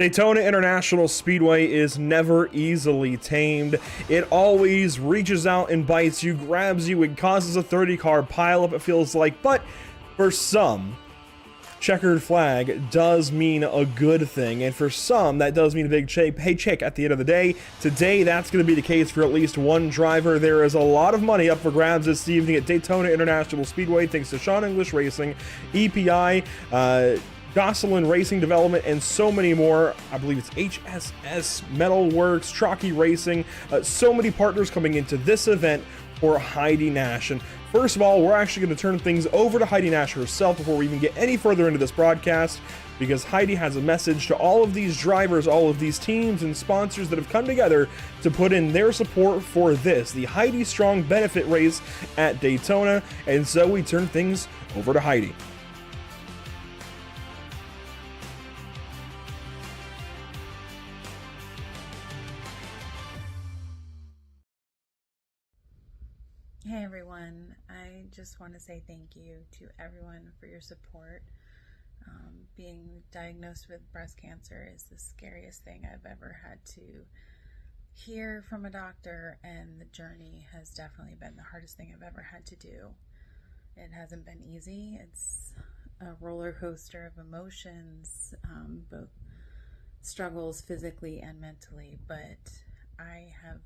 Daytona International Speedway is never easily tamed. It always reaches out and bites you, grabs you, and causes a 30-car pileup, it feels like. But for some, checkered flag does mean a good thing, and for some, that does mean a big paycheck at the end of the day. Today, that's going to be the case for at least one driver. There is a lot of money up for grabs this evening at Daytona International Speedway, thanks to Sean English Racing, EPI, Gosselin Racing Development, and so many more. I believe it's HSS Metalworks, Trockey Racing, so many partners coming into this event for Heidi Nash. And first of all, we're actually going to turn things over to Heidi Nash herself before we even get any further into this broadcast, because Heidi has a message to all of these drivers, all of these teams and sponsors that have come together to put in their support for this, the Heidi Strong Benefit Race at Daytona. And so we turn things over to Heidi. Hey everyone, I just want to say thank you to everyone for your support. Being diagnosed with breast cancer is the scariest thing I've ever had to hear from a doctor, and the journey has definitely been the hardest thing I've ever had to do. It hasn't been easy. It's a roller coaster of emotions, both struggles physically and mentally, but I have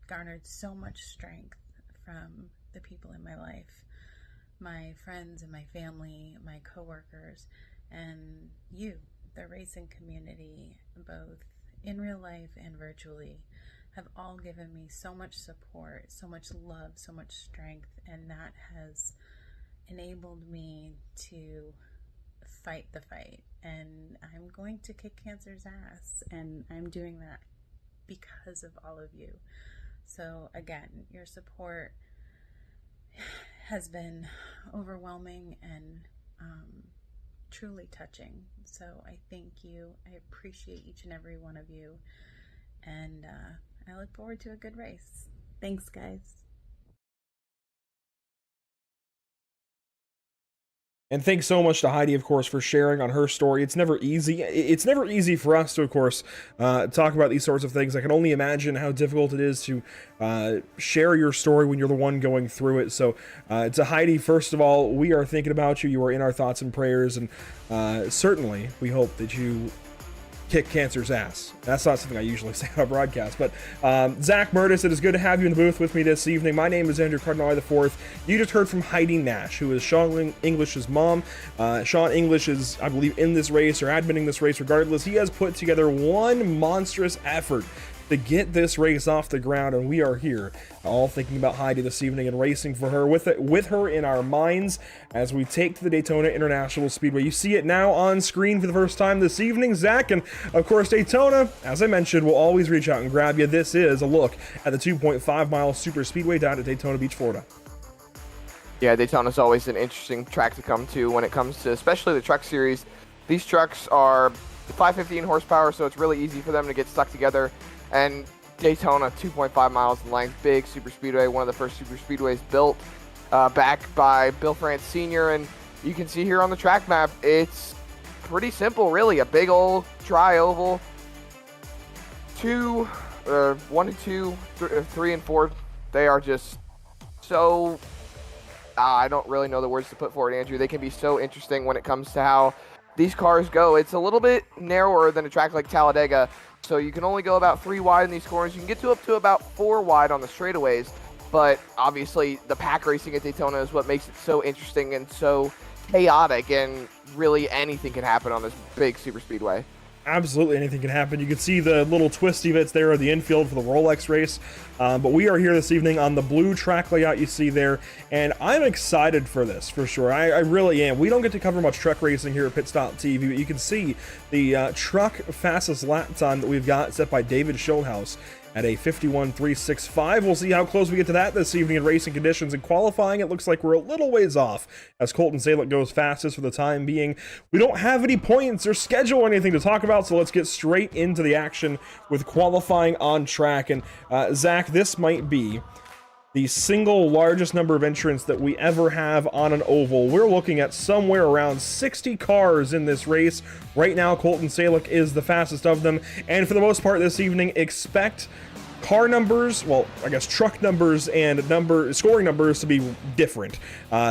garnered so much strength from the people in my life, my friends and my family, my coworkers, and you, the racing community, both in real life and virtually, have all given me so much support, so much love, so much strength, and that has enabled me to fight the fight. And I'm going to kick cancer's ass, and I'm doing that because of all of you. So again, your support has been overwhelming and truly touching. So I thank you. I appreciate each and every one of you. And I look forward to a good race. Thanks, guys. And thanks so much to Heidi, of course, for sharing on her story. It's never easy. It's never easy for us to, of course, talk about these sorts of things. I can only imagine how difficult it is to share your story when you're the one going through it. So to Heidi, first of all, we are thinking about you. You are in our thoughts and prayers. And certainly, we hope that you kick cancer's ass. That's not something I usually say on a broadcast, but Zach Murtis, it is good to have you in the booth with me this evening. My name is Andrew Cardinal IV. You just heard from Heidi Nash, who is Sean English's mom. Sean English is, I believe, in this race or admitting this race regardless. He has put together one monstrous effort to get this race off the ground, and we are here all thinking about Heidi this evening and racing for her with her in our minds as we take to the Daytona International Speedway. You see it now on screen for the first time this evening, Zach, and of course Daytona, as I mentioned, will always reach out and grab you. This is a look at the 2.5 mile super speedway down at Daytona Beach, Florida. Yeah, Daytona's always an interesting track to come to when it comes to especially the truck series. These trucks are 515 horsepower, so it's really easy for them to get stuck together. And Daytona, 2.5 miles in length, big super speedway, one of the first super speedways built back by Bill France Sr. And you can see here on the track map, it's pretty simple, really. A big old dry oval. 1 and 2, 3 and 4, they are just so, I don't really know the words to put for it, Andrew. They can be so interesting when it comes to how these cars go. It's a little bit narrower than a track like Talladega, so you can only go about 3 wide in these corners. You can get up to about 4 wide on the straightaways, but obviously the pack racing at Daytona is what makes it so interesting and so chaotic, and really anything can happen on this big super speedway. Absolutely anything can happen. You can see the little twisty bits there of the infield for the Rolex race, but we are here this evening on the blue track layout you see there, and I'm excited for this for sure. I really am. We don't get to cover much truck racing here at Pit Stop TV, but you can see the truck fastest lap time that we've got set by David Schulhaus at a 51.365. We'll see how close we get to that this evening in racing conditions. And qualifying, it looks like we're a little ways off as Colton Salek goes fastest for the time being. We don't have any points or schedule or anything to talk about, so let's get straight into the action with qualifying on track. And Zach, this might be the single largest number of entrants that we ever have on an oval. We're looking at somewhere around 60 cars in this race. Right now, Colton Salick is the fastest of them, and for the most part this evening, expect car numbers, well, I guess truck numbers and scoring numbers to be different,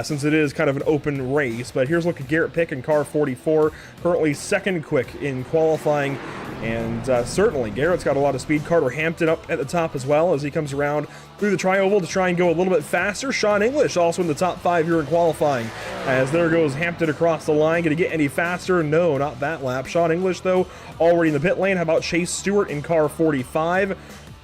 since it is kind of an open race. But here's a look at Garrett Pick in car 44, currently second quick in qualifying, and certainly Garrett's got a lot of speed. Carter Hampton up at the top as well as he comes around through the tri-oval to try and go a little bit faster. Sean English also in the top 5 here in qualifying, as there goes Hampton across the line. Gonna get any faster? No, not that lap. Sean English though already in the pit lane. How about Chase Stewart in car 45?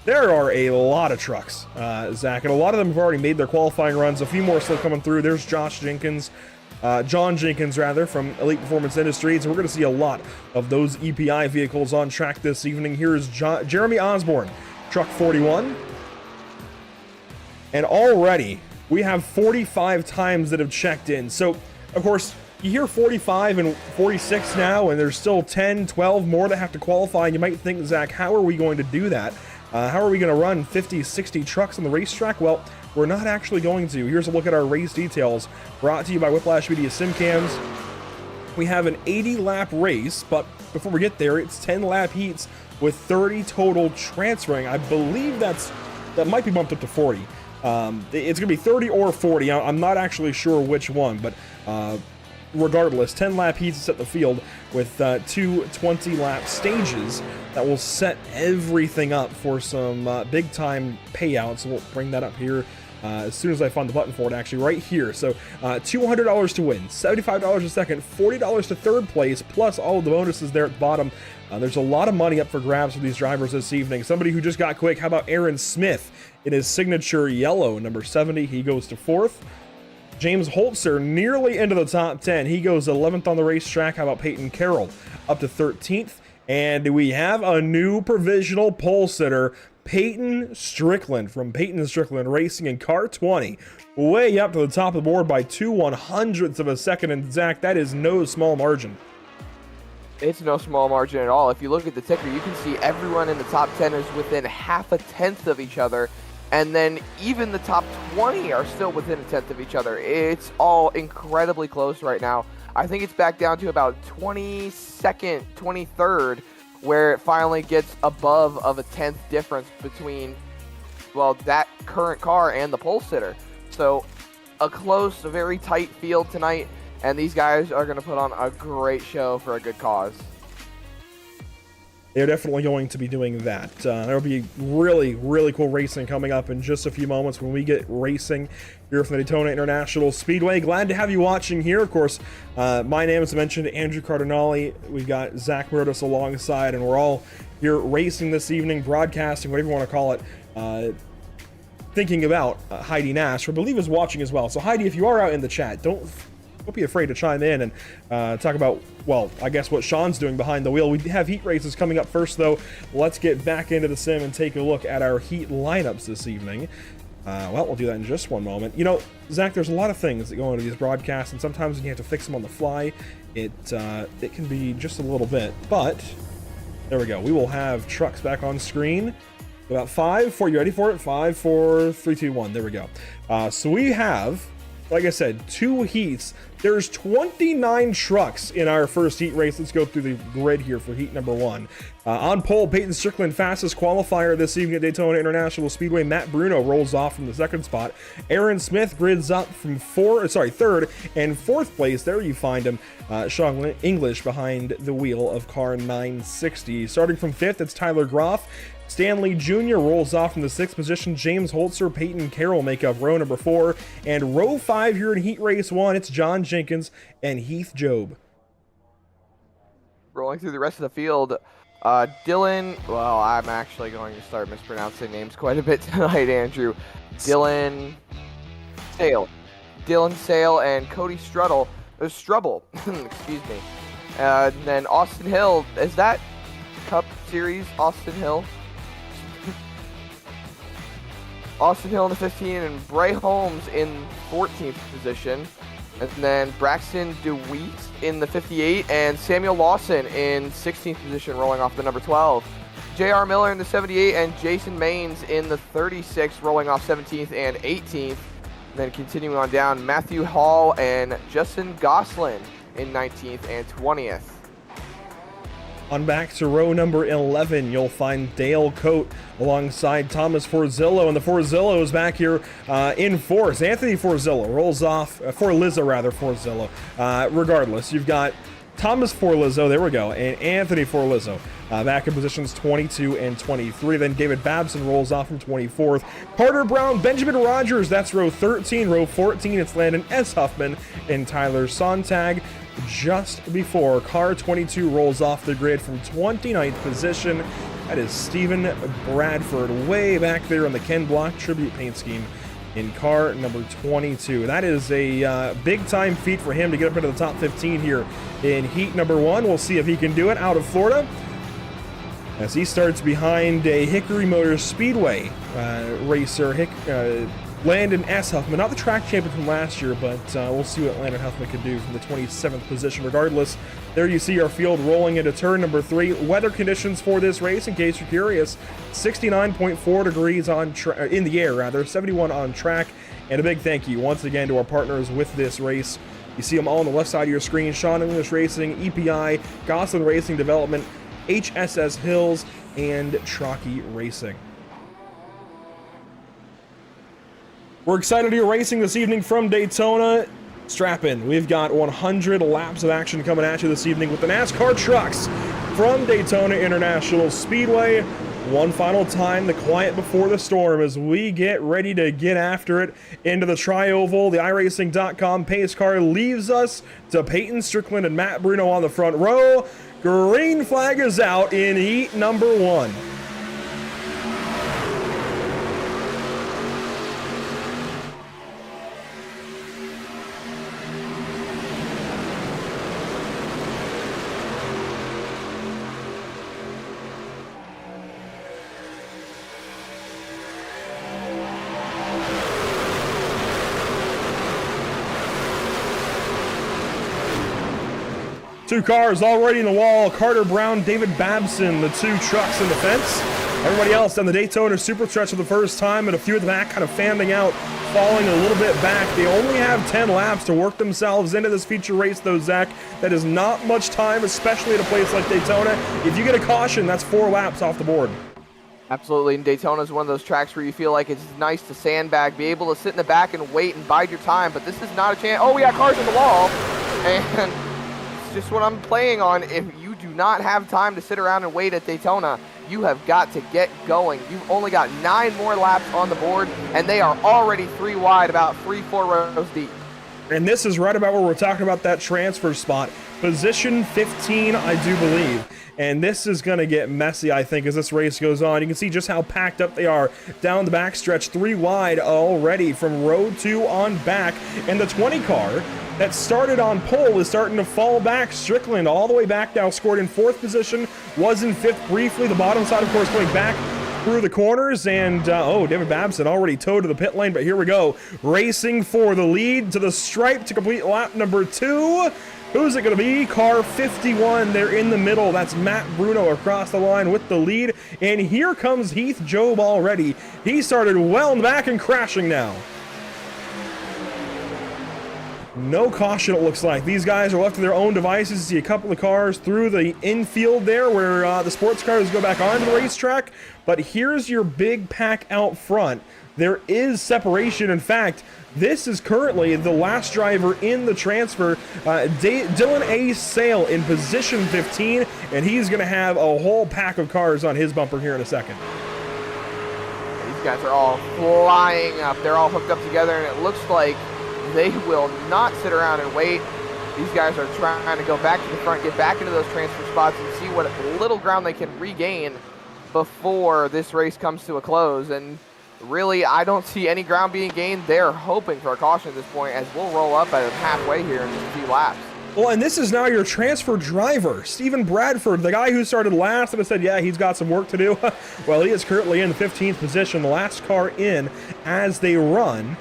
There are a lot of trucks, Zach, and a lot of them have already made their qualifying runs. A few more still coming through. There's John Jenkins, from Elite Performance Industries. And we're going to see a lot of those EPI vehicles on track this evening. Here is Jeremy Osborne, truck 41. And already we have 45 times that have checked in. So, of course, you hear 45 and 46 now, and there's still 10, 12 more that have to qualify. And you might think, Zach, how are we going to do that? How are we going to run 50, 60 trucks on the racetrack? Well, we're not actually going to. Here's a look at our race details, brought to you by Whiplash Media SimCams. We have an 80-lap race, but before we get there, it's 10-lap heats with 30 total transferring. I believe that might be bumped up to 40. It's going to be 30 or 40. I'm not actually sure which one, but regardless, 10-lap heats to set the field with 2 20-lap stages that will set everything up for some big-time payouts. We'll bring that up here as soon as I find the button for it, actually, right here. So $200 to win, $75 a second, $40 to third place, plus all of the bonuses there at the bottom. There's a lot of money up for grabs for these drivers this evening. Somebody who just got quick, how about Aaron Smith in his signature yellow, number 70? He goes to 4th. James Holzer nearly into the top 10. He goes 11th on the racetrack. How about Peyton Carroll up to 13th? And we have a new provisional pole sitter, Peyton Strickland from Peyton Strickland Racing in car 20. Way up to the top of the board by 2/100ths of a second. And Zach, that is no small margin. It's no small margin at all. If you look at the ticker, you can see everyone in the top 10 is within half a tenth of each other. And then even the top 20 are still within a tenth of each other. It's all incredibly close right now. I think it's back down to about 22nd, 23rd, where it finally gets above of a tenth difference between, well, that current car and the pole sitter. So a close, a very tight field tonight, and these guys are going to put on a great show for a good cause. They're definitely going to be doing that. There will be really, really cool racing coming up in just a few moments when we get racing here from the Daytona International Speedway. Glad to have you watching here. Of course, my name, as I mentioned, Andrew Cardinale. We've got Zach Murdos alongside, and we're all here racing this evening, broadcasting, whatever you want to call it, thinking about Heidi Nash, who I believe is watching as well. So Heidi, if you are out in the chat, don't be afraid to chime in and talk about, well, I guess what Sean's doing behind the wheel. We have heat races coming up first, though. Let's get back into the sim and take a look at our heat lineups this evening. Well, we'll do that in just one moment. You know, Zach, there's a lot of things that go into these broadcasts, and sometimes when you have to fix them on the fly, it can be just a little bit. But there we go. We will have trucks back on screen. About 5, 4. You ready for it? 5, 4, 3, 2, 1. There we go. So we have, like I said, 2 heats. There's 29 trucks in our first heat race. Let's go through the grid here for heat number 1. On pole, Peyton Strickland, fastest qualifier this evening at Daytona International Speedway. Matt Bruno rolls off from the 2nd spot. Aaron Smith grids up from 3rd and 4th place. There you find him. Sean English behind the wheel of car 960. Starting from 5th, it's Tyler Groff. Stanley Jr. rolls off from the 6th position. James Holzer, Peyton Carroll make up row number 4. And row 5 here in heat race 1, it's John Jenkins and Heath Job. Rolling through the rest of the field, Dylan, well, I'm actually going to start mispronouncing names quite a bit tonight, Andrew. Dylan Sale and Cody Strubble, excuse me. And then Austin Hill, is that Cup Series Austin Hill? Austin Hill in the 15 and Bray Holmes in 14th position. And then Braxton DeWeese in the 58 and Samuel Lawson in 16th position rolling off the number 12. J.R. Miller in the 78 and Jason Maines in the 36, rolling off 17th and 18th. Then continuing on down, Matthew Hall and Justin Goslin in 19th and 20th. On back to row number 11, you'll find Dale Coate alongside Thomas Forzillo, and the Forzillos back here in force. Anthony Forzillo rolls off, Forzillo. Regardless, you've got Thomas Forzillo, there we go, and Anthony Forzillo back in positions 22 and 23. Then David Babson rolls off from 24th. Carter Brown, Benjamin Rogers, that's row 13. Row 14, it's Landon S. Huffman and Tyler Sontag. Just before car 22 rolls off the grid from 29th position, that is Stephen Bradford way back there on the Ken Block tribute paint scheme in car number 22. That is a big-time feat for him to get up into the top 15 here in heat number 1. We'll see if he can do it out of Florida, as he starts behind a Hickory Motor Speedway racer, Landon S. Huffman, not the track champion from last year, but we'll see what Landon Huffman can do from the 27th position. Regardless, there you see our field rolling into turn number 3. Weather conditions for this race, in case you're curious, 69.4 degrees in the air, 71 on track. And a big thank you once again to our partners with this race. You see them all on the left side of your screen: Sean English Racing, EPI, Goslin Racing Development, HSS Hills, and Trockey Racing. We're excited you're racing this evening from Daytona. Strap in. We've got 100 laps of action coming at you this evening with the NASCAR trucks from Daytona International Speedway. One final time, the quiet before the storm, as we get ready to get after it into the Tri-Oval. The iRacing.com pace car leaves us to Peyton Strickland and Matt Bruno on the front row. Green flag is out in heat number 1. Two cars already in the wall. Carter Brown, David Babson, the two trucks in the fence. Everybody else on the Daytona Super Stretch for the first time, and a few at the back kind of fanning out, falling a little bit back. They only have 10 laps to work themselves into this feature race, though, Zach. That is not much time, especially at a place like Daytona. If you get a caution, that's 4 laps off the board. Absolutely, and Daytona is one of those tracks where you feel like it's nice to sandbag, be able to sit in the back and wait and bide your time, but this is not a chance. Oh, we got cars on the wall, and just what I'm playing on. If you do not have time to sit around and wait at Daytona, you have got to get going. You've only got 9 more laps on the board, and they are already 3 wide, about 3-4 rows deep. And this is right about where we're talking about that transfer spot. Position 15, I do believe. And this is going to get messy, I think, as this race goes on. You can see just how packed up they are down the backstretch, 3 wide already from row 2 on back. And the 20 car that started on pole is starting to fall back. Strickland all the way back now, scored in 4th position, was in 5th briefly. The bottom side, of course, going back through the corners, and David Babson already towed to the pit lane, but here we go. Racing for the lead to the stripe to complete lap number 2. Who's it going to be? Car 51 there in the middle. That's Matt Bruno across the line with the lead. And here comes Heath Job already. He started well in the back and crashing now. No caution, it looks like. These guys are left to their own devices. You see a couple of cars through the infield there where the sports cars go back onto the racetrack. But here's your big pack out front. There is separation. In fact, this is currently the last driver in the transfer, Dylan A. Sale in position 15, and he's going to have a whole pack of cars on his bumper here in a second. These guys are all flying up. They're all hooked up together, and it looks like they will not sit around and wait. These guys are trying to go back to the front, get back into those transfer spots, and see what little ground they can regain before this race comes to a close. And really, I don't see any ground being gained. They're hoping for a caution at this point, as we'll roll up at halfway here in just a few laps. Well, and this is now your transfer driver, Stephen Bradford, the guy who started last and I said, yeah, he's got some work to do. Well, he is currently in the 15th position, the last car in as they run.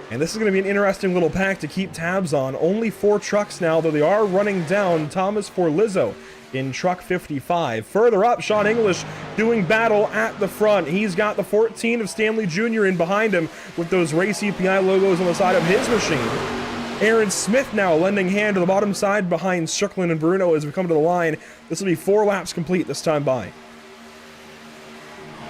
And this is going to be an interesting little pack to keep tabs on. Only 4 trucks now, though they are running down Thomas Forzillo in truck 55. Further up, Sean English doing battle at the front. He's got the 14 of Stanley Jr. in behind him with those Race EPI logos on the side of his machine. Aaron Smith now lending hand to the bottom side behind Strickland and Bruno as we come to the line. This will be 4 laps complete this time by.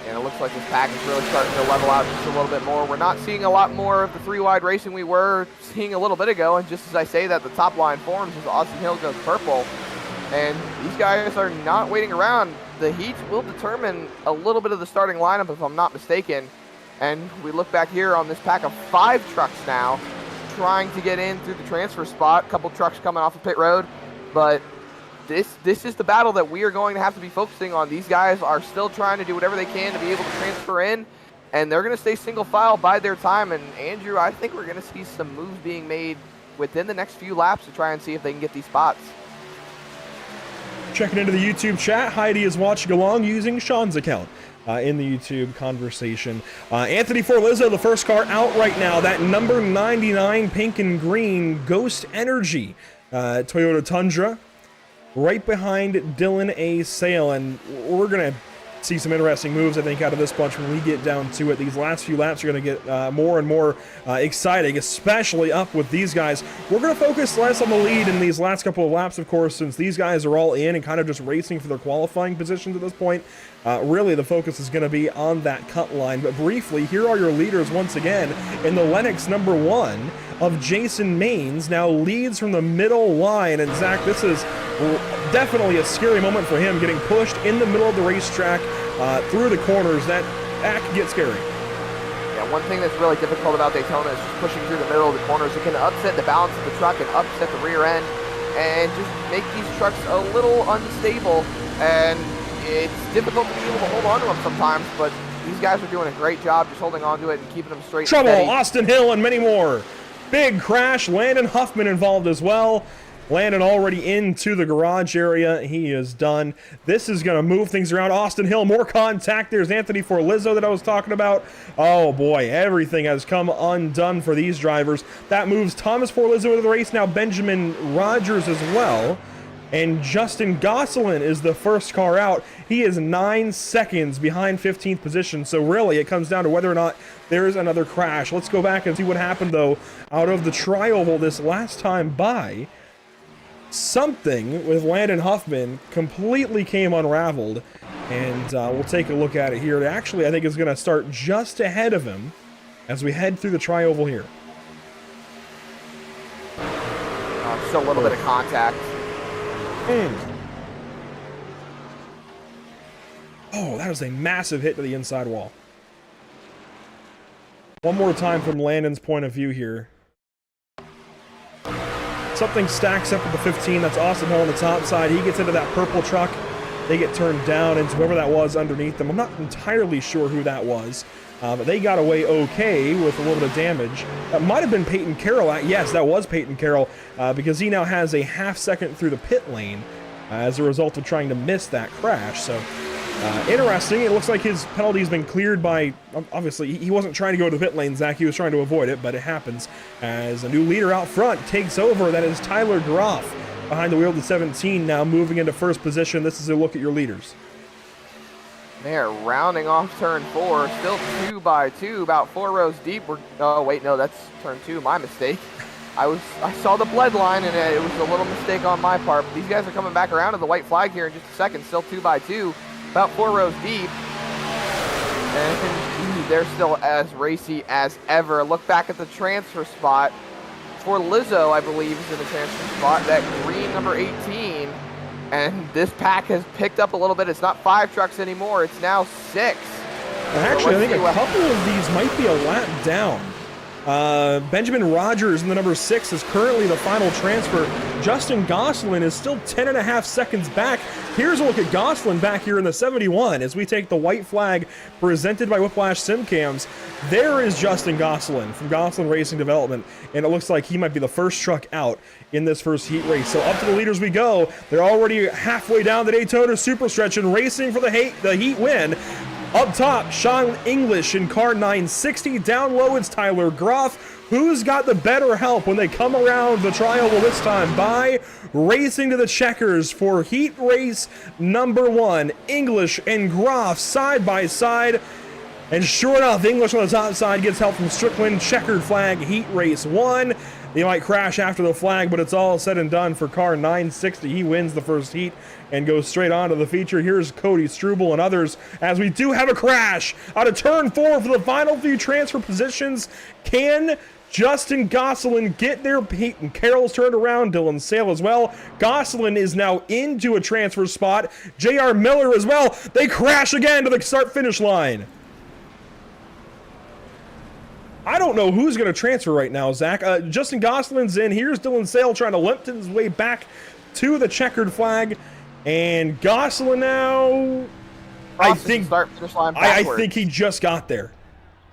And it looks like this pack is really starting to level out just a little bit more. We're not seeing a lot more of the 3-wide racing we were seeing a little bit ago. And just as I say that, the top line forms as Austin Hill goes purple. And these guys are not waiting around. The heats will determine a little bit of the starting lineup, if I'm not mistaken. And we look back here on this pack of 5 trucks now, trying to get in through the transfer spot. A couple trucks coming off of pit road, but this is the battle that we are going to have to be focusing on. These guys are still trying to do whatever they can to be able to transfer in, and they're going to stay single file, bide their time. And Andrew, I think we're going to see some moves being made within the next few laps to try and see if they can get these spots. Checking into the YouTube chat, Heidi is watching along using Sean's account in the YouTube conversation. Anthony Forlizzo, the first car out right now, that number 99 pink and green Ghost Energy Toyota Tundra, right behind Dylan A. Sale. And we're going to see some interesting moves, I think, out of this bunch when we get down to it. These last few laps are going to get more and more exciting, especially up with these guys. We're going to focus less on the lead in these last couple of laps, of course, since these guys are all in and kind of just racing for their qualifying positions at this point. Really, the focus is going to be on that cut line. But briefly, here are your leaders once again. In the Lennox number 1 of Jason Maines now leads from the middle line. And Zach, this is definitely a scary moment for him, getting pushed in the middle of the racetrack through the corners. That can get scary. Yeah, one thing that's really difficult about Daytona is just pushing through the middle of the corners. It can upset the balance of the truck and upset the rear end and just make these trucks a little unstable. And it's difficult to be able to hold on to them sometimes, but these guys are doing a great job just holding on to it and keeping them straight. Trouble, and steady. Austin Hill, and many more. Big crash, Landon Huffman involved as well. Landon already into the garage area. He is done. This is going to move things around. Austin Hill, more contact. There's Anthony Forlizzo that I was talking about. Oh boy, everything has come undone for these drivers. That moves Thomas Forlizzo into the race. Now Benjamin Rogers as well. And Justin Gosselin is the first car out. He is 9 seconds behind 15th position. So really, it comes down to whether or not there's another crash. Let's go back and see what happened, though, out of the tri-oval this last time by. Something with Landon Huffman completely came unraveled. And we'll take a look at it here. It actually, I think, is going to start just ahead of him as we head through the tri-oval here. Just a little bit of contact. Oh, that was a massive hit to the inside wall. One more time from Landon's point of view here. Something stacks up with the 15. That's Austin Hill on the top side. He gets into that purple truck. They get turned down into whoever that was underneath them. I'm not entirely sure who that was. But they got away okay with a little bit of damage. That might have been Peyton Carroll. Yes, that was Peyton Carroll, because he now has a half-second through the pit lane as a result of trying to miss that crash. So, interesting. It looks like his penalty has been cleared by, obviously, he wasn't trying to go to the pit lane, Zach. He was trying to avoid it, but it happens as a new leader out front takes over. That is Tyler Groff behind the wheel of the 17, now moving into first position. This is a look at your leaders. They are rounding off turn 4, still 2 by 2, about 4 rows deep. Oh wait, no, that's turn 2, my mistake. I saw the bled line and it was a little mistake on my part. But these guys are coming back around to the white flag here in just a second, still 2 by 2, about 4 rows deep. And they're still as racy as ever. Look back at the transfer spot. For Lizzo, I believe, is in the transfer spot, that green number 18. And this pack has picked up a little bit. It's not 5 trucks anymore. It's now 6. Actually, I think a couple of these might be a lap down. Benjamin Rogers in the number 6 is currently the final transfer. Justin Gosselin is still 10.5 seconds back. Here's a look at Gosselin back here in the 71 as we take the white flag presented by Whiplash Simcams. There is Justin Gosselin from Gosselin Racing Development, and it looks like he might be the first truck out in this first heat race. So up to the leaders we go. They're already halfway down the Daytona Super Stretch and racing for the heat win. Up top, Sean English in car 960. Down low, it's Tyler Groff. Who's got the better help when they come around the tri-oval this time? By racing to the checkers for heat race number 1. English and Groff side by side. And sure enough, English on the top side gets help from Strickland. Checkered flag, heat race 1. He might crash after the flag, but it's all said and done for car 960. He wins the first heat and goes straight on to the feature. Here's Cody Struble and others as we do have a crash out of turn 4 for the final few transfer positions. Can Justin Gosselin get there? Peyton Carroll's turned around. Dylan Sale as well. Gosselin is now into a transfer spot. J.R. Miller as well. They crash again to the start-finish line. I don't know who's going to transfer right now, Zach. Justin Gosselin's in. Here's Dylan Sale trying to limp his way back to the checkered flag. And Gosselin now, I think he just got there.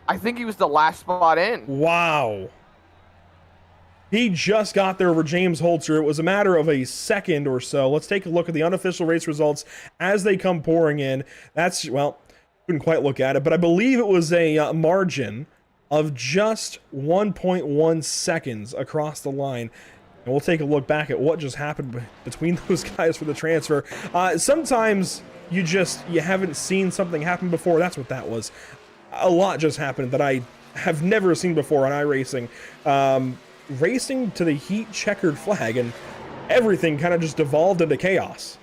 I think he was the last spot in. Wow. He just got there over James Holzer. It was a matter of a second or so. Let's take a look at the unofficial race results as they come pouring in. That's, well, couldn't quite look at it, but I believe it was a margin of just 1.1 seconds across the line. And we'll take a look back at what just happened between those guys for the transfer. Sometimes you haven't seen something happen before. That's what that was. A lot just happened that I have never seen before on iRacing. Racing to the heat checkered flag, and everything kind of just devolved into chaos.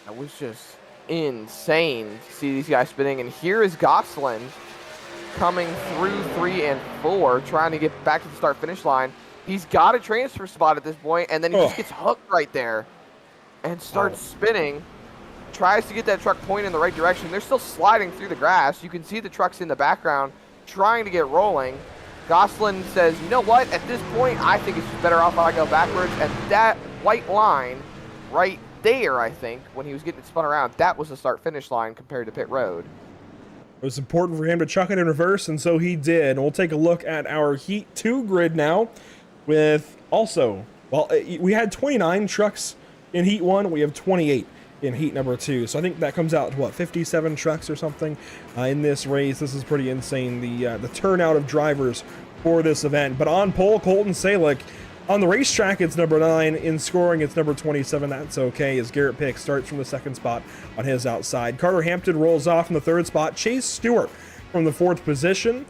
That was just insane to see these guys spinning. And here is Gosselin coming through 3 and 4, trying to get back to the start-finish line. He's got a transfer spot at this point, and then he just gets hooked right there and starts spinning. Tries to get that truck pointed in the right direction. They're still sliding through the grass. You can see the trucks in the background trying to get rolling. Gosselin says, you know what? At this point, I think it's just better off if I go backwards. And that white line right there, I think, when he was getting it spun around, that was the start-finish line compared to pit road. It was important for him to chuck it in reverse, and so he did. And we'll take a look at our Heat 2 grid now with also, well, we had 29 trucks in Heat 1. We have 28 in Heat number 2. So I think that comes out to, what, 57 trucks or something in this race. This is pretty insane, the turnout of drivers for this event. But on pole, Colton Salick. On the racetrack, it's number 9. In scoring, it's number 27. That's okay, as Garrett Pick starts from the 2nd spot on his outside. Carter Hampton rolls off from the 3rd spot. Chase Stewart from the 4th position.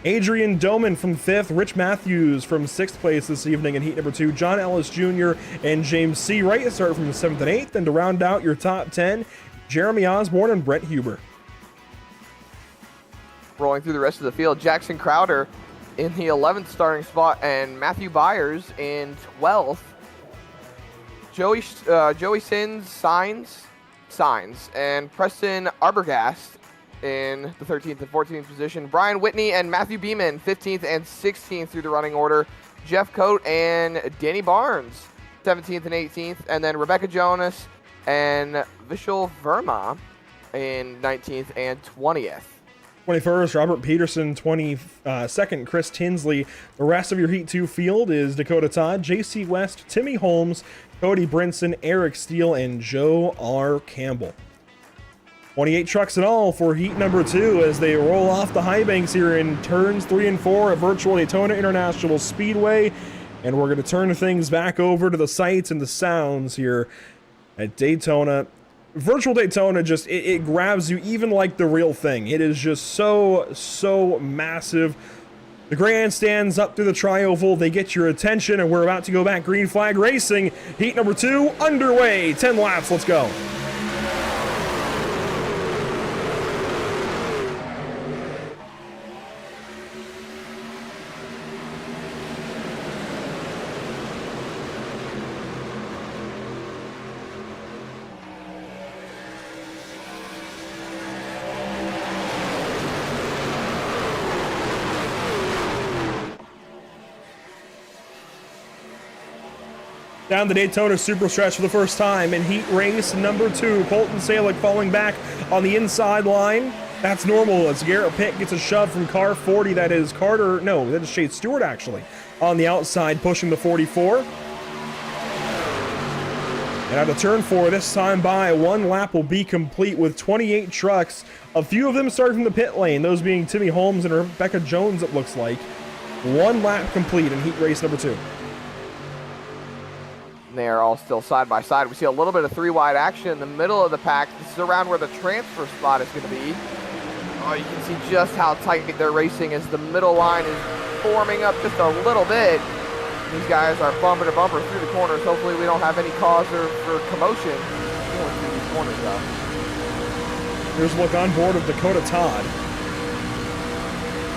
Adrian Doman from 5th. Rich Matthews from 6th place this evening in Heat number 2. John Ellis Jr. and James C. Wright start from the 7th and 8th. And to round out your top 10, Jeremy Osborne and Brent Huber. Rolling through the rest of the field, Jackson Crowder in the 11th starting spot, and Matthew Byers in 12th. Joey Signs, and Preston Arbogast in the 13th and 14th position. Brian Whitney and Matthew Beeman, 15th and 16th through the running order. Jeff Coate and Danny Barnes, 17th and 18th. And then Rebecca Jonas and Vishal Verma in 19th and 20th. 21st, Robert Peterson. 22nd, Chris Tinsley. The rest of your Heat 2 field is Dakota Todd, JC West, Timmy Holmes, Cody Brinson, Eric Steele, and Joe R. Campbell. 28 trucks in all for Heat number 2 as they roll off the high banks here in turns 3 and 4 at virtual Daytona International Speedway. And we're going to turn things back over to the sights and the sounds here at Daytona. Virtual Daytona just, it grabs you even like the real thing. It is just so massive. The grandstands up through the tri-oval, they get your attention, and we're about to go back green flag racing. Heat number 2 underway. 10 laps, let's go. Down the Daytona Super Stretch for the first time in Heat race number 2. Colton Salick falling back on the inside line. That's normal as Garrett Pitt gets a shove from car 40. That is Carter, no, that is Chase Stewart actually, on the outside pushing the 44. And out of turn 4, this time by, one lap will be complete with 28 trucks. A few of them starting from the pit lane, those being Timmy Holmes and Rebecca Jones, it looks like. 1 lap complete in heat race number 2. They are all still side by side. We see a little bit of 3-wide action in the middle of the pack. This is around where the transfer spot is going to be. Oh, you can see just how tight they're racing as the middle line is forming up just a little bit. These guys are bumper to bumper through the corners. Hopefully we don't have any cause for commotion going through these corners though. Here's a look on board of Dakota Todd.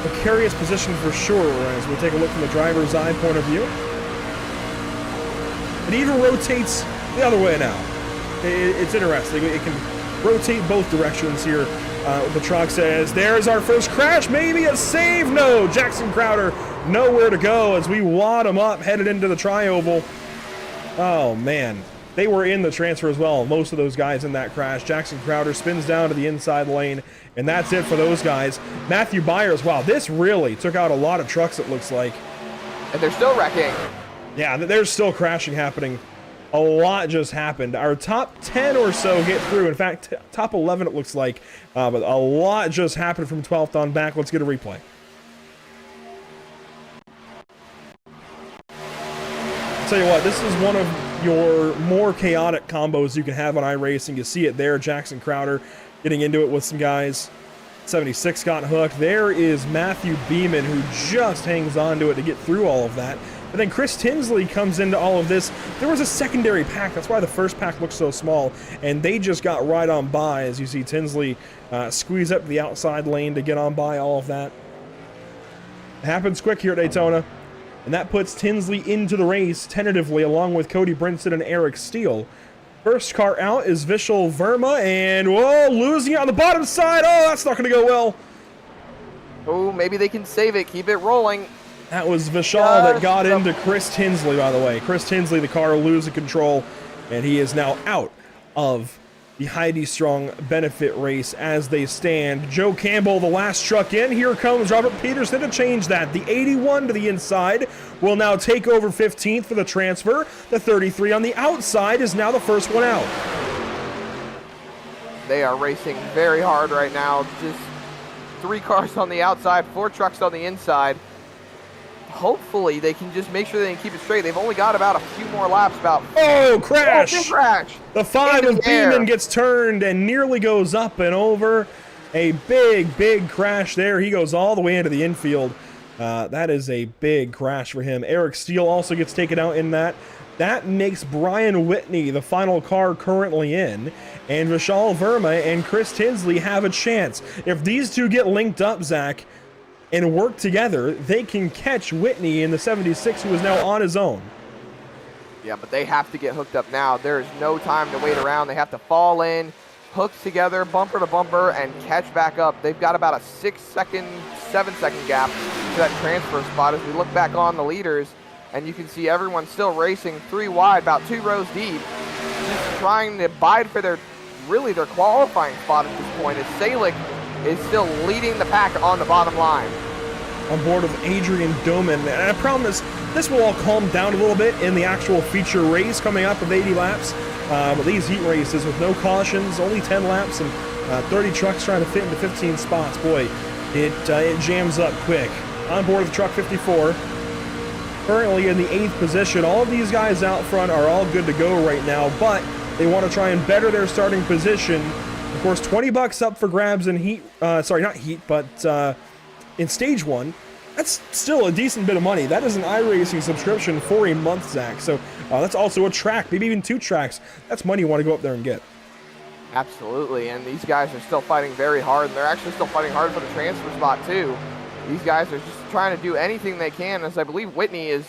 Precarious position for sure as we take a look from the driver's eye point of view. It even rotates the other way now. It's interesting. It can rotate both directions here. The truck says, there's our first crash, maybe a save. No, Jackson Crowder nowhere to go as we wad him up, headed into the tri-oval. Oh man, they were in the transfer as well, most of those guys in that crash. Jackson Crowder spins down to the inside lane, and that's it for those guys. Matthew Byers, wow, this really took out a lot of trucks, it looks like. And they're still wrecking. Yeah, there's still crashing happening. A lot just happened. Our top 10 or so get through. In fact, top 11 it looks like. But a lot just happened from 12th on back. Let's get a replay. I'll tell you what, this is one of your more chaotic combos you can have on iRacing. You see it there, Jackson Crowder getting into it with some guys. 76 got hooked. There is Matthew Beeman, who just hangs on to it to get through all of that. But then Chris Tinsley comes into all of this. There was a secondary pack. That's why the first pack looks so small. And they just got right on by as you see Tinsley squeeze up the outside lane to get on by all of that. It happens quick here at Daytona. And that puts Tinsley into the race tentatively along with Cody Brinson and Eric Steele. First car out is Vishal Verma. And whoa, losing it on the bottom side. Oh, that's not going to go well. Oh, maybe they can save it. Keep it rolling. That was Vishal that got into Chris Tinsley, by the way. Chris Tinsley, the car losing control, and he is now out of the Heidi Strong benefit race as they stand. Joe Campbell, the last truck in. Here comes Robert Peterson to change that. The 81 to the inside will now take over 15th for the transfer. The 33 on the outside is now the first one out. They are racing very hard right now. Just 3 cars on the outside, 4 trucks on the inside. Hopefully they can just make sure they can keep it straight. They've only got about a few more laps. Oh, crash! Oh, big crash! The 5 of Beeman gets turned and nearly goes up and over. A big crash there. He goes all the way into the infield. That is a big crash for him. Eric Steele also gets taken out in that. That makes Brian Whitney the final car currently in. And Vishal Verma and Chris Tinsley have a chance. If these two get linked up, Zach, and work together, they can catch Whitney in the 76, who is now on his own. Yeah, but they have to get hooked up now. There is no time to wait around. They have to fall in, hook together, bumper to bumper, and catch back up. They've got about a 6-second, 7-second gap to that transfer spot as we look back on the leaders, and you can see everyone still racing 3 wide, about 2 rows deep, just trying to bide for their qualifying spot at this point as Salick is still leading the pack on the bottom line. On board with Adrian Doman. And I promise this will all calm down a little bit in the actual feature race coming up of 80 laps. But these heat races with no cautions, only 10 laps, and 30 trucks trying to fit into 15 spots. Boy, it jams up quick. On board with truck 54. Currently in the 8th position. All of these guys out front are all good to go right now, but they want to try and better their starting position. Of course, $20 up for grabs in heat, not heat, but in stage 1. That's still a decent bit of money. That is an iRacing subscription for a month, Zach. So that's also a track, maybe even 2 tracks. That's money you want to go up there and get. Absolutely, and these guys are still fighting very hard, and they're actually still fighting hard for the transfer spot too. These guys are just trying to do anything they can, as I believe Whitney is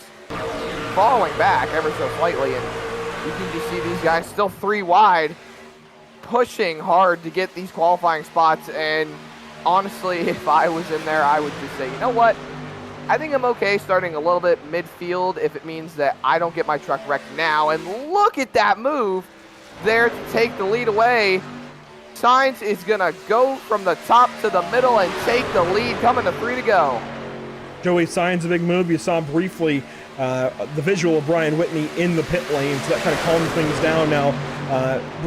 falling back ever so slightly, and you can just see these guys still 3 wide, pushing hard to get these qualifying spots. And honestly, if I was in there, I would just say, you know what, I think I'm okay starting a little bit midfield if it means that I don't get my truck wrecked now. And look at that move there to take the lead away. Sainz is gonna go from the top to the middle and take the lead, coming to 3 to go. Joey Sainz, a big move. You saw briefly the visual of Brian Whitney in the pit lane, so that kind of calms things down now.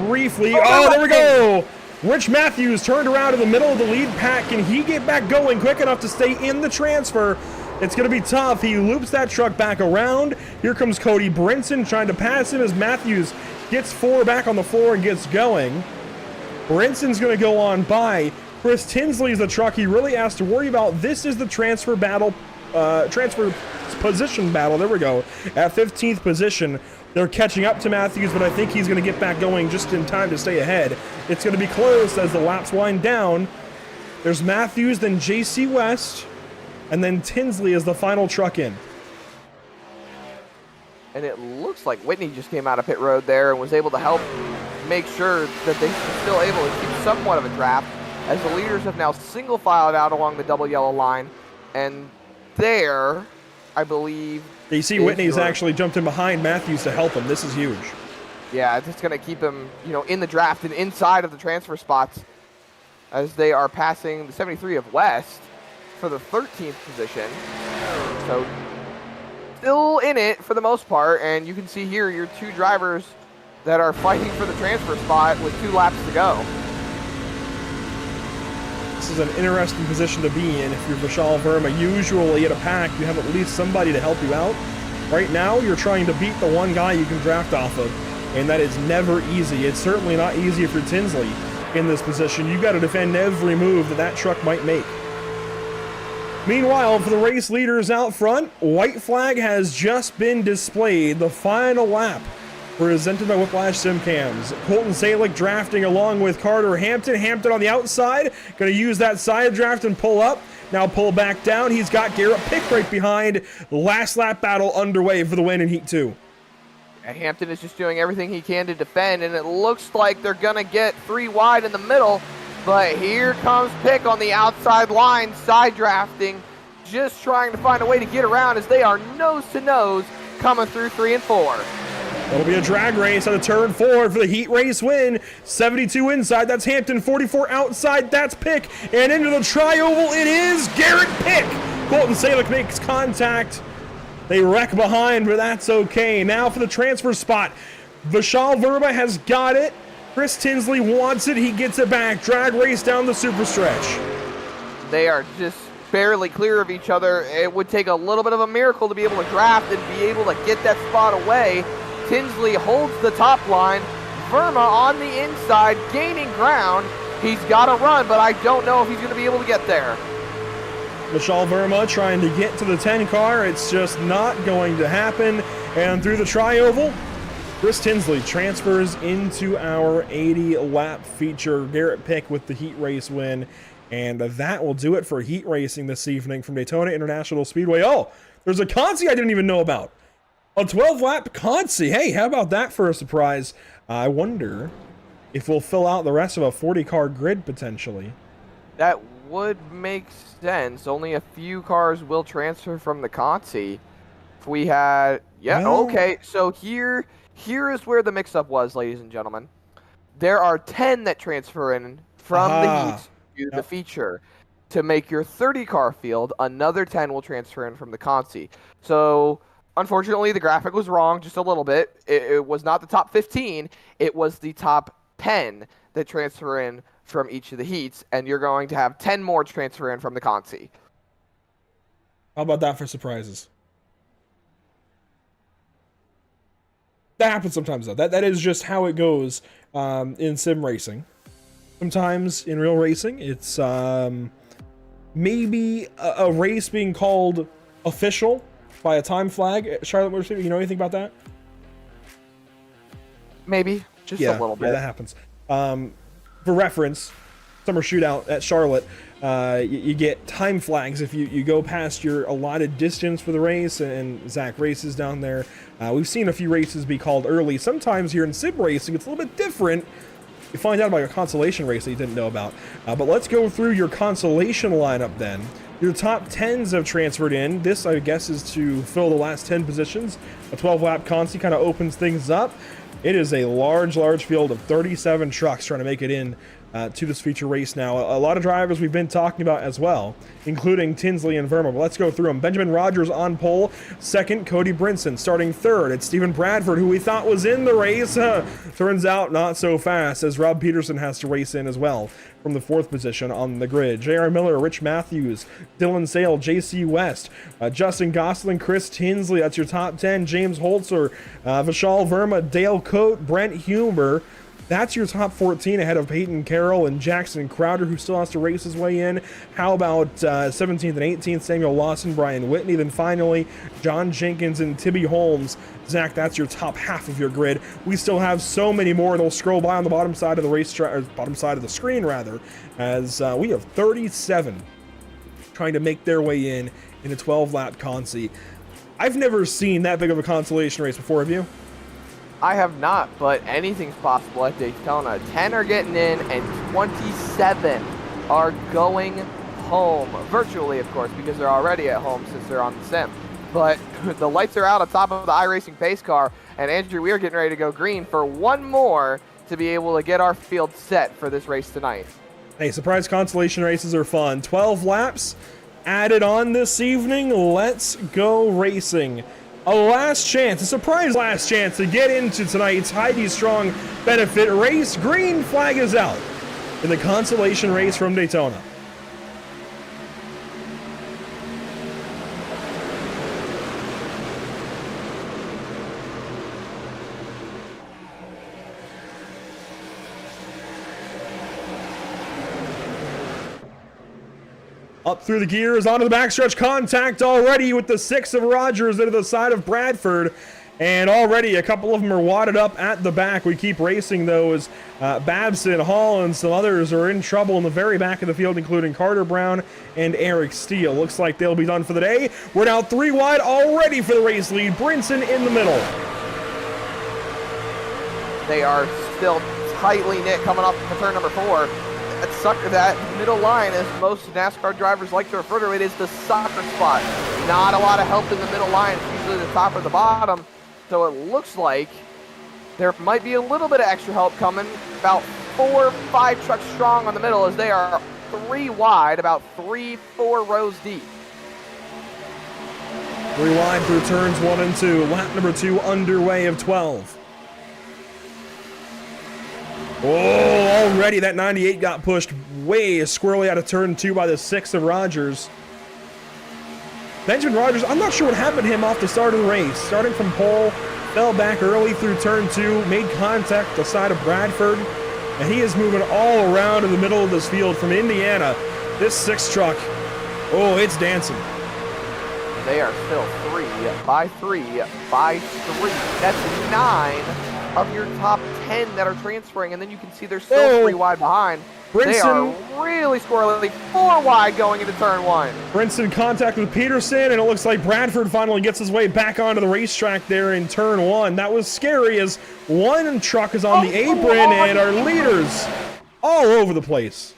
Briefly, oh, there we go! Rich Matthews turned around in the middle of the lead pack. Can he get back going quick enough to stay in the transfer? It's going to be tough. He loops that truck back around. Here comes Cody Brinson trying to pass him as Matthews gets 4 back on the floor and gets going. Brinson's going to go on by. Chris Tinsley is the truck he really has to worry about. This is the transfer position battle. There we go. At 15th position. They're catching up to Matthews, but I think he's going to get back going just in time to stay ahead. It's going to be close as the laps wind down. There's Matthews, then JC West, and then Tinsley is the final truck in. And it looks like Whitney just came out of pit road there and was able to help make sure that they're still able to keep somewhat of a draft, as the leaders have now single filed out along the double yellow line. And there, I believe... You see Whitney's actually jumped in behind Matthews to help him. This is huge. Yeah, it's going to keep him, in the draft and inside of the transfer spots as they are passing the 73 of West for the 13th position. So still in it for the most part, and you can see here your 2 drivers that are fighting for the transfer spot with 2 laps to go. This is an interesting position to be in. If you're Vishal Verma, usually at a pack you have at least somebody to help you out. Right now you're trying to beat the one guy you can draft off of, and that is never easy. It's certainly not easy if you're Tinsley in this position. You've got to defend every move that truck might make. Meanwhile, for the race leaders out front, white flag has just been displayed. The final lap presented by Whiplash Simcams. Colton Salick drafting along with Carter Hampton. Hampton on the outside, going to use that side draft and pull up. Now pull back down. He's got Garrett Pick right behind. Last lap battle underway for the win in Heat 2. Hampton is just doing everything he can to defend, and it looks like they're going to get 3 wide in the middle. But here comes Pick on the outside line, side drafting, just trying to find a way to get around as they are nose to nose coming through 3 and 4. It'll be a drag race on the turn 4 for the heat race win. 72 inside, that's Hampton. 44 outside, that's Pick. And into the tri-oval, it is Garrett Pick. Colton Salick makes contact. They wreck behind, but that's okay. Now for the transfer spot. Vishal Verma has got it. Chris Tinsley wants it. He gets it back. Drag race down the super stretch. They are just barely clear of each other. It would take a little bit of a miracle to be able to draft and be able to get that spot away. Tinsley holds the top line. Verma on the inside, gaining ground. He's got to run, but I don't know if he's going to be able to get there. Vishal Verma trying to get to the 10 car. It's just not going to happen. And through the tri-oval, Chris Tinsley transfers into our 80-lap feature. Garrett Pick with the heat race win. And that will do it for heat racing this evening from Daytona International Speedway. Oh, there's a Consi I didn't even know about. A 12-lap Consi. Hey, how about that for a surprise? I wonder if we'll fill out the rest of a 40-car grid potentially. That would make sense. Only a few cars will transfer from the Consi. If we had... Yeah, well, okay. So here is where the mix-up was, ladies and gentlemen. There are 10 that transfer in from the heat to the feature. To make your 30-car field, another 10 will transfer in from the Consi. So... unfortunately, the graphic was wrong just a little bit. It was not the top 15. It was the top 10 that transfer in from each of the heats, and you're going to have 10 more transfer in from the Consi. How about that for surprises? That happens sometimes, though. That is just how it goes in sim racing. Sometimes in real racing, it's maybe a race being called official by a time flag. Charlotte Motor Speedway, you know anything about that? Maybe. Just a little bit. Yeah, that happens. For reference, Summer Shootout at Charlotte, you get time flags if you go past your allotted distance for the race, and Zach races down there. We've seen a few races be called early. Sometimes here in sim racing, it's a little bit different. You find out about your consolation race that you didn't know about. But let's go through your consolation lineup then. Your top 10s have transferred in. This, I guess, is to fill the last 10 positions. A 12-lap Consi kind of opens things up. It is a large field of 37 trucks trying to make it in to this feature race now. A lot of drivers we've been talking about as well, including Tinsley and Verma. But let's go through them. Benjamin Rogers on pole. Second, Cody Brinson. Starting third, it's Stephen Bradford, who we thought was in the race. Turns out not so fast, as Rob Peterson has to race in as well from the fourth position on the grid. J.R. Miller, Rich Matthews, Dylan Sale, J.C. West, Justin Gosselin, Chris Tinsley. That's your top 10. James Holzer, Vishal Verma, Dale Coate, Brent Huber. That's your top 14 ahead of Peyton Carroll and Jackson Crowder, who still has to race his way in. How about 17th and 18th, Samuel Lawson, Brian Whitney. Then finally, John Jenkins and Tibby Holmes. Zach, that's your top half of your grid. We still have so many more. They'll scroll by on the bottom side of the racetrack, or bottom side of the screen, rather, as we have 37 trying to make their way in a 12-lap consi. I've never seen that big of a consolation race before, have you? I have not, but anything's possible at Daytona. 10 are getting in, and 27 are going home. Virtually, of course, because they're already at home since they're on the sim. But the lights are out on top of the iRacing pace car, and Andrew, we are getting ready to go green for one more to be able to get our field set for this race tonight. Hey, surprise consolation races are fun. 12 laps added on this evening. Let's go racing. A last chance, a surprise last chance to get into tonight's Heidi Strong benefit race. Green flag is out in the consolation race from Daytona. Up through the gears, onto the backstretch, contact already with the 6 of Rogers into the side of Bradford. And already a couple of them are wadded up at the back. We keep racing though as Babson, Hall, and some others are in trouble in the very back of the field, including Carter Brown and Eric Steele. Looks like they'll be done for the day. We're now 3 wide already for the race lead. Brinson in the middle. They are still tightly knit coming up for turn number 4. That middle line, as most NASCAR drivers like to refer to it, is the soccer spot. Not a lot of help in the middle line. It's usually the top or the bottom. So it looks like there might be a little bit of extra help coming. About 4 or 5 trucks strong on the middle, as they are 3 wide, about 3-4 rows deep. 3 wide through turns 1 and 2. Lap number 2 underway of 12. Oh, already that 98 got pushed way squirrely out of turn 2 by the 6 of Rogers. Benjamin Rogers, I'm not sure what happened to him off the start of the race. Starting from pole, fell back early through turn 2, made contact with the side of Bradford, and he is moving all around in the middle of this field from Indiana. This 6 truck, oh, it's dancing. They are still 3 by 3 by 3. That's 9 of your top 10 that are transferring, and then you can see they're still 3 wide behind. Brinson, they are really squirrely. 4 wide going into turn 1. Brinson contact with Peterson, and it looks like Bradford finally gets his way back onto the racetrack there in turn 1. That was scary, as one truck is on the apron, and our leaders all over the place.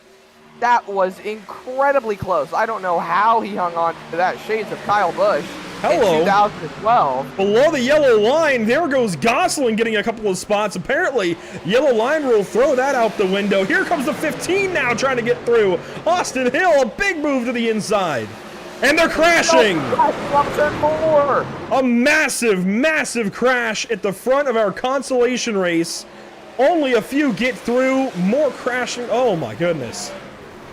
That was incredibly close. I don't know how he hung on to that. Shades of Kyle Busch. Hello. In 2012. Below the yellow line, there goes Gosselin getting a couple of spots. Apparently, yellow line will throw that out the window. Here comes the 15 now trying to get through. Austin Hill, a big move to the inside. And they're crashing. A massive, massive crash at the front of our consolation race. Only a few get through. More crashing. Oh, my goodness.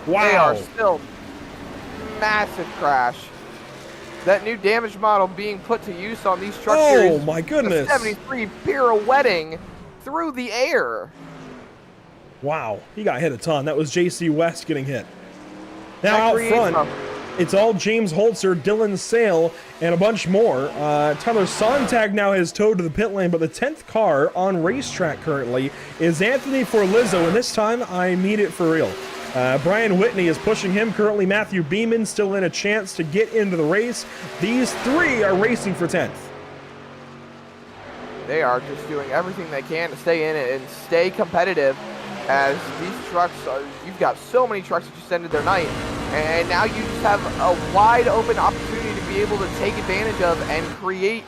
Wow. They are still massive crash. That new damage model being put to use on these truck series. Oh my goodness. 73 pirouetting through the air. Wow, he got hit a ton. That was J.C. West getting hit. Now out front, it's all James Holzer, Dylan Sale, and a bunch more. Tyler Sontag now has towed to the pit lane, but the 10th car on racetrack currently is Anthony Forlizzo, and this time I mean it for real. Brian Whitney is pushing him. Currently, Matthew Beeman still in a chance to get into the race. These 3 are racing for 10th. They are just doing everything they can to stay in it and stay competitive, as these trucks, you've got so many trucks that just ended their night, and now you just have a wide open opportunity to be able to take advantage of and create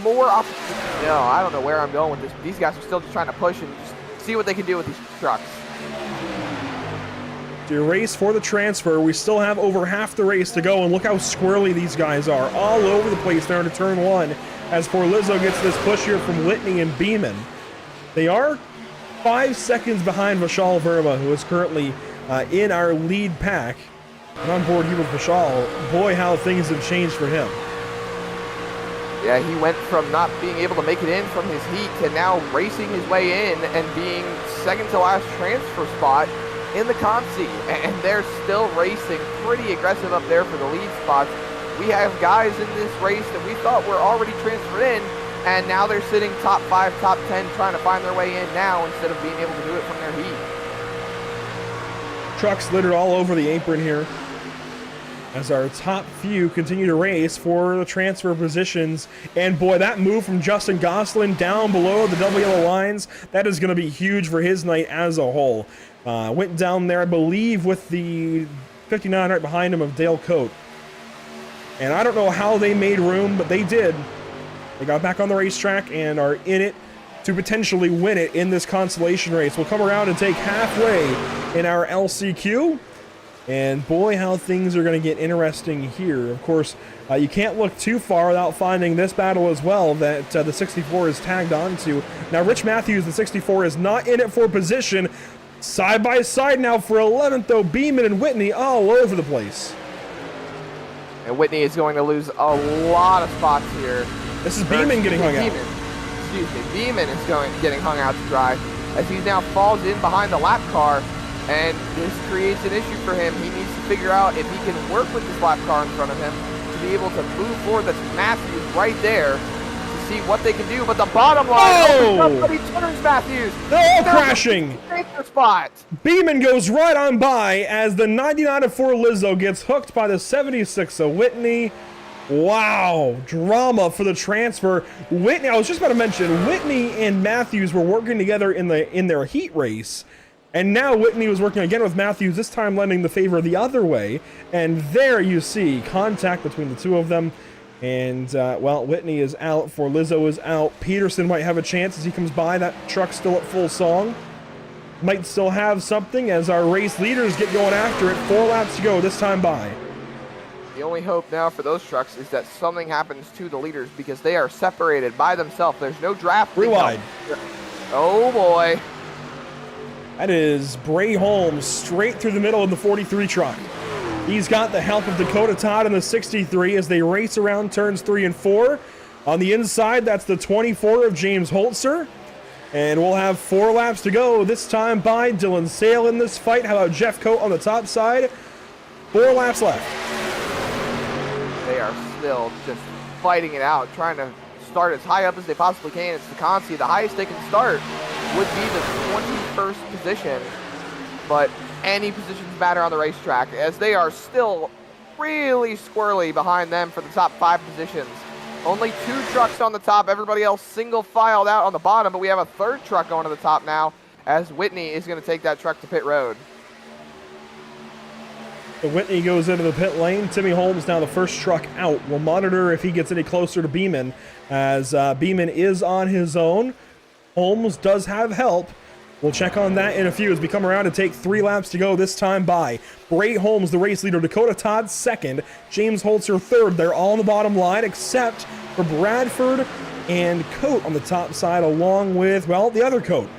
more opportunities. No, I don't know where I'm going with this, but these guys are still just trying to push and just see what they can do with these trucks. The race for the transfer. We still have over half the race to go, and look how squirrely these guys are. All over the place there into turn one, as poor Lizzo gets this push here from Whitney and Beeman. They are 5 seconds behind Vishal Verma, who is currently in our lead pack. And on board here with Vishal, boy, how things have changed for him. Yeah, he went from not being able to make it in from his heat to now racing his way in and being second to last transfer spot in the Consi. And they're still racing pretty aggressive up there for the lead spots. We have guys in this race that we thought were already transferred in, and now they're sitting top 5, top 10, trying to find their way in now instead of being able to do it from their heat. Trucks littered all over the apron here, as our top few continue to race for the transfer positions. And boy, that move from Justin Gosselin down below the double yellow lines, that is going to be huge for his night as a whole. Went down there, I believe, with the 59 right behind him of Dale Coate. And I don't know how they made room, but they did. They got back on the racetrack and are in it to potentially win it in this consolation race. We'll come around and take halfway in our LCQ. And boy, how things are going to get interesting here. Of course, you can't look too far without finding this battle as well that the 64 is tagged onto. Now, Rich Matthews, the 64, is not in it for position. Side by side now for 11th, though. Beeman and Whitney all over the place. And Whitney is going to lose a lot of spots here. This is Beeman getting hung out. Beeman is getting hung out to dry as he now falls in behind the lap car. And this creates an issue for him. He needs to figure out if he can work with this lap car in front of him to be able to move forward. That's Matthews right there to see what they can do. But the bottom line, somebody turns Matthews. They're all crashing. Take the spot. Beeman goes right on by as the 99 of 4 Lizzo gets hooked by the 76 of Whitney. Wow, drama for the transfer. Whitney, I was just about to mention, Whitney and Matthews were working together in their heat race. And now Whitney was working again with Matthews, this time lending the favor the other way. And there you see contact between the two of them. And, well, Whitney is out, for Lizzo is out. Peterson might have a chance as he comes by. That truck's still at full song. Might still have something as our race leaders get going after it. 4 laps to go, this time by. The only hope now for those trucks is that something happens to the leaders because they are separated by themselves. There's no draft. Rewind. Oh, boy. That is Bray Holmes straight through the middle of the 43 truck. He's got the help of Dakota Todd in the 63 as they race around turns 3 and 4. On the inside, that's the 24 of James Holzer. And we'll have 4 laps to go, this time by Dylan Sale in this fight. How about Jeff Coate on the top side? 4 laps left. They are still just fighting it out, trying to start as high up as they possibly can. It's the Consi. The highest they can start would be the 21st position, but any positions matter on the racetrack as they are still really squirrely behind them for the top 5 positions. Only 2 trucks on the top, everybody else single filed out on the bottom, but we have a 3rd truck going to the top now as Whitney is going to take that truck to pit road. The Whitney goes into the pit lane. Timmy Holmes now the first truck out. We'll monitor if he gets any closer to Beeman as Beeman is on his own. Holmes does have help. We'll check on that in a few as we come around and take 3 laps to go, this time by Bray Holmes, the race leader, Dakota Todd 2nd, James Holzer 3rd. They're all on the bottom line except for Bradford and Coate on the top side, along with, well, the other Coate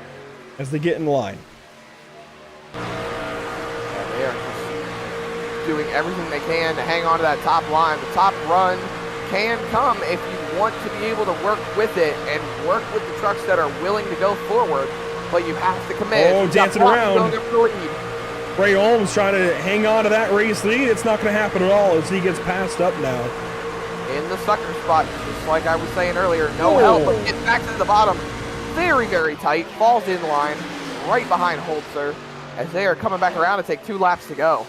as they get in line. Yeah, they are just doing everything they can to hang on to that top line. The top run can come if you want to be able to work with it and work with the trucks that are willing to go forward, but you have to commit. Oh, dancing around. Bray Holmes trying to hang on to that race lead. It's not going to happen at all as he gets passed up now. In the sucker spot, just like I was saying earlier, no help, but gets back to the bottom. Very, very tight, falls in line, right behind Holzer, as they are coming back around to take 2 laps to go.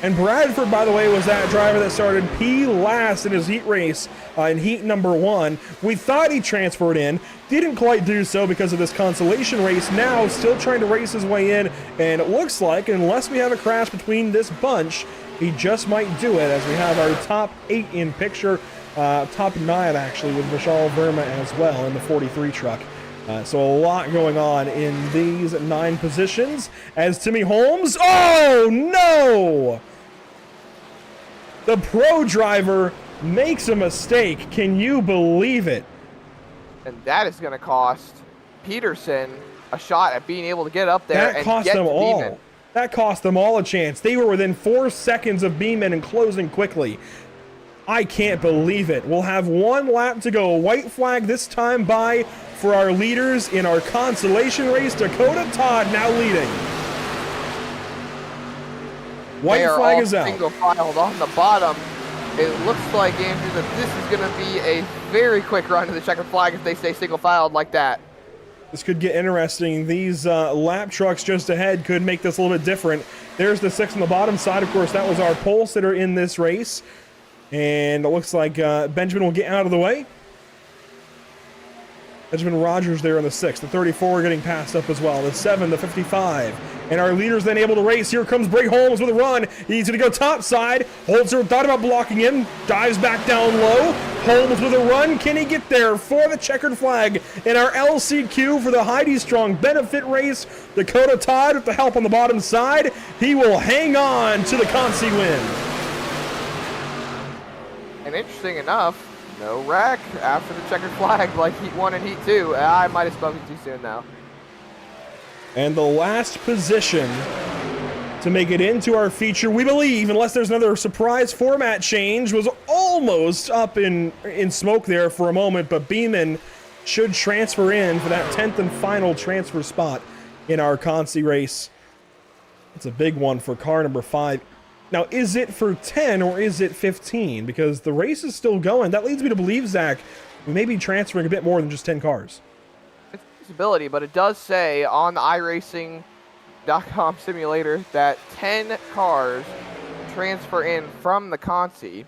And Bradford, by the way, was that driver that started P last in his heat race in heat number 1. We thought he transferred in, didn't quite do so because of this consolation race. Now still trying to race his way in, and it looks like, unless we have a crash between this bunch, he just might do it as we have our top 8 in picture, top 9 actually with Vishal Verma as well in the 43 truck. So a lot going on in these 9 positions as Timmy Holmes, oh no! The pro driver makes a mistake. Can you believe it? And that is going to cost Peterson a shot at being able to get up there That and cost get them to all. Beeman. That cost them all a chance. They were within 4 seconds of Beeman and closing quickly. I can't believe it. We'll have 1 lap to go. White flag this time by for our leaders in our consolation race. Dakota Todd now leading. White flag is out. Single filed on the bottom. It looks like, Andrew, that this is going to be a very quick run to the checkered flag if they stay single filed like that. This could get interesting. These lap trucks just ahead could make this a little bit different. There's the 6 on the bottom side. Of course, that was our pole sitter in this race. And it looks like Benjamin will get out of the way. Benjamin Rogers there in the 6. The 34 getting passed up as well. The 7, the 55. And our leader's then able to race. Here comes Bray Holmes with a run. He's going to go top side. Holzer thought about blocking him. Dives back down low. Holmes with a run. Can he get there for the checkered flag? In our LCQ for the Heidi Strong benefit race, Dakota Todd with the help on the bottom side. He will hang on to the Consi win. And interesting enough, no wreck after the checkered flag like Heat 1 and Heat 2. I might have spoken too soon now. And the last position to make it into our feature, we believe, unless there's another surprise format change, was almost up in smoke there for a moment, but Beeman should transfer in for that 10th and final transfer spot in our Consi race. It's a big one for car number 5. Now, is it for 10 or is it 15? Because the race is still going. That leads me to believe, Zach, we may be transferring a bit more than just 10 cars. It's a possibility, but it does say on the iRacing.com simulator that 10 cars transfer in from the Consi.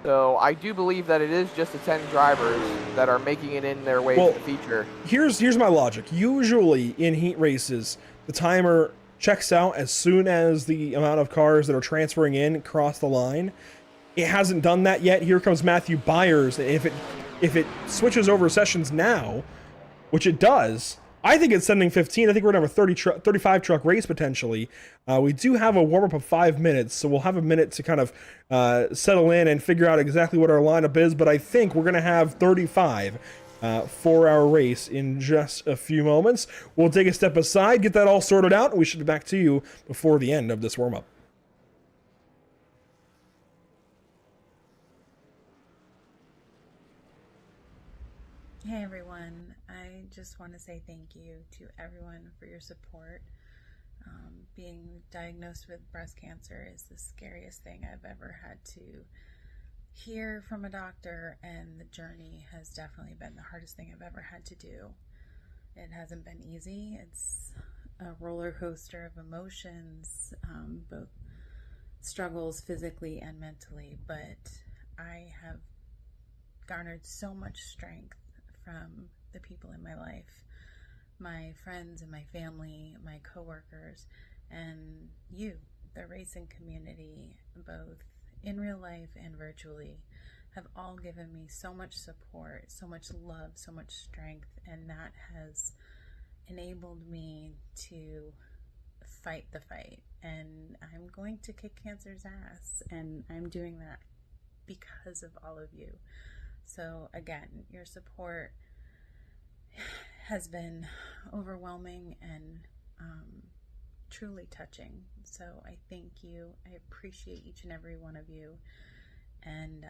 So I do believe that it is just the 10 drivers that are making it in their way to the feature. Here's my logic. Usually in heat races, the timer checks out as soon as the amount of cars that are transferring in cross the line. It hasn't done that yet. Here comes Matthew Byers. If it switches over sessions now, which it does, I think it's sending 15. I think we're going to have a 35 truck race potentially. We do have a warm-up of 5 minutes, so we'll have a minute to kind of settle in and figure out exactly what our lineup is, but I think we're going to have 35 for our race in just a few moments. We'll take a step aside, get that all sorted out, and we should be back to you before the end of this warm-up. Hey everyone, I just want to say thank you to everyone for your support. Being diagnosed with breast cancer is the scariest thing I've ever had to hear from a doctor, and the journey has definitely been the hardest thing I've ever had to do. It hasn't been easy. It's a roller coaster of emotions, both struggles physically and mentally, but I have garnered so much strength from the people in my life, my friends and my family, my coworkers, and you, the racing community, both in real life and virtually, have all given me so much support, so much love, so much strength, and that has enabled me to fight the fight. And I'm going to kick cancer's ass, and I'm doing that because of all of you. So again, your support has been overwhelming and truly touching. So I thank you. I appreciate each and every one of you. And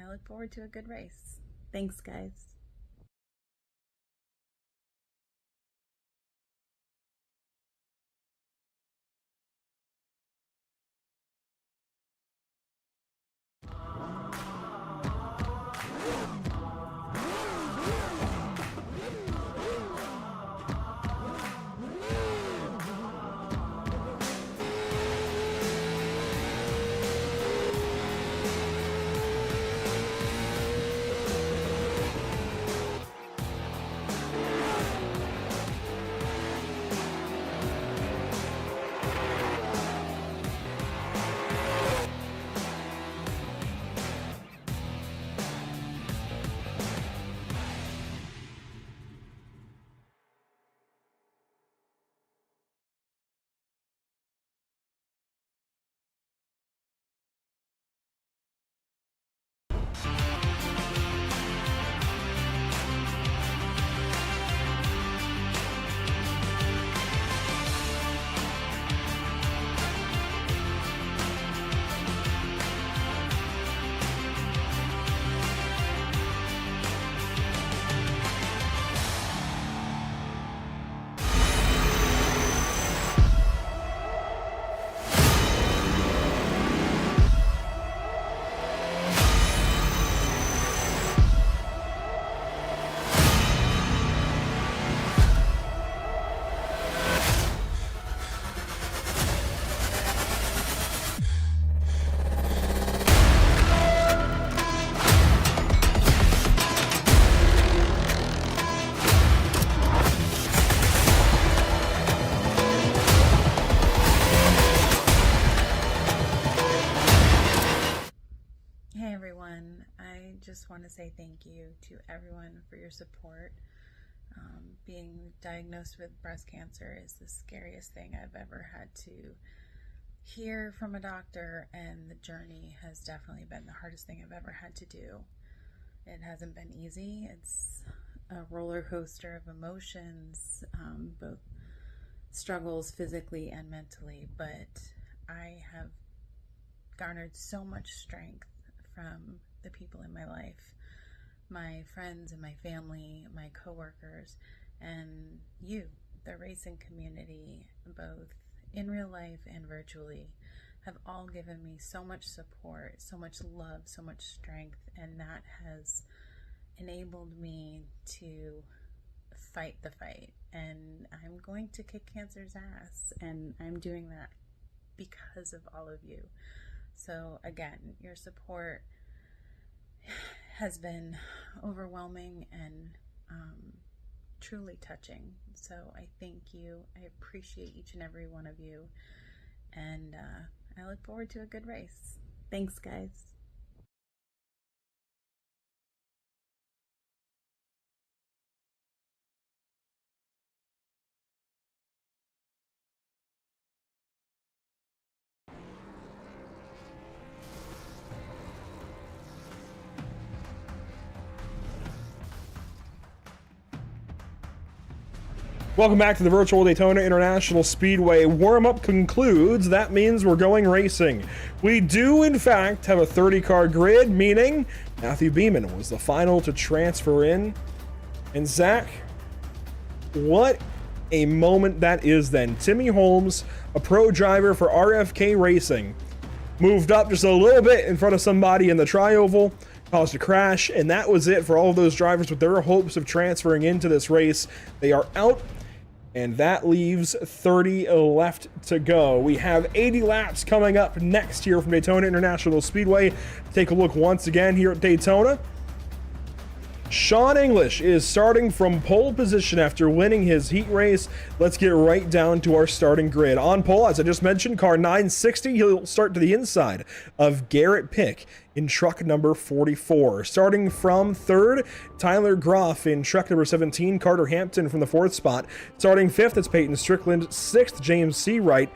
I look forward to a good race. Thanks, guys. say thank you to everyone for your support. Being diagnosed with breast cancer is the scariest thing I've ever had to hear from a doctor, and the journey has definitely been the hardest thing I've ever had to do. It hasn't been easy. It's a roller coaster of emotions, both struggles physically and mentally, but I have garnered so much strength from the people in my life, my friends and my family, my coworkers, and you, the racing community, both in real life and virtually, have all given me so much support, so much love, so much strength, and that has enabled me to fight the fight. And I'm going to kick cancer's ass, and I'm doing that because of all of you. So again, your support has been overwhelming and truly touching. So I thank you. I appreciate each and every one of you, and I look forward to a good race. Thanks, guys. Welcome back to the virtual Daytona International Speedway. Warm-up concludes. That means we're going racing. We do, in fact, have a 30-car grid, meaning Matthew Beeman was the final to transfer in. And Zach, what a moment that is then. Timmy Holmes, a pro driver for RFK Racing, moved up just a little bit in front of somebody in the tri-oval, caused a crash, and that was it for all of those drivers with their hopes of transferring into this race. They are out. And that leaves 30 left to go. We have 80 laps coming up next here from Daytona International Speedway. Take a look once again here at Daytona. Sean English is starting from pole position after winning his heat race. Let's get right down to our starting grid. On pole, as I just mentioned, car 960. He'll start to the inside of Garrett Pick in truck number 44. Starting from third, Tyler Groff in truck number 17. Carter Hampton from the fourth spot. Starting fifth, it's Peyton Strickland. Sixth, James Seawright.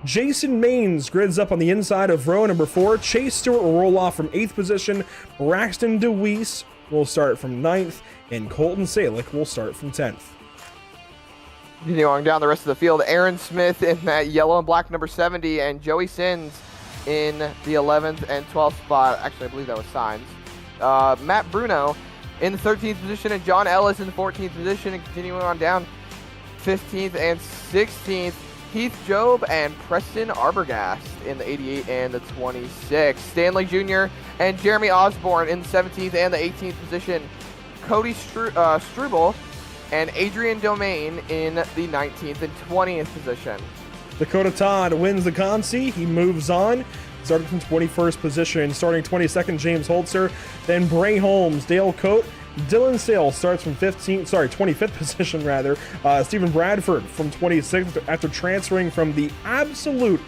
Jason Maines grids up on the inside of row number 4. Chase Stewart will roll off from 8th position. Braxton DeWeese will start from 9th, and Colton Salick will start from 10th. Continuing down the rest of the field, Aaron Smith in that yellow and black number 70, and Joey Sins in the 11th and 12th spot. Actually, I believe that was Signs. Matt Bruno in the 13th position, and John Ellis in the 14th position, and continuing on down 15th and 16th. Heath Job and Preston Arbogast in the 88 and the 26. Stanley Jr. and Jeremy Osborne in the 17th and the 18th position. Cody Struble and Adrian Domain in the 19th and 20th position. Dakota Todd wins the Consi. He moves on, starting from 21st position. Starting 22nd, James Holzer. Then Bray Holmes, Dale Coate, Dylan Sale starts from 25th position rather. Stephen Bradford from 26th after transferring from the absolute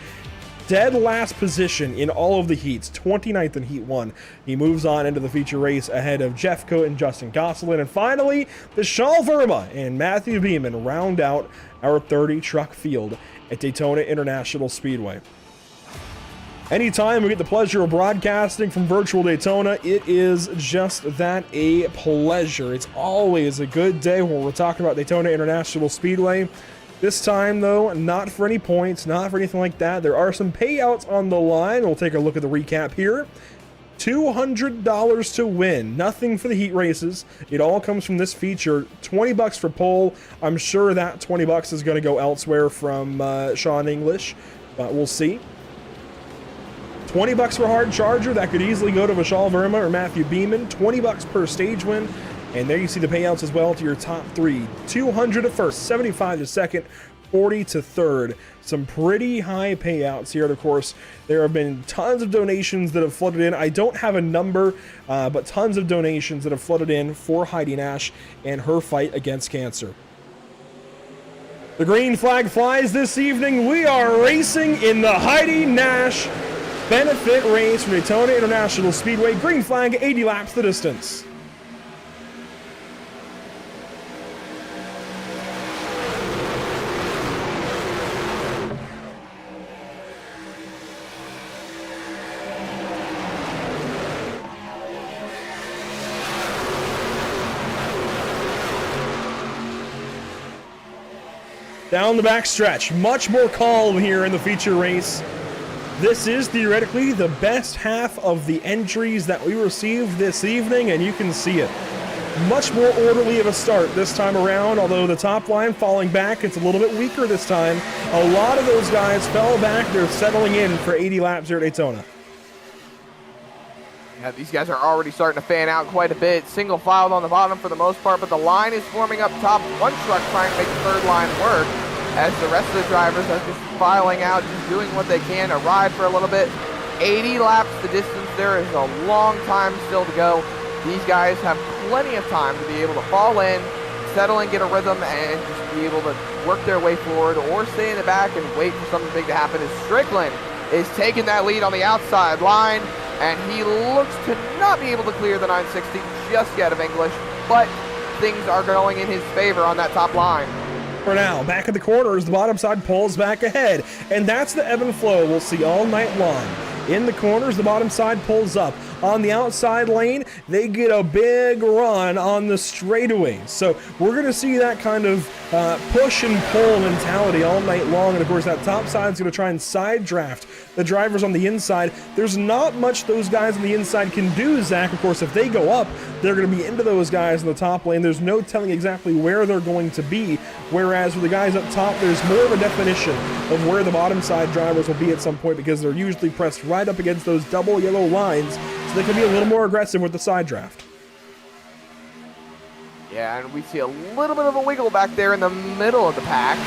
dead last position in all of the heats, 29th in Heat 1. He moves on into the feature race ahead of Jeff Coate and Justin Gosselin. And finally, Vishal Verma and Matthew Beeman round out our 30 truck field at Daytona International Speedway. Anytime we get the pleasure of broadcasting from virtual Daytona, it is just that, a pleasure. It's always a good day when we're talking about Daytona International Speedway. This time, though, not for any points, not for anything like that. There are some payouts on the line. We'll take a look at the recap here. $200 to win. Nothing for the heat races. It all comes from this feature. $20 for pole. I'm sure that $20 is going to go elsewhere from Sean English, but we'll see. $20 for hard charger. That could easily go to Vishal Verma or Matthew Beeman. $20 per stage win. And there you see the payouts as well to your top three. 200 to first, 75 to second, 40 to third. Some pretty high payouts here. And of course, there have been tons of donations that have flooded in. I don't have a number, but tons of donations that have flooded in for Heidi Nash and her fight against cancer. The green flag flies this evening. We are racing in the Heidi Nash benefit race from Daytona International Speedway. Green flag, 80 laps the distance. down the back stretch. Much more calm here in the feature race. This is theoretically the best half of the entries that we received this evening, and you can see it. Much more orderly of a start this time around, although the top line falling back, it's a little bit weaker this time. A lot of those guys fell back. They're settling in for 80 laps here at Daytona. Yeah, these guys are already starting to fan out quite a bit. Single filed on the bottom for the most part, but the line is forming up top. One truck trying to make the third line work, as the rest of the drivers are just filing out, just doing what they can to ride for a little bit. 80 laps the distance. There is a long time still to go. These guys have plenty of time to be able to fall in, settle and get a rhythm, and just be able to work their way forward or stay in the back and wait for something big to happen. As Strickland is taking that lead on the outside line, and he looks to not be able to clear the 960 just yet of English, but things are going in his favor on that top line. For now, back at the corners, the bottom side pulls back ahead, and that's the ebb and flow we'll see all night long. In the corners, the bottom side pulls up. On the outside lane, they get a big run on the straightaways. So we're going to see that kind of push and pull mentality all night long. And of course, that top side is going to try and side draft the drivers on the inside. There's not much those guys on the inside can do, Zach. Of course, if they go up, they're going to be into those guys in the top lane. There's no telling exactly where they're going to be. Whereas with the guys up top, there's more of a definition of where the bottom side drivers will be at some point, because they're usually pressed right up against those double yellow lines, so they can be a little more aggressive with the side draft. Yeah, and we see a little bit of a wiggle back there in the middle of the pack,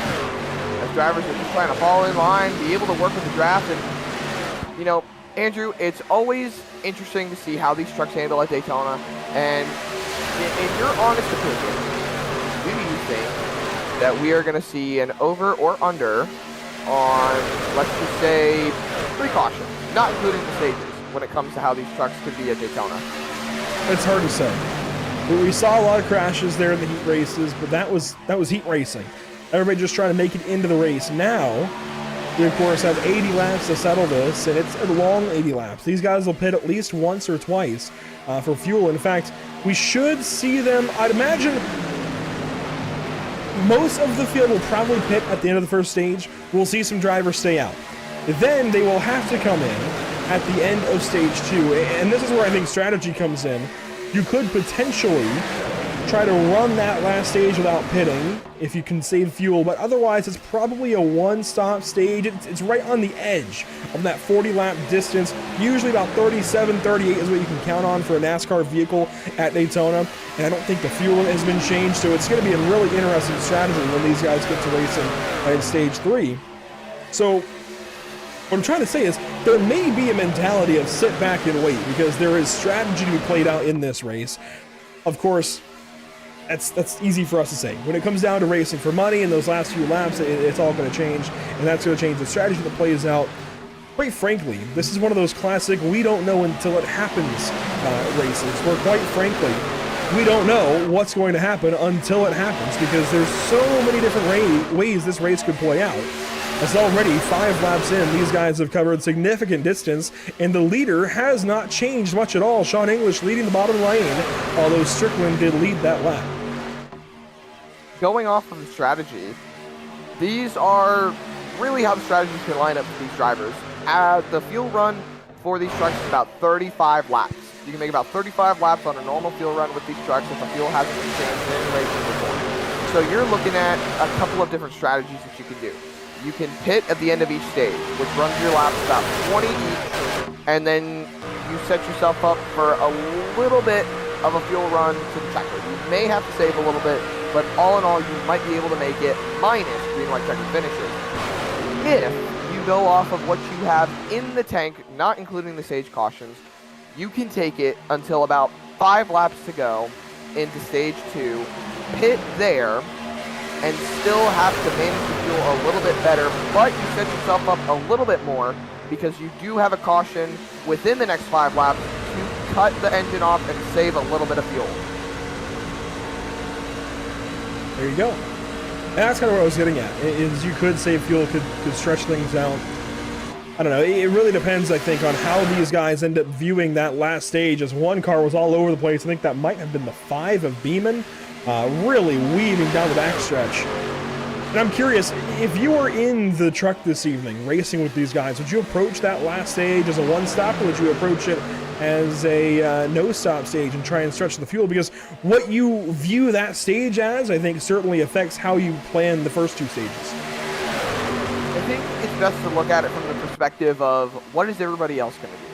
as drivers are just trying to fall in line, be able to work with the draft. And, you know, Andrew, it's always interesting to see how these trucks handle at Daytona. And in your honest opinion, do you think that we are going to see an over or under on, let's just say, 3 cautions, not including the stages, when it comes to how these trucks could be at Daytona? It's hard to say. We saw a lot of crashes there in the heat races, but that was heat racing. Everybody just trying to make it into the race. Now, we of course have 80 laps to settle this, and it's a long 80 laps. These guys will pit at least once or twice for fuel. In fact, we should see them, I'd imagine, most of the field will probably pit at the end of the first stage. We'll see some drivers stay out. Then they will have to come in at the end of stage 2. And this is where I think strategy comes in. You could potentially try to run that last stage without pitting if you can save fuel, but otherwise it's probably a one-stop stage. It's right on the edge of that 40-lap distance. Usually about 37, 38 is what you can count on for a NASCAR vehicle at Daytona, and I don't think the fuel has been changed, so it's going to be a really interesting strategy when these guys get to racing in stage 3. So what I'm trying to say is there may be a mentality of sit back and wait, because there is strategy to be played out in this race. Of course, that's easy for us to say. When it comes down to racing for money in those last few laps, it's all going to change, and that's going to change the strategy that plays out. Quite frankly, this is one of those classic we don't know until it happens races, where quite frankly, we don't know what's going to happen until it happens, because there's so many different ways this race could play out. As already 5 laps in, these guys have covered significant distance, and the leader has not changed much at all. Sean English leading the bottom lane, although Strickland did lead that lap. Going off of the strategy, these are really how the strategies can line up for these drivers. The fuel run for these trucks is about 35 laps. You can make about 35 laps on a normal fuel run with these trucks if the fuel hasn't been changed in any racing before. So you're looking at a couple of different strategies that you can do. You can pit at the end of each stage, which runs your laps about 20 each, and then you set yourself up for a little bit of a fuel run to the checker. You may have to save a little bit, but all in all, you might be able to make it minus green, white, checker finishes. If you go off of what you have in the tank, not including the stage cautions, you can take it until about 5 laps to go into stage 2, pit there, and still have to manage the fuel a little bit better, but you set yourself up a little bit more because you do have a caution within the next 5 laps to cut the engine off and save a little bit of fuel. There you go. And that's kind of what I was getting at, is you could save fuel, could stretch things out. I don't know, it really depends, I think, on how these guys end up viewing that last stage, as one car was all over the place. I think that might have been the 5 of Beeman, really weaving down the backstretch. And I'm curious, if you were in the truck this evening racing with these guys, would you approach that last stage as a one-stop, or would you approach it as a no-stop stage and try and stretch the fuel? Because what you view that stage as, I think, certainly affects how you plan the first two stages. I think it's best to look at it from the perspective of what is everybody else going to do.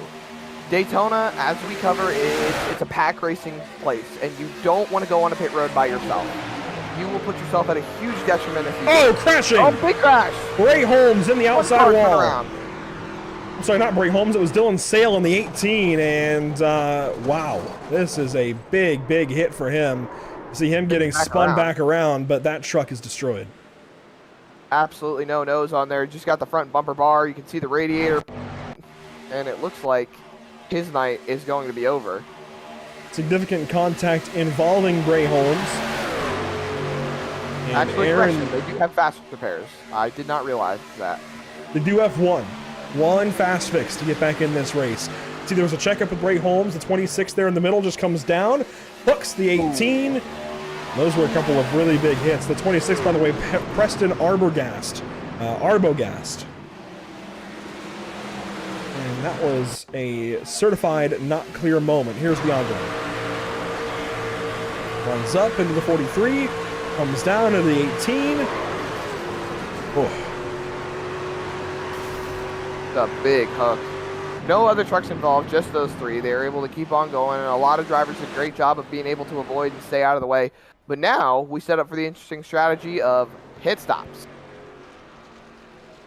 Daytona, as we cover, it's a pack racing place, and you don't want to go on a pit road by yourself. You will put yourself at a huge detriment if you do. Crashing! Oh, big crash! Bray Holmes in the outside wall. Around. I'm sorry, not Bray Holmes. It was Dylan Sale in the 18, and wow, this is a big, big hit for him. See him getting spun back around, but that truck is destroyed. Absolutely no nose on there. Just got the front bumper bar. You can see the radiator, and it looks like his night is going to be over. Significant contact involving Bray Holmes. And actually, Aaron, they do have fast repairs. I did not realize that. They do have one fast fix to get back in this race. See, there was a checkup with Bray Holmes. The 26 there in the middle just comes down, hooks the 18. Ooh. Those were a couple of really big hits. The 26, by the way, Preston Arbogast. And that was a certified not clear moment. Here's the ongoing. Runs up into the 43, comes down to the 18. Oh. A big hook. No other trucks involved, just those three. They were able to keep on going, and a lot of drivers did a great job of being able to avoid and stay out of the way. But now we set up for the interesting strategy of pit stops.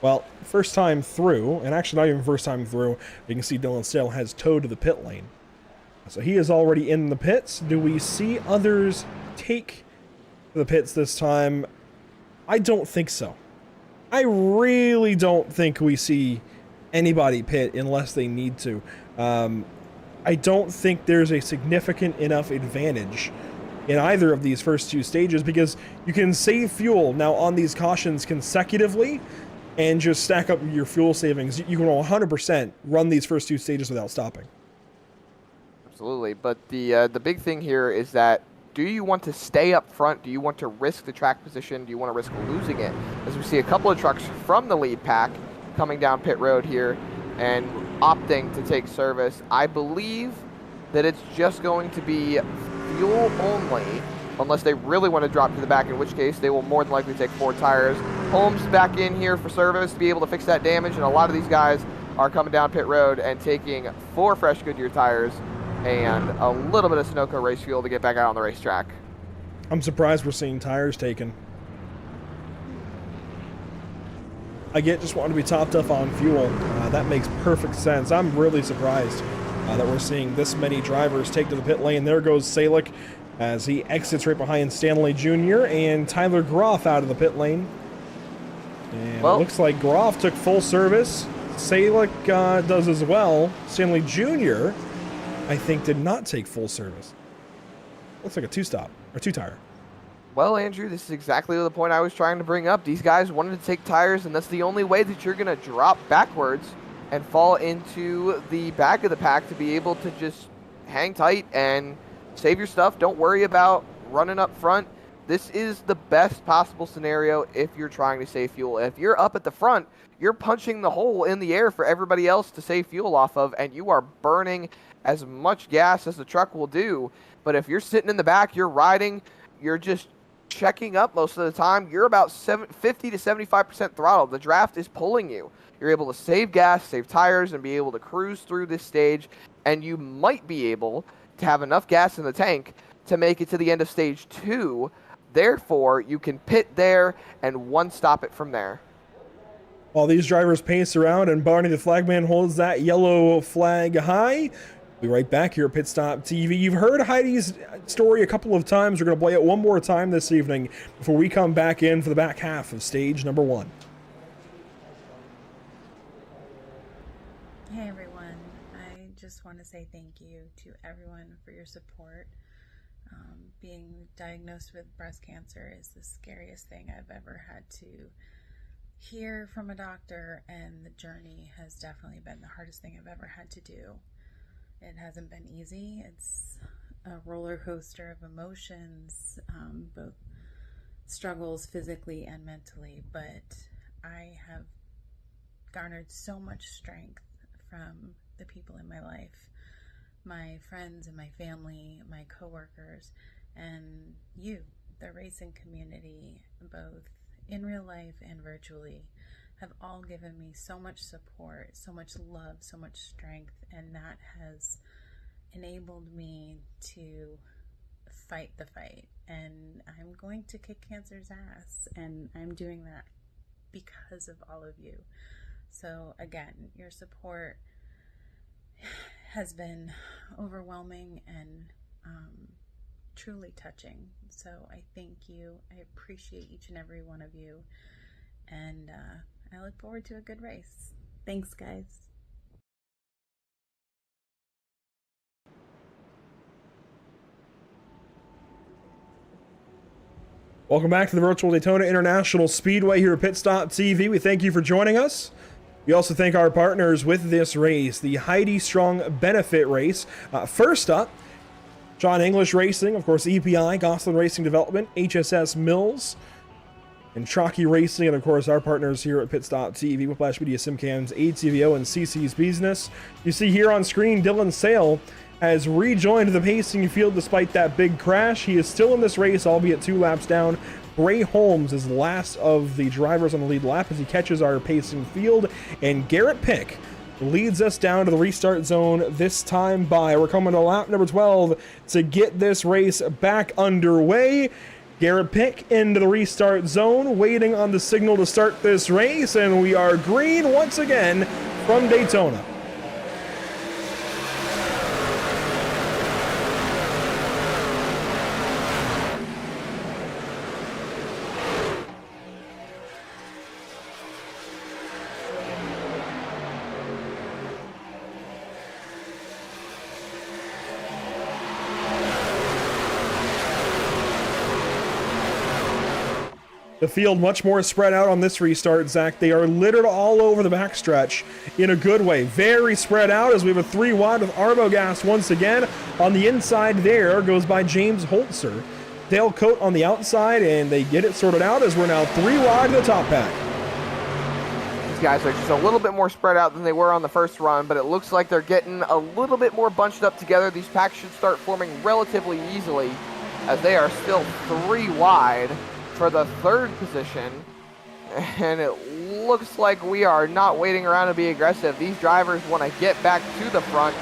Well, first time through, and actually not even first time through, you can see Dylan Sale has towed to the pit lane. So he is already in the pits. Do we see others take the pits this time? I don't think so. I really don't think we see anybody pit unless they need to. I don't think there's a significant enough advantage in either of these first two stages, because you can save fuel now on these cautions consecutively and just stack up your fuel savings. You can 100% run these first two stages without stopping. Absolutely, but the big thing here is that, do you want to stay up front? Do you want to risk the track position? Do you want to risk losing it? As we see a couple of trucks from the lead pack coming down pit road here and opting to take service. I believe that it's just going to be fuel only, unless they really want to drop to the back, in which case they will more than likely take 4 tires. Holmes back in here for service to be able to fix that damage, and a lot of these guys are coming down pit road and taking 4 fresh Goodyear tires and a little bit of Sunoco race fuel to get back out on the racetrack. I'm surprised we're seeing tires taken. I get just wanting to be topped up on fuel. That makes perfect sense. I'm really surprised that we're seeing this many drivers take to the pit lane. There goes Salick as he exits right behind Stanley Jr. and Tyler Groff out of the pit lane. And it looks like Groff took full service. Salick does as well. Stanley Jr., I think, did not take full service. Looks like a two-stop, or two-tire. Well, Andrew, this is exactly the point I was trying to bring up. These guys wanted to take tires, and that's the only way that you're going to drop backwards and fall into the back of the pack to be able to just hang tight and save your stuff. Don't worry about running up front. This is the best possible scenario if you're trying to save fuel. If you're up at the front, you're punching the hole in the air for everybody else to save fuel off of, and you are burning as much gas as the truck will do. But if you're sitting in the back, you're riding, you're just checking up most of the time, you're about 50 to 75% throttle. The draft is pulling you. You're able to save gas, save tires, and be able to cruise through this stage, and you might be able to have enough gas in the tank to make it to the end of stage 2. Therefore, you can pit there and one-stop it from there. While these drivers pace around and Barney the flagman holds that yellow flag high, we'll be right back here at Pit Stop TV. You've heard Heidi's story a couple of times. We're going to play it one more time this evening before we come back in for the back half of stage number 1. Hey everyone, I just want to say thank you to everyone for your support. Being diagnosed with breast cancer is the scariest thing I've ever had to hear from a doctor, and the journey has definitely been the hardest thing I've ever had to do. It hasn't been easy. It's a roller coaster of emotions, both struggles physically and mentally, but I have garnered so much strength from the people in my life, my friends and my family, my coworkers, and you, the racing community, both in real life and virtually, have all given me so much support, so much love, so much strength, and that has enabled me to fight the fight. And I'm going to kick cancer's ass, and I'm doing that because of all of you. So again, your support has been overwhelming and truly touching. So I thank you. I appreciate each and every one of you. And I look forward to a good race. Thanks, guys. Welcome back to the virtual Daytona International Speedway here at Pit Stop TV. We thank you for joining us. We also thank our partners with this race, the Heidi Strong Benefit Race. First up, John English Racing, of course, EPI, Gosselin Racing Development, HSS Mills, and Chalky Racing, and of course our partners here at Pit Stop TV, Whiplash Media, SimCams, ATVO, and CC's Business. You see here on screen, Dylan Sale has rejoined the pacing field despite that big crash. He is still in this race, albeit 2 laps down. Bray Holmes is last of the drivers on the lead lap as he catches our pacing field, and Garrett Pick leads us down to the restart zone this time by. We're coming to lap number 12 to get this race back underway. Garrett Pick into the restart zone, waiting on the signal to start this race, and we are green once again from Daytona. The field much more spread out on this restart, Zach. They are littered all over the backstretch in a good way. Very spread out as we have a 3 wide with Arbogas once again. On the inside there goes by James Holzer. Dale Coate on the outside, and they get it sorted out as we're now 3 wide to the top pack. These guys are just a little bit more spread out than they were on the first run, but it looks like they're getting a little bit more bunched up together. These packs should start forming relatively easily as they are still 3 wide for the 3rd position, and it looks like we are not waiting around to be aggressive. These drivers want to get back to the front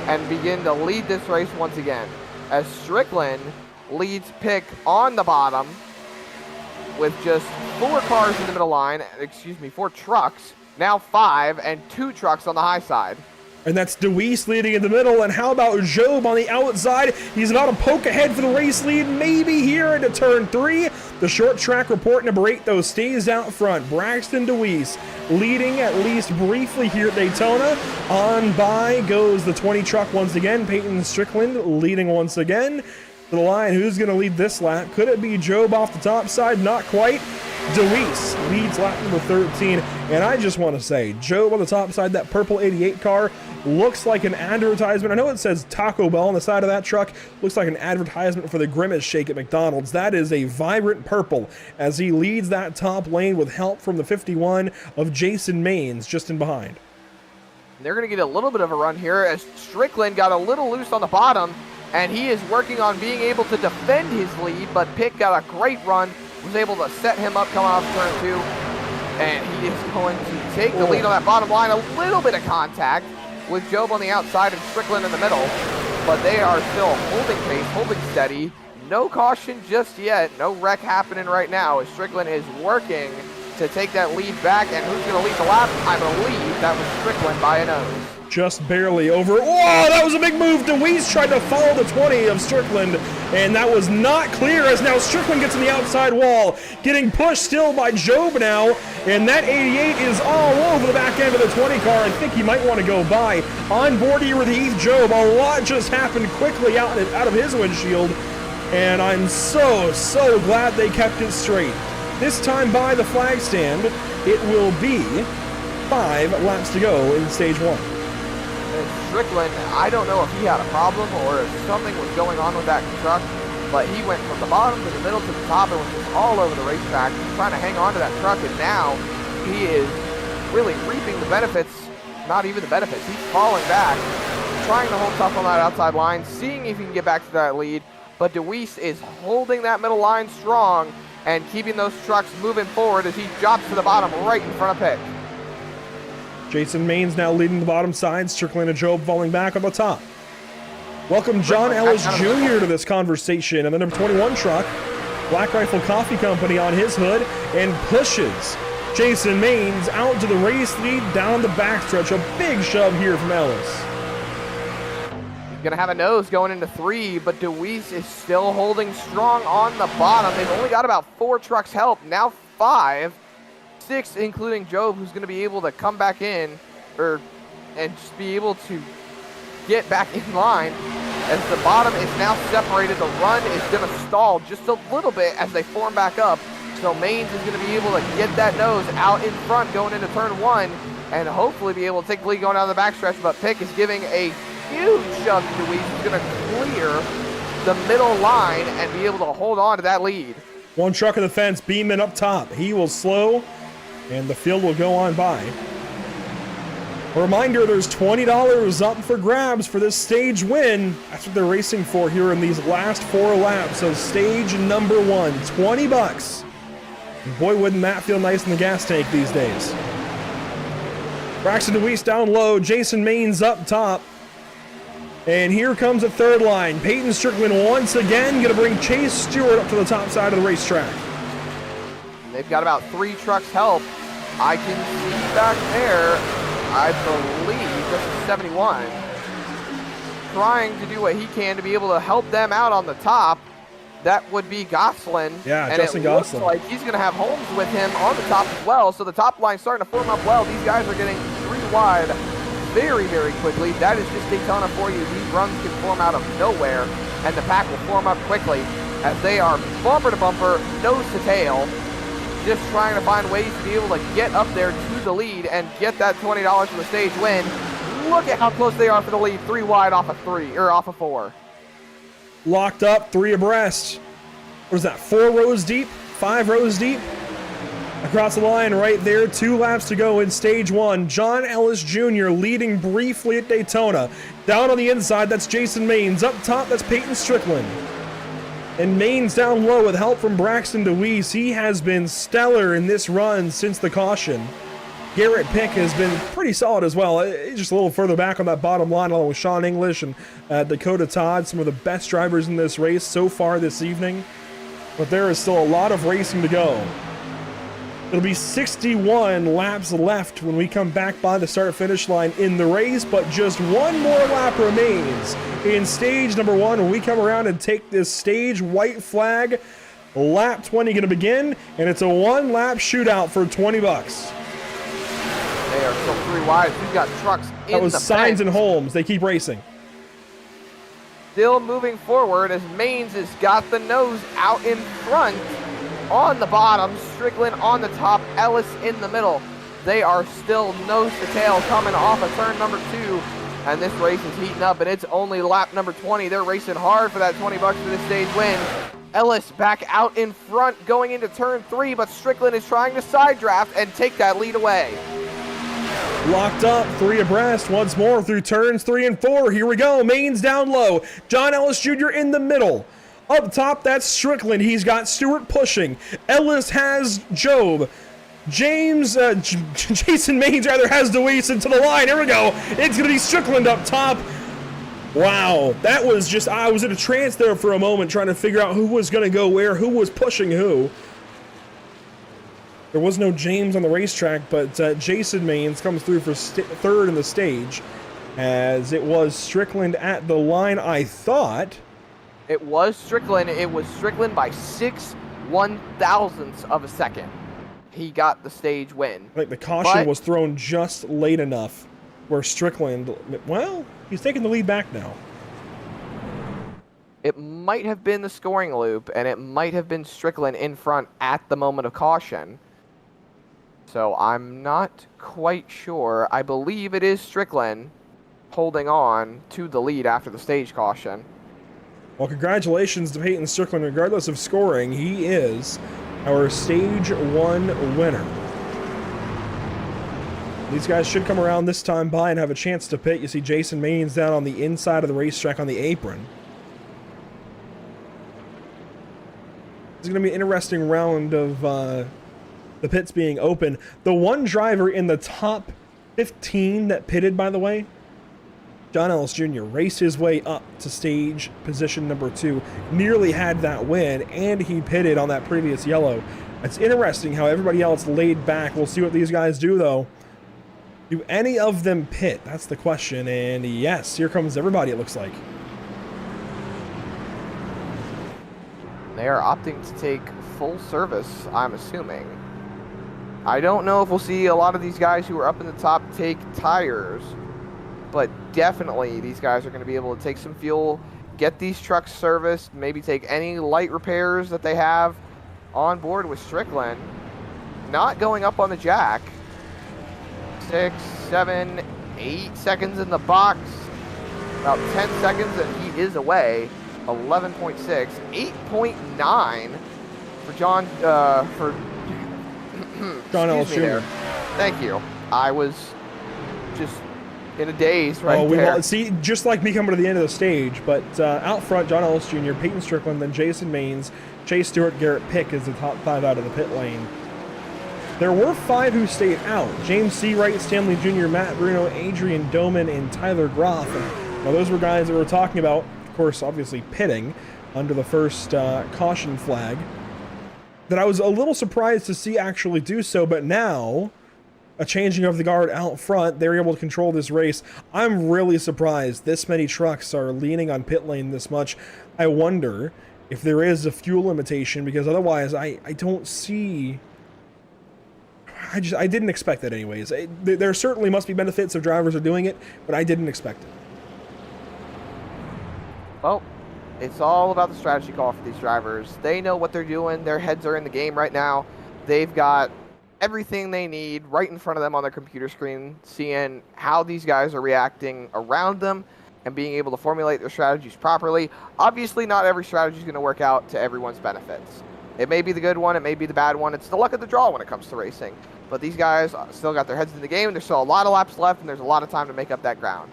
and begin to lead this race once again, as Strickland leads Pick on the bottom with just 4 cars in the middle line, 4 trucks, now 5, and 2 trucks on the high side. And that's DeWeese leading in the middle. And how about Job on the outside? He's about to poke ahead for the race lead, maybe here into turn 3. The short track report number 8, though, stays out front. Braxton DeWeese leading at least briefly here at Daytona. On by goes the 20 truck once again. Peyton Strickland leading once again. To the line, who's going to lead this lap? Could it be Job off the top side? Not quite. DeWeese leads lap number 13, and I just want to say, Job on the top side, that purple 88 car looks like an advertisement. I know it says Taco Bell on the side of that truck. Looks like an advertisement for the Grimace Shake at McDonald's. That is a vibrant purple as he leads that top lane with help from the 51 of Jason Maines just in behind. They're going to get a little bit of a run here as Strickland got a little loose on the bottom, and he is working on being able to defend his lead, but Pick got a great run, was able to set him up coming off turn 2, and he is going to take the lead on that bottom line. A little bit of contact with Job on the outside and Strickland in the middle, but they are still holding pace, holding steady. No caution just yet, no wreck happening right now as Strickland is working to take that lead back, and who's going to lead the lap? I believe that was Strickland by a nose. Just barely over. Whoa, that was a big move. DeWeese tried to follow the 20 of Strickland, and that was not clear as now Strickland gets in the outside wall, getting pushed still by Job now, and that 88 is all over the back end of the 20 car. I think he might want to go by. On board here with Heath Job, a lot just happened quickly out of his windshield, and I'm so glad they kept it straight. This time by the flag stand, it will be 5 laps to go in stage 1. And Strickland, I don't know if he had a problem or if something was going on with that truck, but he went from the bottom to the middle to the top and was just all over the racetrack, trying to hang on to that truck, and now he is really reaping the benefits, not even the benefits, he's falling back, trying to hold tough on that outside line, seeing if he can get back to that lead, but Deweese is holding that middle line strong and keeping those trucks moving forward as he drops to the bottom right in front of Pick. Jason Maines now leading the bottom side, Strickland and Job falling back on the top. Welcome John Ellis Jr. to this conversation, and the number 21 truck, Black Rifle Coffee Company on his hood, and pushes Jason Maines out to the race lead down the backstretch. A big shove here from Ellis. He's gonna have a nose going into 3, but Deweese is still holding strong on the bottom. They've only got about 4 trucks help, now 5. 6, including Job, who's going to be able to come back in and just be able to get back in line. As the bottom is now separated, the run is going to stall just a little bit as they form back up. So Maines is going to be able to get that nose out in front going into turn 1 and hopefully be able to take the lead going down the backstretch. But Pick is giving a huge shove to Deweese. He's going to clear the middle line and be able to hold on to that lead. One truck of the fence, Beeman up top. He will slow, and the field will go on by. A reminder, there's $20 up for grabs for this stage win. That's what they're racing for here in these last 4 laps. So stage number 1, 20 bucks. And boy, wouldn't that feel nice in the gas tank these days. Braxton Deweese down low, Jason Maines up top. And here comes the third line. Peyton Strickland once again going to bring Chase Stewart up to the top side of the racetrack. They've got about 3 trucks help. I can see back there, I believe this is 71, trying to do what he can to be able to help them out on the top. That would be Gosselin. Yeah, and Justin it looks Gosselin. like he's going to have Holmes with him on the top as well. So the top line's starting to form up well. These guys are getting 3 wide very, very quickly. That is just Daytona for you. These runs can form out of nowhere, and the pack will form up quickly as they are bumper to bumper, nose to tail, just trying to find ways to be able to get up there to the lead and get that $20 for the stage win. Look at how close they are for the lead. 3 wide off of 3, or off of 4. Locked up, 3 abreast. What is that, 4 rows deep? 5 rows deep? Across the line right there, 2 laps to go in stage 1. John Ellis Jr. leading briefly at Daytona. Down on the inside, that's Jason Maines. Up top, that's Peyton Strickland. And Maines down low with help from Braxton Deweese. He has been stellar in this run since the caution. Garrett Pick has been pretty solid as well. Just a little further back on that bottom line, along with Sean English and Dakota Todd, some of the best drivers in this race so far this evening. But there is still a lot of racing to go. It'll be 61 laps left when we come back by the start-finish line in the race, but just 1 more lap remains in stage number 1 when we come around and take this stage white flag. Lap 20 going to begin, and it's a 1-lap shootout for 20 bucks. They are still 3 wide. We've got trucks in the That was Signs fence. and Holmes. They keep racing. Still moving forward as Maines has got the nose out in front. On the bottom, Strickland on the top, Ellis in the middle. They are still nose to tail coming off of turn number 2. And this race is heating up, and it's only lap number 20. They're racing hard for that 20 bucks for this stage win. Ellis back out in front going into turn 3, but Strickland is trying to side draft and take that lead away. Locked up, 3 abreast, once more through turns 3 and 4. Here we go, Maines down low. John Ellis Jr. in the middle. Up top, that's Strickland. He's got Stewart pushing. Ellis has Job. Jason Maines rather has Deweese into the line. Here we go. It's going to be Strickland up top. Wow, that was just, I was in a trance there for a moment trying to figure out who was going to go where, who was pushing who. There was no James on the racetrack, but Jason Maines comes through for 3rd in the stage, as it was Strickland at the line, I thought. It was Strickland. It was Strickland by 6 1/1000ths of a second. He got the stage win. I think the caution was thrown just late enough where Strickland, well, he's taking the lead back now. It might have been the scoring loop, and it might have been Strickland in front at the moment of caution. So I'm not quite sure. I believe it is Strickland holding on to the lead after the stage caution. Well, congratulations to Peyton Strickland. Regardless of scoring, he is our Stage 1 winner. These guys should come around this time by and have a chance to pit. You see Jason Maines down on the inside of the racetrack on the apron. It's going to be an interesting round of the pits being open. The one driver in the top 15 that pitted, by the way, John Ellis Jr., raced his way up to stage position number 2, nearly had that win, and he pitted on that previous yellow. It's interesting how everybody else laid back. We'll see what these guys do, though. Do any of them pit? That's the question, and yes, here comes everybody, it looks like. They are opting to take full service, I'm assuming. I don't know if we'll see a lot of these guys who are up in the top take tires, but definitely these guys are going to be able to take some fuel, get these trucks serviced, maybe take any light repairs that they have on board with Strickland. Not going up on the jack. 6, 7, 8 seconds in the box. About 10 seconds and he is away. 11.6, 8.9 for John Ellis Jr. There. Thank you. I was just in a daze right there. See, just like me coming to the end of the stage, but out front, John Ellis Jr., Peyton Strickland, then Jason Maines, Chase Stewart, Garrett Pick is the top 5 out of the pit lane. There were 5 who stayed out. James Seawright, Stanley Jr., Matt Bruno, Adrian Doman, and Tyler Groff. And, those were guys that we were talking about, of course, obviously pitting under the first caution flag. That I was a little surprised to see actually do so, but now a changing of the guard out front, they're able to control this race. I'm really surprised this many trucks are leaning on pit lane this much. I wonder if there is a fuel limitation, because otherwise I don't see... I didn't expect that anyways. There certainly must be benefits if drivers are doing it, but I didn't expect it. Well, it's all about the strategy call for these drivers. They know what they're doing. Their heads are in the game right now. They've got everything they need right in front of them on their computer screen, seeing how these guys are reacting around them and being able to formulate their strategies properly. Obviously, not every strategy is going to work out to everyone's benefits. It may be the good one, it may be the bad one. It's the luck of the draw when it comes to racing. But these guys still got their heads in the game. There's still a lot of laps left, and there's a lot of time to make up that ground.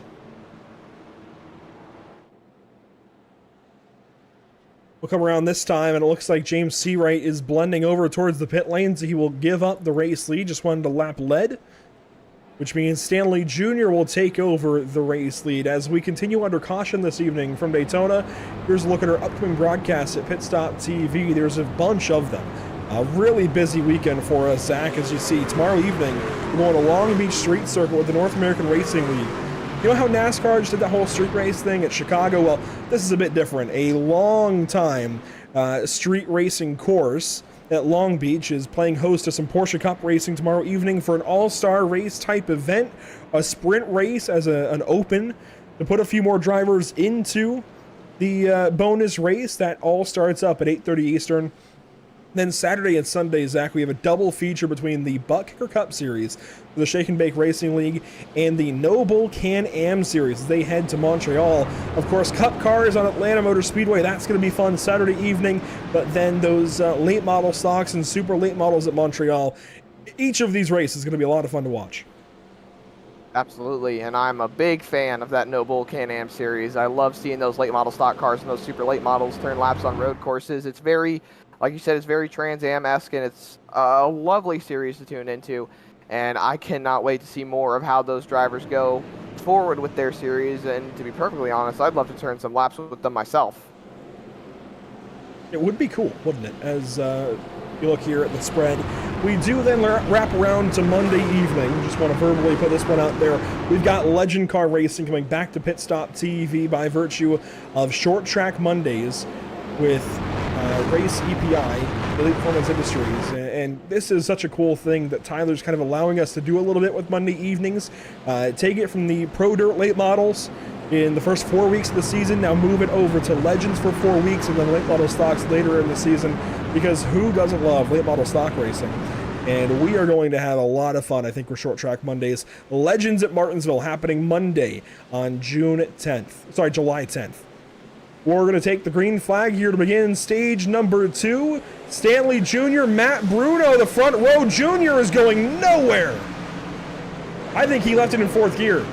We'll come around this time, and it looks like James Seawright is blending over towards the pit lane, so he will give up the race lead. Just wanted to lap lead, which means Stanley Jr. will take over the race lead. As we continue under caution this evening from Daytona, here's a look at our upcoming broadcasts at Pit Stop TV. There's a bunch of them. A really busy weekend for us, Zach, as you see. Tomorrow evening, we're going to Long Beach Street Circuit with the North American Racing League. You know how NASCAR just did that whole street race thing at Chicago? Well, this is a bit different. A long time street racing course at Long Beach is playing host to some Porsche Cup racing tomorrow evening for an all-star race type event, a sprint race as an open to put a few more drivers into the bonus race. That all starts up at 8:30 Eastern. Then Saturday and Sunday, Zach, we have a double feature between the Buck Kicker Cup Series, the Shake and Bake Racing League, and the Noble Can-Am Series as they head to Montreal. Of course, Cup Cars on Atlanta Motor Speedway, that's going to be fun Saturday evening, but then those late model stocks and super late models at Montreal. Each of these races is going to be a lot of fun to watch. Absolutely, and I'm a big fan of that Noble Can-Am Series. I love seeing those late model stock cars and those super late models turn laps on road courses. It's very... Like you said, it's very Trans Am-esque, and it's a lovely series to tune into. And I cannot wait to see more of how those drivers go forward with their series. And to be perfectly honest, I'd love to turn some laps with them myself. It would be cool, wouldn't it? As you look here at the spread. We do then wrap around to Monday evening. Just want to verbally put this one out there. We've got Legend Car Racing coming back to Pit Stop TV by virtue of Short Track Mondays with Race EPI, Elite Performance Industries, and this is such a cool thing that Tyler's kind of allowing us to do a little bit with Monday evenings. Take it from the Pro Dirt late models in the first 4 weeks of the season, now move it over to Legends for 4 weeks, and then late model stocks later in the season, because who doesn't love late model stock racing? And we are going to have a lot of fun, I think, with Short Track Mondays. Legends at Martinsville happening Monday on July 10th. We're going to take the green flag here to begin stage number 2. Stanley Jr., Matt Bruno, the front row junior, is going nowhere. I think he left it in 4th gear.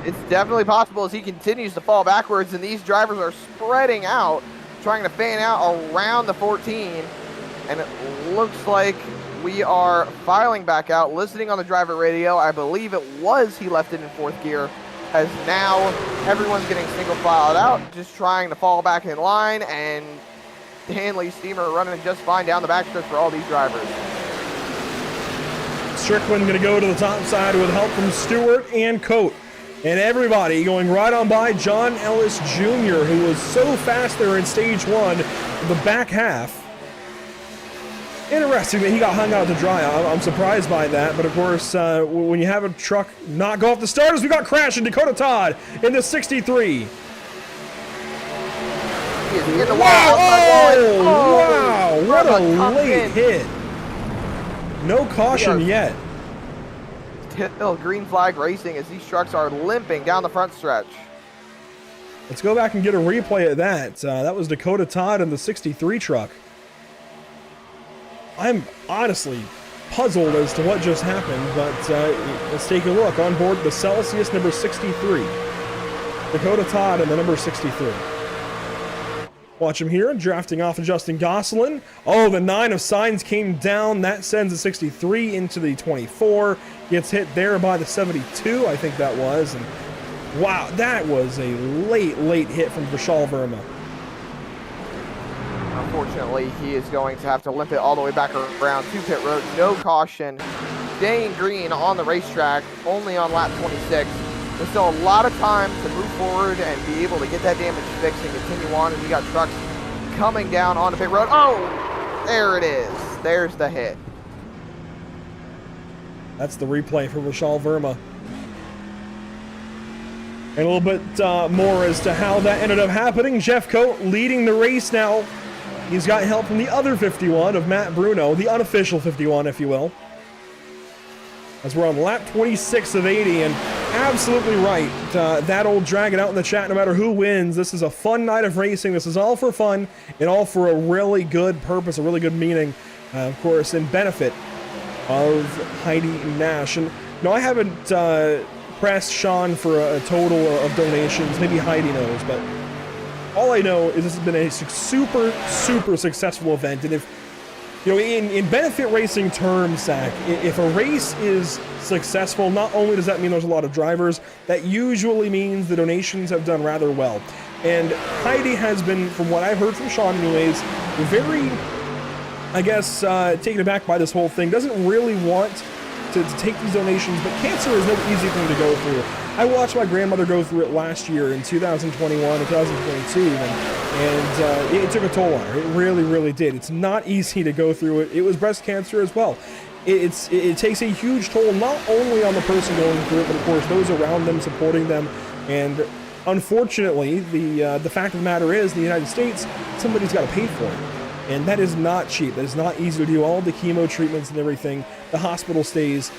It's definitely possible as he continues to fall backwards, and these drivers are spreading out, trying to fan out around the 14, and it looks like we are filing back out, listening on the driver radio. I believe it was he left it in 4th gear, as now everyone's getting single filed out, just trying to fall back in line, and Stanley Steamer running just fine down the backstretch for all these drivers. Strickland going to go to the top side with help from Stewart and Coate. And everybody going right on by John Ellis Jr., who was so fast there in stage 1, the back half. Interesting that he got hung out to dry. I'm surprised by that, but of course, when you have a truck not go off the starters, we got crashing Dakota Todd in the 63. Wow! Oh, wow! What a late hit. No caution yet. Still green flag racing as these trucks are limping down the front stretch. Let's go back and get a replay of that. That was Dakota Todd in the 63 truck. I'm honestly puzzled as to what just happened, but let's take a look. On board the Celsius number 63. Dakota Todd in the number 63. Watch him here, drafting off of Justin Gosselin. Oh, the 9 of signs came down. That sends the 63 into the 24. Gets hit there by the 72, I think that was. And wow, that was a late hit from Vishal Verma. Unfortunately, he is going to have to limp it all the way back around to pit road. No caution. Staying green on the racetrack, only on lap 26. There's still a lot of time to move forward and be able to get that damage fixed and continue on. And you got trucks coming down onto pit road. Oh, there it is. There's the hit. That's the replay for Vishal Verma. And a little bit more as to how that ended up happening. Jeff Coate leading the race now. He's got help from the other 51 of Matt Bruno, the unofficial 51, if you will. As we're on lap 26 of 80, and absolutely right. That old drag it out in the chat, no matter who wins. This is a fun night of racing. This is all for fun and all for a really good purpose, a really good meaning, of course, in benefit of Heidi Nash. And no, I haven't pressed Sean for a total of donations. Maybe Heidi knows, but all I know is this has been a super successful event. And if, you know, in benefit racing terms, Zach, if a race is successful, not only does that mean there's a lot of drivers, that usually means the donations have done rather well. And Heidi has been, from what I've heard from Sean anyways, very, I guess, taken aback by this whole thing. Doesn't really want to take these donations, but cancer is no easy thing to go through. I watched my grandmother go through it last year in 2021 and 2022 even, and it took a toll on her. It really did. It's not easy to go through it. It was breast cancer as well. It takes a huge toll, not only on the person going through it, but of course those around them, supporting them. And unfortunately, the fact of the matter is, in the United States, somebody's got to pay for it. And that is not cheap. That is not easy to do. All the chemo treatments and everything, the hospital stays,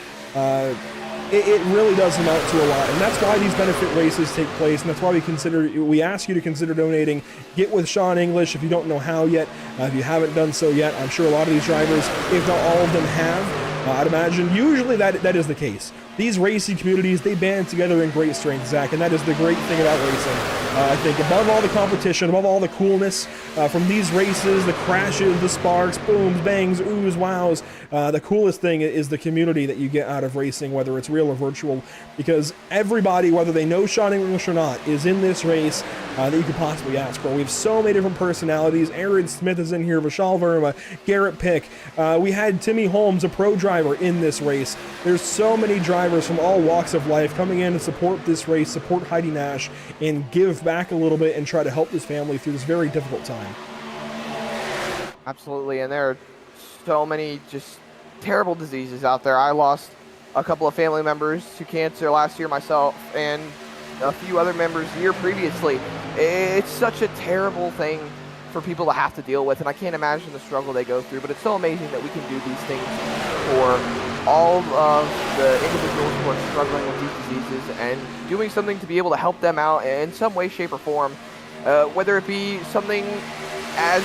it really does amount to a lot. And that's why these benefit races take place, and that's why we ask you to consider donating. Get with Sean English if you don't know how yet. If you haven't done so yet, I'm sure a lot of these drivers, if not all of them, have. I'd imagine usually that is the case. These racing communities, they band together in great strength, Zach, and that is the great thing about racing. I think above all the competition, above all the coolness from these races, the crashes, the sparks, booms, bangs, oohs, wows, the coolest thing is the community that you get out of racing, whether it's real or virtual, because everybody, whether they know Sean English or not, is in this race that you could possibly ask for. We have so many different personalities. Aaron Smith is in here, Vishal Verma, Garrett Pick. We had Timmy Holmes, a pro driver, in this race. There's so many drivers from all walks of life coming in to support this race, support Heidi Nash, and give back a little bit and try to help this family through this very difficult time. Absolutely, and there are so many just terrible diseases out there. I lost a couple of family members to cancer last year myself, and a few other members the year previously. It's such a terrible thing for people to have to deal with, and I can't imagine the struggle they go through, but it's so amazing that we can do these things for all of the individuals who are struggling with these diseases, and doing something to be able to help them out in some way, shape, or form. whether it be something as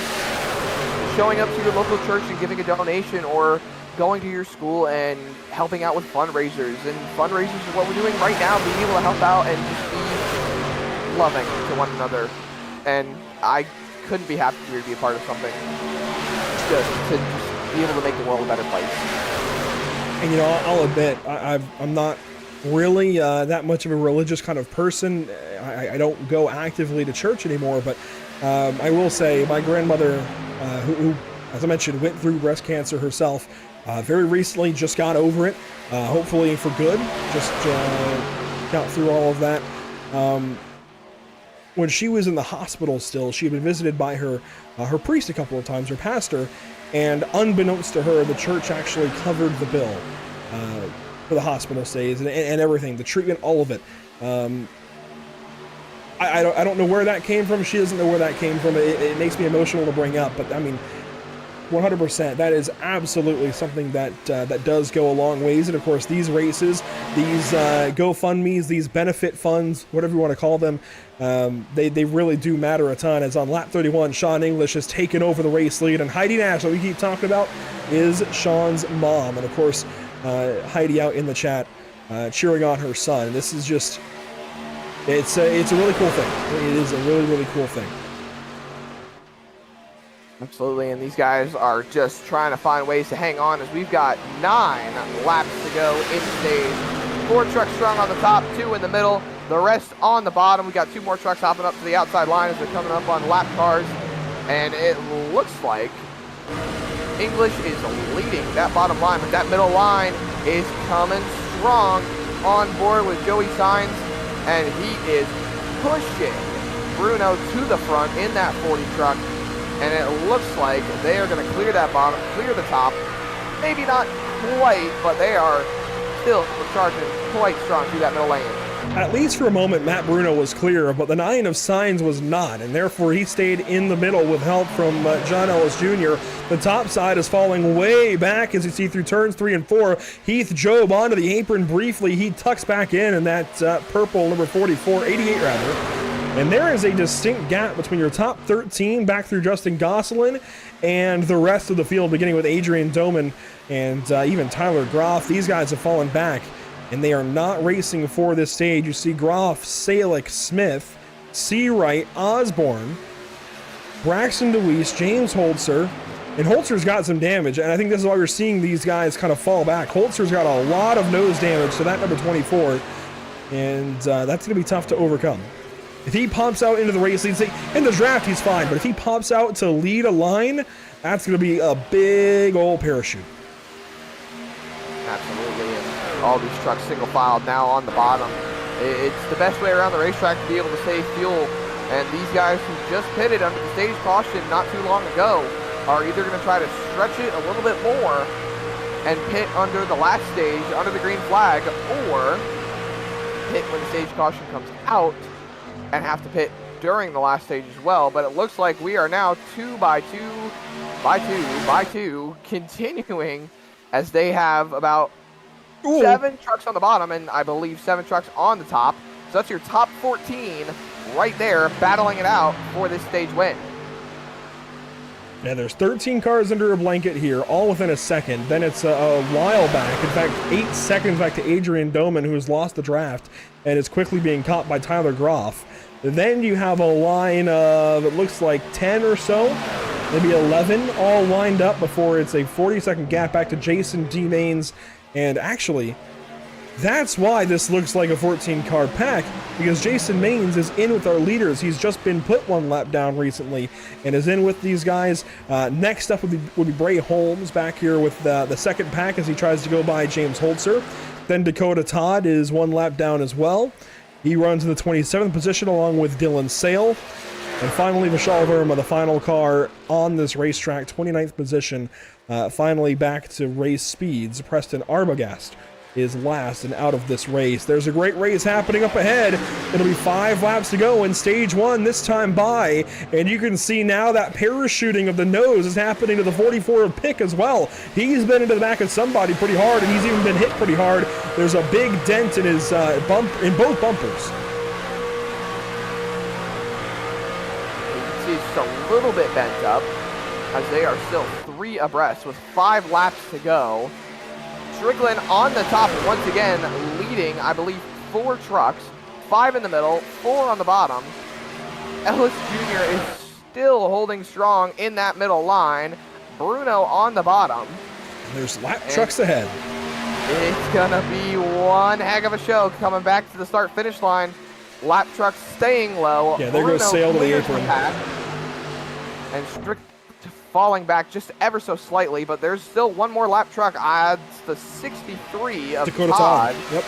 showing up to your local church and giving a donation, or going to your school and helping out with fundraisers. And fundraisers is what we're doing right now, being able to help out and just be loving to one another. And I couldn't be happier to be a part of something to just be able to make the world a better place. And you know, I'll admit, I'm not really that much of a religious kind of person. I don't go actively to church anymore, but I will say my grandmother, who, as I mentioned, went through breast cancer herself, very recently just got over it, hopefully for good, just got through all of that. When she was in the hospital still, she had been visited by her priest a couple of times, her pastor, and unbeknownst to her, the church actually covered the bill for the hospital stays and everything, the treatment, all of it. I don't know where that came from. She doesn't know where that came from. It makes me emotional to bring up, but I mean, 100%, that is absolutely something that that does go a long ways. And of course, these races, these GoFundMes, these benefit funds, whatever you want to call them, they really do matter a ton. As on lap 31, Sean English has taken over the race lead, and Heidi Nash, that we keep talking about, is Sean's mom. And of course, Heidi out in the chat cheering on her son. This is just, it's a really cool thing. It is a really, really cool thing. Absolutely, and these guys are just trying to find ways to hang on as we've got 9 laps to go in stage. 4 trucks strong on the top, 2 in the middle, the rest on the bottom. We got 2 more trucks hopping up to the outside line as they're coming up on lap cars, and it looks like English is leading that bottom line, but that middle line is coming strong on board with Joey Sainz, and he is pushing Bruno to the front in that 40 truck. And it looks like they are going to clear that bottom, clear the top. Maybe not quite, but they are still charging quite strong through that middle lane. At least for a moment, Matt Bruno was clear, but the 9 of Sainz was not, and therefore he stayed in the middle with help from John Ellis Jr. The top side is falling way back, as you see through turns 3 and 4. Heath Job onto the apron briefly. He tucks back in that purple number 44, 88 rather. And there is a distinct gap between your top 13 back through Justin Gosselin and the rest of the field, beginning with Adrian Doman and even Tyler Groff. These guys have fallen back, and they are not racing for this stage. You see Groff, Salick, Smith, Seawright, Osborne, Braxton DeWeese, James Holzer, and Holzer's got some damage, and I think this is why we're seeing these guys kind of fall back. Holzer's got a lot of nose damage to that number 24, and that's going to be tough to overcome. If he pops out into the race lead, in the draft he's fine, but if he pops out to lead a line, that's going to be a big old parachute. Absolutely, and all these trucks single filed now on the bottom. It's the best way around the racetrack to be able to save fuel, and these guys who just pitted under the stage caution not too long ago are either going to try to stretch it a little bit more and pit under the last stage, under the green flag, or pit when the stage caution comes out and have to pit during the last stage as well. But it looks like we are now 2 by 2 continuing, as they have about 7 trucks on the bottom and I believe 7 trucks on the top. So that's your top 14 right there battling it out for this stage win. Yeah, there's 13 cars under a blanket here, all within a second. Then it's a while back, in fact, 8 seconds back to Adrian Doman, who has lost the draft and is quickly being caught by Tyler Groff. Then you have a line of, it looks like 10 or so, maybe 11, all lined up before it's a 40-second gap back to Jason D. Maines. And actually, that's why this looks like a 14-car pack, because Jason Maines is in with our leaders. He's just been put 1 lap down recently and is in with these guys. Next up would be Bray Holmes back here with the second pack as he tries to go by James Holzer. Then Dakota Todd is 1 lap down as well. He runs in the 27th position along with Dylan Sale. And finally, Vishal Verma, the final car on this racetrack, 29th position, finally back to race speeds. Preston Arbogast is last and out of this race. There's a great race happening up ahead. It'll be 5 laps to go in stage 1 this time by, and you can see now that parachuting of the nose is happening to the 44 of Pick as well. He's been into the back of somebody pretty hard, and he's even been hit pretty hard. There's a big dent in his in both bumpers. just a little bit bent up, as they are still 3 abreast with 5 laps to go. Strickland on the top once again, leading, I believe, 4 trucks, 5 in the middle, 4 on the bottom. Ellis Jr. is still holding strong in that middle line. Bruno on the bottom. There's lap trucks ahead. It's gonna be one heck of a show coming back to the start-finish line. Lap trucks staying low. Yeah, there goes Sale to the apron. And Strickland falling back just ever so slightly, but there's still one more lap truck. Adds the 63 of Dakota Todd. Yep.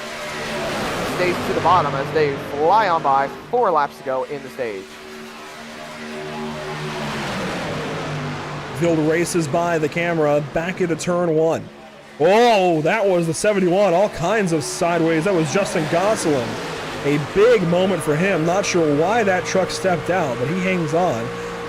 Stays to the bottom as they fly on by. 4 laps to go in the stage. Field races by the camera back into turn 1. Oh, that was the 71. All kinds of sideways. That was Justin Gosselin. A big moment for him. Not sure why that truck stepped out, but he hangs on,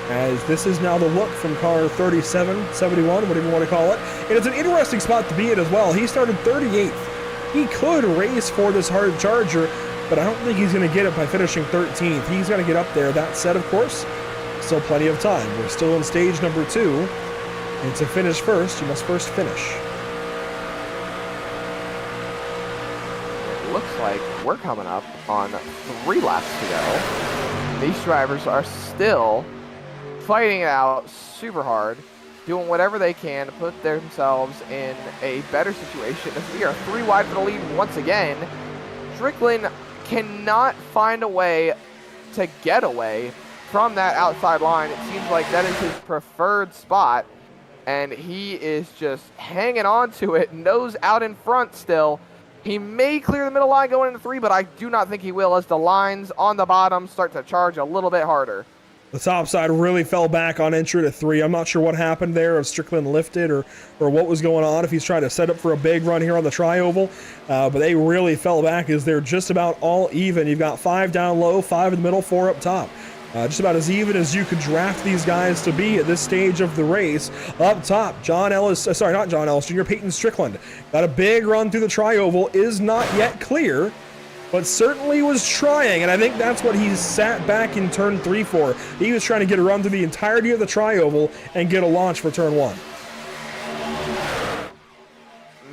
as this is now the look from car 37, 71, whatever you want to call it. And it's an interesting spot to be at as well. He started 38th. He could race for this hard charger, but I don't think he's going to get it by finishing 13th. He's going to get up there. That said, of course, still plenty of time. We're still in stage number 2. And to finish first, you must first finish. It looks like we're coming up on 3 laps to go. These drivers are still fighting it out super hard, doing whatever they can to put themselves in a better situation, as we are 3 wide for the lead once again. Strickland cannot find a way to get away from that outside line. It seems like that is his preferred spot, and he is just hanging on to it, nose out in front still. He may clear the middle line going into 3, but I do not think he will, as the lines on the bottom start to charge a little bit harder. The top side really fell back on entry to 3. I'm not sure what happened there, if Strickland lifted or what was going on, if he's trying to set up for a big run here on the tri-oval. But they really fell back, as they're just about all even. You've got 5 down low, 5 in the middle, 4 up top. Just about as even as you could draft these guys to be at this stage of the race. Up top, John Ellis, sorry, not John Ellis Jr., Peyton Strickland. Got a big run through the tri-oval, is not yet clear, but certainly was trying, and I think that's what he sat back in turn 3 for. He was trying to get a run through the entirety of the tri-oval and get a launch for turn 1.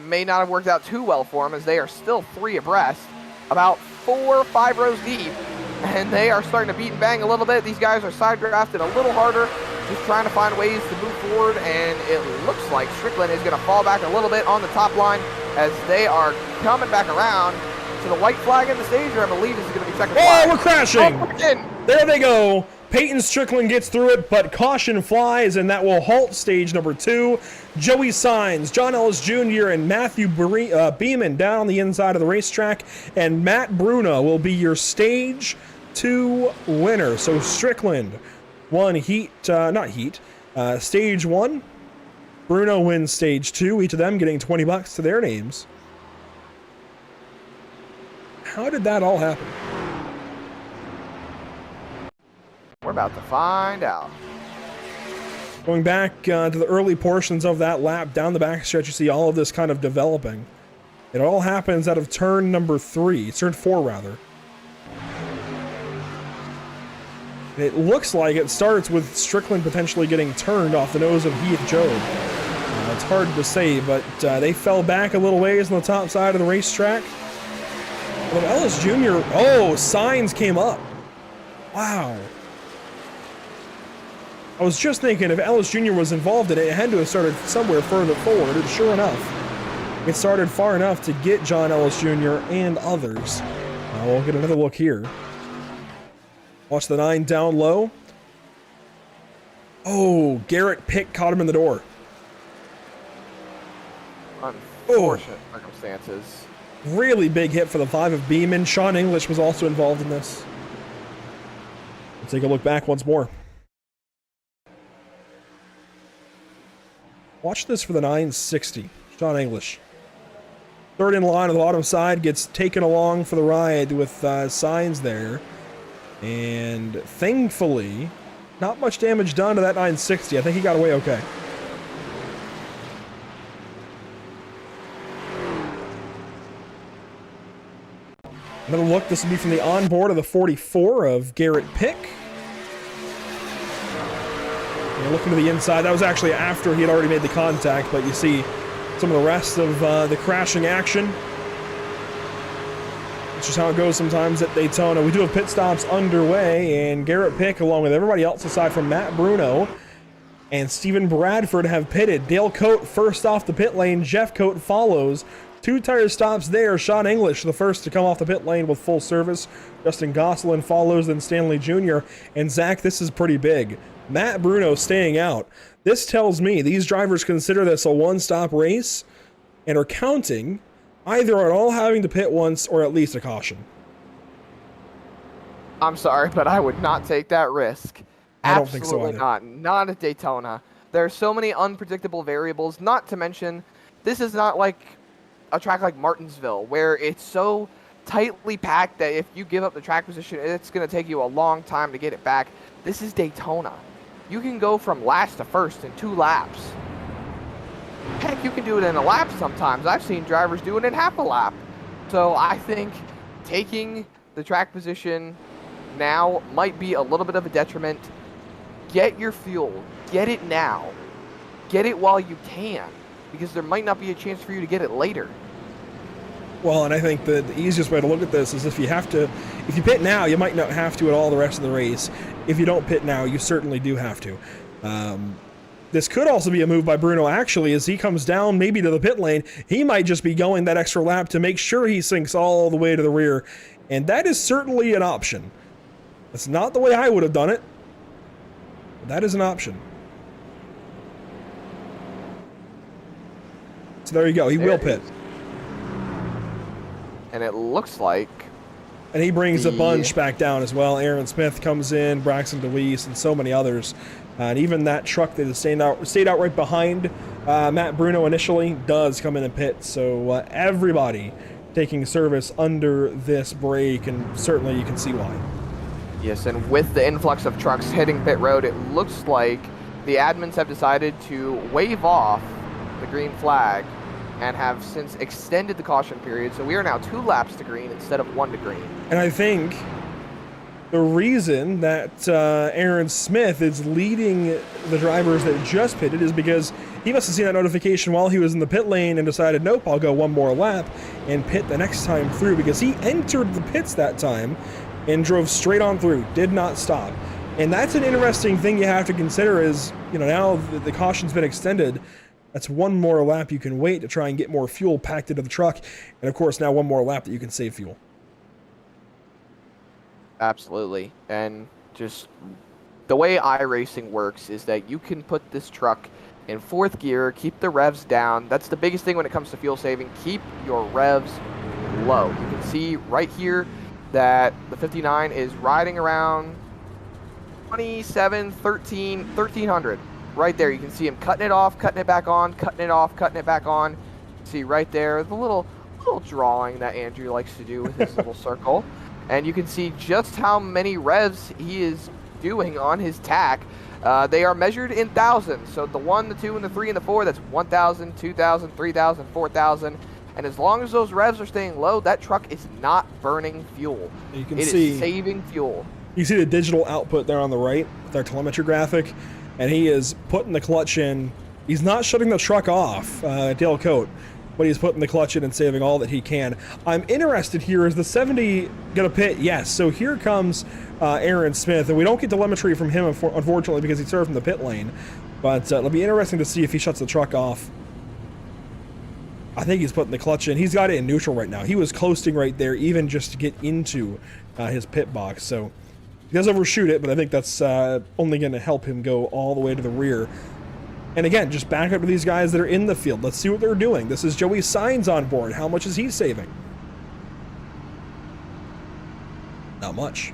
May not have worked out too well for him, as they are still 3 abreast, about 4 or 5 rows deep, and they are starting to beat and bang a little bit. These guys are side drafted a little harder, just trying to find ways to move forward, and it looks like Strickland is going to fall back a little bit on the top line, as they are coming back around to the white flag in the stage, or I believe this is going to be second flag. Oh, we're crashing! Oh, there they go. Peyton Strickland gets through it, but caution flies, and that will halt stage number 2. Joey Sainz, John Ellis Jr., and Matthew Beeman down on the inside of the racetrack, and Matt Bruno will be your stage 2 winner. So Strickland won stage 1. Bruno wins stage 2, each of them getting $20 to their names. How did that all happen? We're about to find out. Going back to the early portions of that lap, down the backstretch, you see all of this kind of developing. It all happens out of turn number 3. It's turn 4, rather. It looks like it starts with Strickland potentially getting turned off the nose of Heath Job. It's hard to say, but they fell back a little ways on the top side of the racetrack. But Ellis Jr., oh, Sainz came up. Wow. I was just thinking if Ellis Jr. was involved in it, it had to have started somewhere further forward, and sure enough, it started far enough to get John Ellis Jr. and others. We'll get another look here. Watch the 9 down low. Oh, Garrett Pick caught him in the door. Unfortunate circumstances. Really big hit for the 5 of Beeman. Sean English was also involved in this. Let's take a look back once more. Watch this for the 960. Sean English. Third in line on the bottom side, gets taken along for the ride with Sainz there. And thankfully, not much damage done to that 960. I think he got away okay. Another look, this will be from the onboard of the 44 of Garrett Pick. looking to the inside. That was actually after he had already made the contact, but you see some of the rest of the crashing action. It's just how it goes sometimes at Daytona. We do have pit stops underway, and Garrett Pick, along with everybody else aside from Matt Bruno and Steven Bradford, have pitted. Dale Coate first off the pit lane. Jeff Coate follows. 2 tire stops there. Sean English, the first to come off the pit lane with full service. Justin Gosselin follows, then Stanley Jr. And Zach, this is pretty big. Matt Bruno staying out. This tells me these drivers consider this a one-stop race and are counting either on all having to pit once or at least a caution. I'm sorry, but I would not take that risk. I don't think so either. Absolutely not. Not at Daytona. There are so many unpredictable variables, not to mention this is not like a track like Martinsville, where it's so tightly packed that if you give up the track position, it's going to take you a long time to get it back. This is Daytona. You can go from last to first in 2 laps. Heck, you can do it in a lap sometimes. I've seen drivers do it in half a lap. So I think taking the track position now might be a little bit of a detriment. Get your fuel. Get it now. Get it while you can, because there might not be a chance for you to get it later. Well, and I think the easiest way to look at this is if you pit now, you might not have to at all the rest of the race. If you don't pit now, you certainly do have to. This could also be a move by Bruno, actually, as he comes down maybe to the pit lane. He might just be going that extra lap to make sure he sinks all the way to the rear. And that is certainly an option. That's not the way I would have done it, but that is an option. So there you go. He will pit. And it looks like... And he brings a bunch back down as well. Aaron Smith comes in, Braxton DeWeese, and so many others. And even that truck that stayed out right behind Matt Bruno initially does come in and pit. So everybody taking service under this break, and certainly you can see why. Yes, and with the influx of trucks hitting pit road, it looks like the admins have decided to wave off the green flag and have since extended the caution period. So we are now 2 laps to green instead of 1 to green. And I think the reason that Aaron Smith is leading the drivers that just pitted is because he must have seen that notification while he was in the pit lane and decided, nope, I'll go 1 more lap and pit the next time through, because he entered the pits that time and drove straight on through, did not stop. And that's an interesting thing you have to consider is, now the caution's been extended. That's 1 more lap you can wait to try and get more fuel packed into the truck. And of course, now 1 more lap that you can save fuel. Absolutely. And just the way iRacing works is that you can put this truck in 4th gear, keep the revs down. That's the biggest thing when it comes to fuel saving. Keep your revs low. You can see right here that the 59 is riding around 1300. Right there, you can see him cutting it off, cutting it back on, cutting it off, cutting it back on. See right there, the little drawing that Andrew likes to do with his little circle. And you can see just how many revs he is doing on his tack. They are measured in thousands. So the 1, the 2, and the 3, and the 4, that's 1,000, 2,000, 3,000, 4,000. And as long as those revs are staying low, that truck is not burning fuel. You can It see, is saving fuel. You see the digital output there on the right with our telemetry graphic, and he is putting the clutch in. He's not shutting the truck off, Dale Coate, but he's putting the clutch in and saving all that he can. I'm interested here, is the 70 going to pit? Yes. So here comes Aaron Smith, and we don't get telemetry from him, unfortunately, because he served from the pit lane. But it'll be interesting to see if he shuts the truck off. I think he's putting the clutch in. He's got it in neutral right now. He was coasting right there, even just to get into his pit box. So he does overshoot it, but I think that's only going to help him go all the way to the rear. And again, just back up to these guys that are in the field. Let's see what they're doing. This is Joey Sainz on board. How much is he saving? Not much.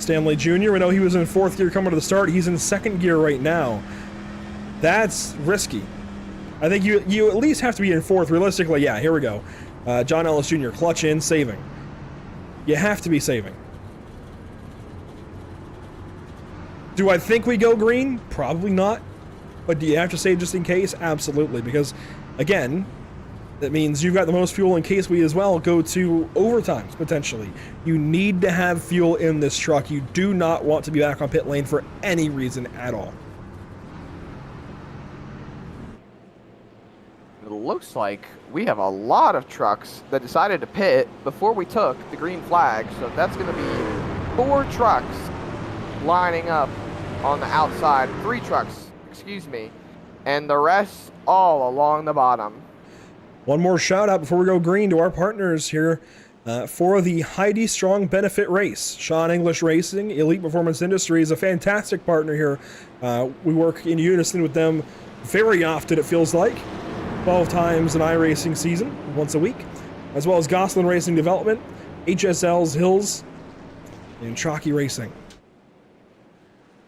Stanley Jr., we know he was in 4th gear coming to the start. He's in 2nd gear right now. That's risky. I think you at least have to be in 4th. Realistically, yeah, here we go. John Ellis Jr., clutch in, saving. You have to be saving. Do I think we go green? Probably not. But do you have to save just in case? Absolutely. Because, again, That means you've got the most fuel in case we as well go to overtimes, potentially. You need to have fuel in this truck. You do not want to be back on pit lane for any reason at all. It looks like we have a lot of trucks that decided to pit before we took the green flag. So that's going to be 4 trucks lining up on the outside. 3 trucks, excuse me. And the rest all along the bottom. One more shout out before we go green to our partners here for the Heidi Strong Benefit Race. Sean English Racing, Elite Performance Industries, a fantastic partner here. We work in unison with them very often, it feels like. 12 times an iRacing season, once a week. As well as Gosselin Racing Development, HSL's Hills, and Chalky Racing.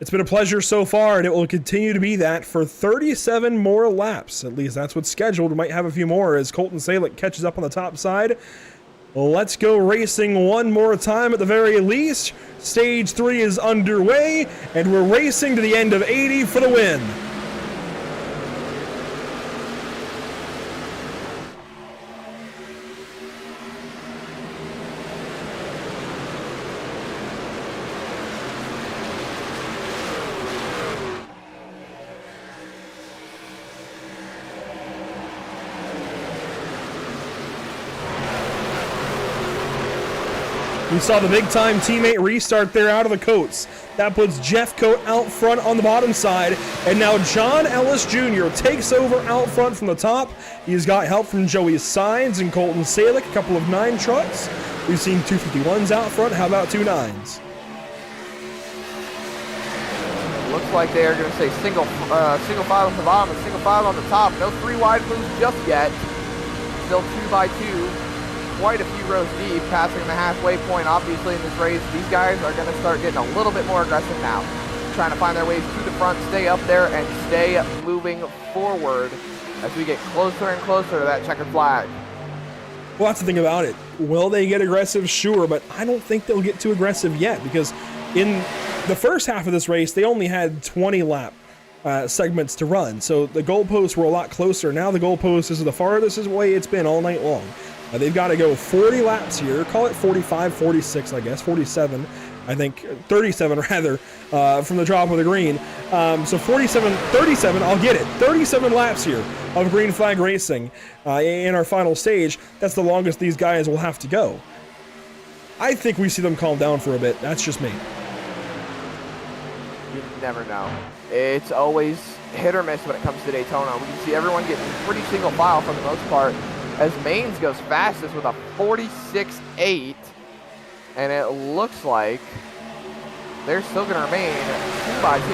It's been a pleasure so far, and it will continue to be that for 37 more laps. At least that's what's scheduled. We might have a few more as Colton Salick catches up on the top side. Let's go racing one more time at the very least. Stage 3 is underway, and we're racing to the end of 80 for the win. We saw the big-time teammate restart there out of the Coates. That puts Jeff Coate out front on the bottom side, and now John Ellis Jr. takes over out front from the top. He's got help from Joey Signs and Colton Salick, a couple of 9 trucks. We've seen 251s out front. How about 2 9s? Looks like they are going to say single file on the bottom and single file on the top. No 3 wide moves just yet. Still 2 by 2. Quite a few rows deep, passing the halfway point. Obviously in this race, these guys are going to start getting a little bit more aggressive now, trying to find their ways to the front, stay up there, and stay moving forward as we get closer and closer to that checkered flag. Well, that's the thing about it. Will they get aggressive? Sure, but I don't think they'll get too aggressive yet, because in the first half of this race, they only had 20 lap segments to run, so the goalposts were a lot closer. Now the goalpost is the farthest way it's been all night long. They've got to go 40 laps here, call it 45, 46, I guess, 47, I think, 37 rather, from the drop of the green. So 47, 37, I'll get it, 37 laps here of green flag racing in our final stage. That's the longest these guys will have to go. I think we see them calm down for a bit. That's just me. You never know. It's always hit or miss when it comes to Daytona. We can see everyone getting pretty single file for the most part, as Maines goes fastest with a 46.8, and it looks like they're still going to remain 2 by 2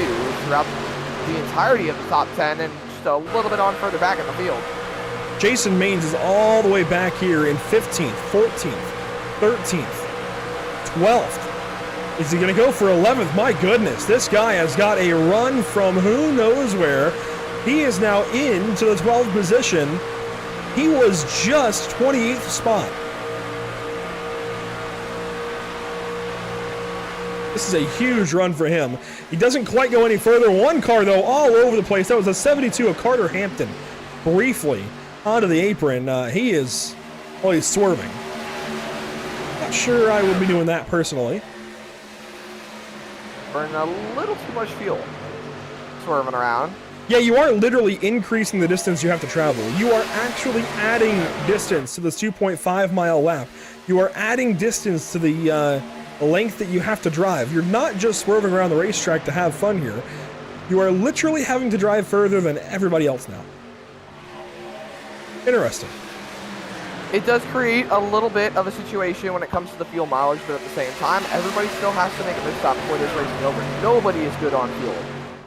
throughout the entirety of the top 10 and just a little bit on further back in the field. Jason Maines is all the way back here in 15th, 14th, 13th, 12th. Is he going to go for 11th? My goodness, this guy has got a run from who knows where. He is now into the 12th position. He was just 28th spot. This is a huge run for him. He doesn't quite go any further. One car, though, all over the place. That was a 72 of Carter Hampton. Briefly onto the apron. He's swerving. Not sure I would be doing that personally. Burning a little too much fuel. Swerving around. Yeah, you aren't literally increasing the distance you have to travel. You are actually adding distance to this 2.5 mile lap. You are adding distance to the length that you have to drive. You're not just swerving around the racetrack to have fun here. You are literally having to drive further than everybody else now. Interesting. It does create a little bit of a situation when it comes to the fuel mileage, but at the same time, everybody still has to make a pit stop before this race is over. Nobody is good on fuel.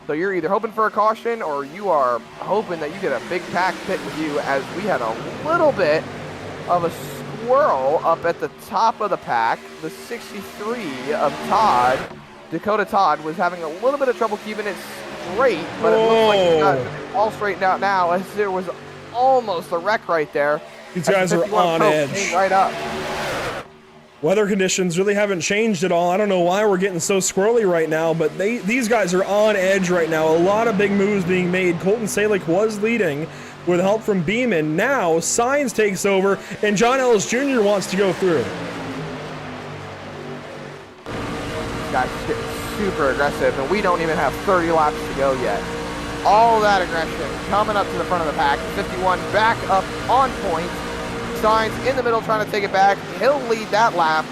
So you're either hoping for a caution or you are hoping that you get a big pack pit with you, as we had a little bit of a squirrel up at the top of the pack. The 63 of Todd, Dakota Todd, was having a little bit of trouble keeping it straight, but it looks like he's got it all straightened out now, as there was almost a wreck right there. These guys are on edge. Right up. Weather conditions really haven't changed at all. I don't know why we're getting so squirrely right now, but these guys are on edge right now. A lot of big moves being made. Colton Salick was leading. with help from Beeman. Now Sainz takes over, and John Ellis Jr. wants to go through. Guys just getting super aggressive, and we don't even have 30 laps to go yet. All that aggression coming up to the front of the pack. 51 back up on point. Sainz in the middle trying to take it back. He'll lead that lap,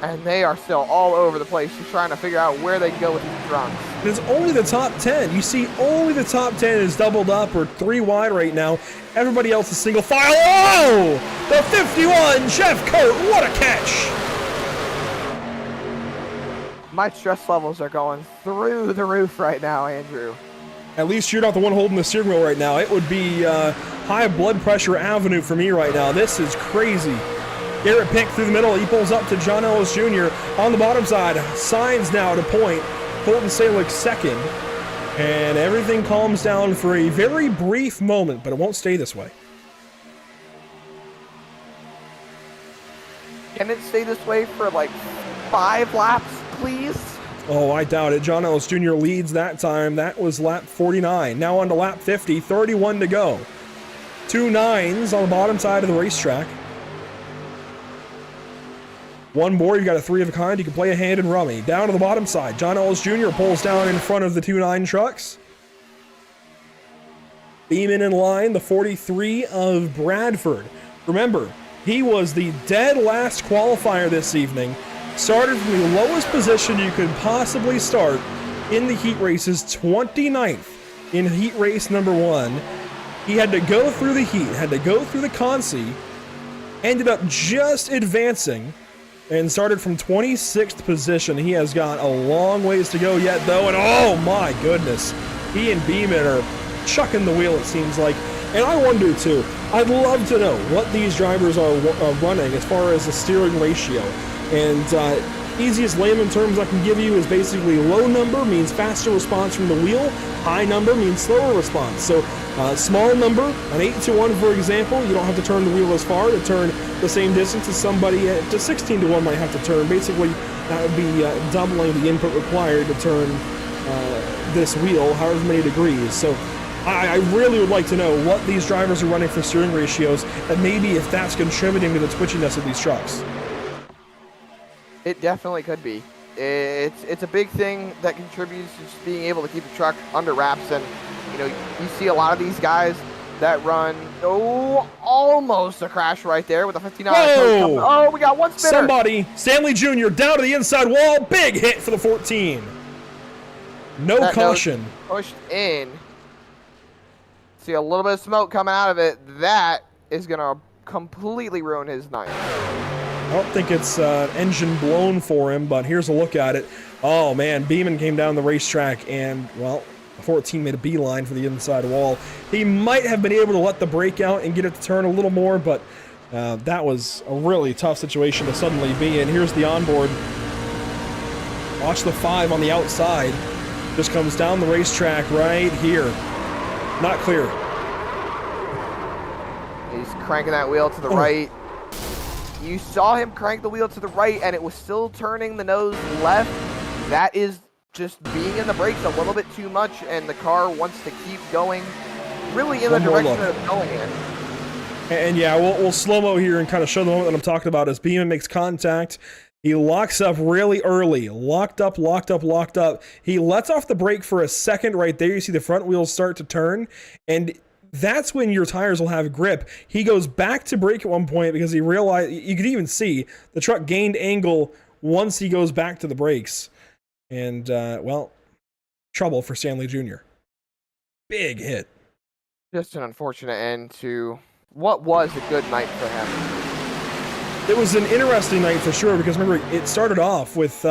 and they are still all over the place just trying to figure out where they can go with these drunks. It's only the top 10. You see, only the top 10 is doubled up or 3 wide right now. Everybody else is single file. Oh! The 51, Jeff Coat, what a catch! My stress levels are going through the roof right now, Andrew. At least you're not the one holding the steering wheel right now. It would be high blood pressure avenue for me right now. This is crazy. Garrett Pick through the middle. He pulls up to John Ellis Jr. on the bottom side. Sainz now to point. Colton Salick second. And everything calms down for a very brief moment, but it won't stay this way. Can it stay this way for like 5 laps, please? Oh, I doubt it. John Ellis Jr. leads that time. That was lap 49. Now on to lap 50, 31 to go. 2 9s on the bottom side of the racetrack. One more, you've got a 3 of a kind. You can play a hand in rummy. Down to the bottom side, John Ellis Jr. pulls down in front of the 2 9 trucks. Beeman in line, the 43 of Bradford. Remember, he was the dead last qualifier this evening. Started from the lowest position you could possibly start in the heat races, 29th in heat race number 1. He had to go through the heat, had to go through the consi, ended up just advancing, and started from 26th position. He has got a long ways to go yet, though, and oh my goodness, he and Beeman are chucking the wheel, it seems like. And I wonder, too, I'd love to know what these drivers are running as far as the steering ratio. And easiest layman terms I can give you is basically low number means faster response from the wheel, high number means slower response. So small number, an 8-to-1 for example, you don't have to turn the wheel as far to turn the same distance as somebody at 16-to-1 might have to turn. Basically, that would be doubling the input required to turn this wheel however many degrees. So I really would like to know what these drivers are running for steering ratios, and maybe if that's contributing to the twitchiness of these trucks. It definitely could be. It's a big thing that contributes to just being able to keep the truck under wraps. And you know, you see a lot of these guys that run almost a crash right there with a 59. Oh, we got one spinner. Somebody, Stanley Jr. down to the inside wall. Big hit for the 14. No that caution. Pushed in. See a little bit of smoke coming out of it. That is gonna completely ruin his night. I don't think it's engine blown for him, but here's a look at it. Oh man, Beeman came down the racetrack and, well, 14 made a beeline for the inside wall. He might have been able to let the brake out and get it to turn a little more, but that was a really tough situation to suddenly be in. Here's the onboard. Watch the 5 on the outside. Just comes down the racetrack right here. Not clear. He's cranking that wheel to the right. You saw him crank the wheel to the right, and it was still turning the nose left. That is just being in the brakes a little bit too much, and the car wants to keep going really in the direction that it's going in. And yeah, we'll slow-mo here and kind of show the moment that I'm talking about as Beeman makes contact. He locks up really early. Locked up. He lets off the brake for a second right there. You see the front wheels start to turn, and that's when your tires will have grip. He goes back to brake at one point because he realized, you could even see the truck gained angle once he goes back to the brakes. And, well, trouble for Stanley Jr. Big hit. Just an unfortunate end to what was a good night for him. It was an interesting night for sure because remember, it started off with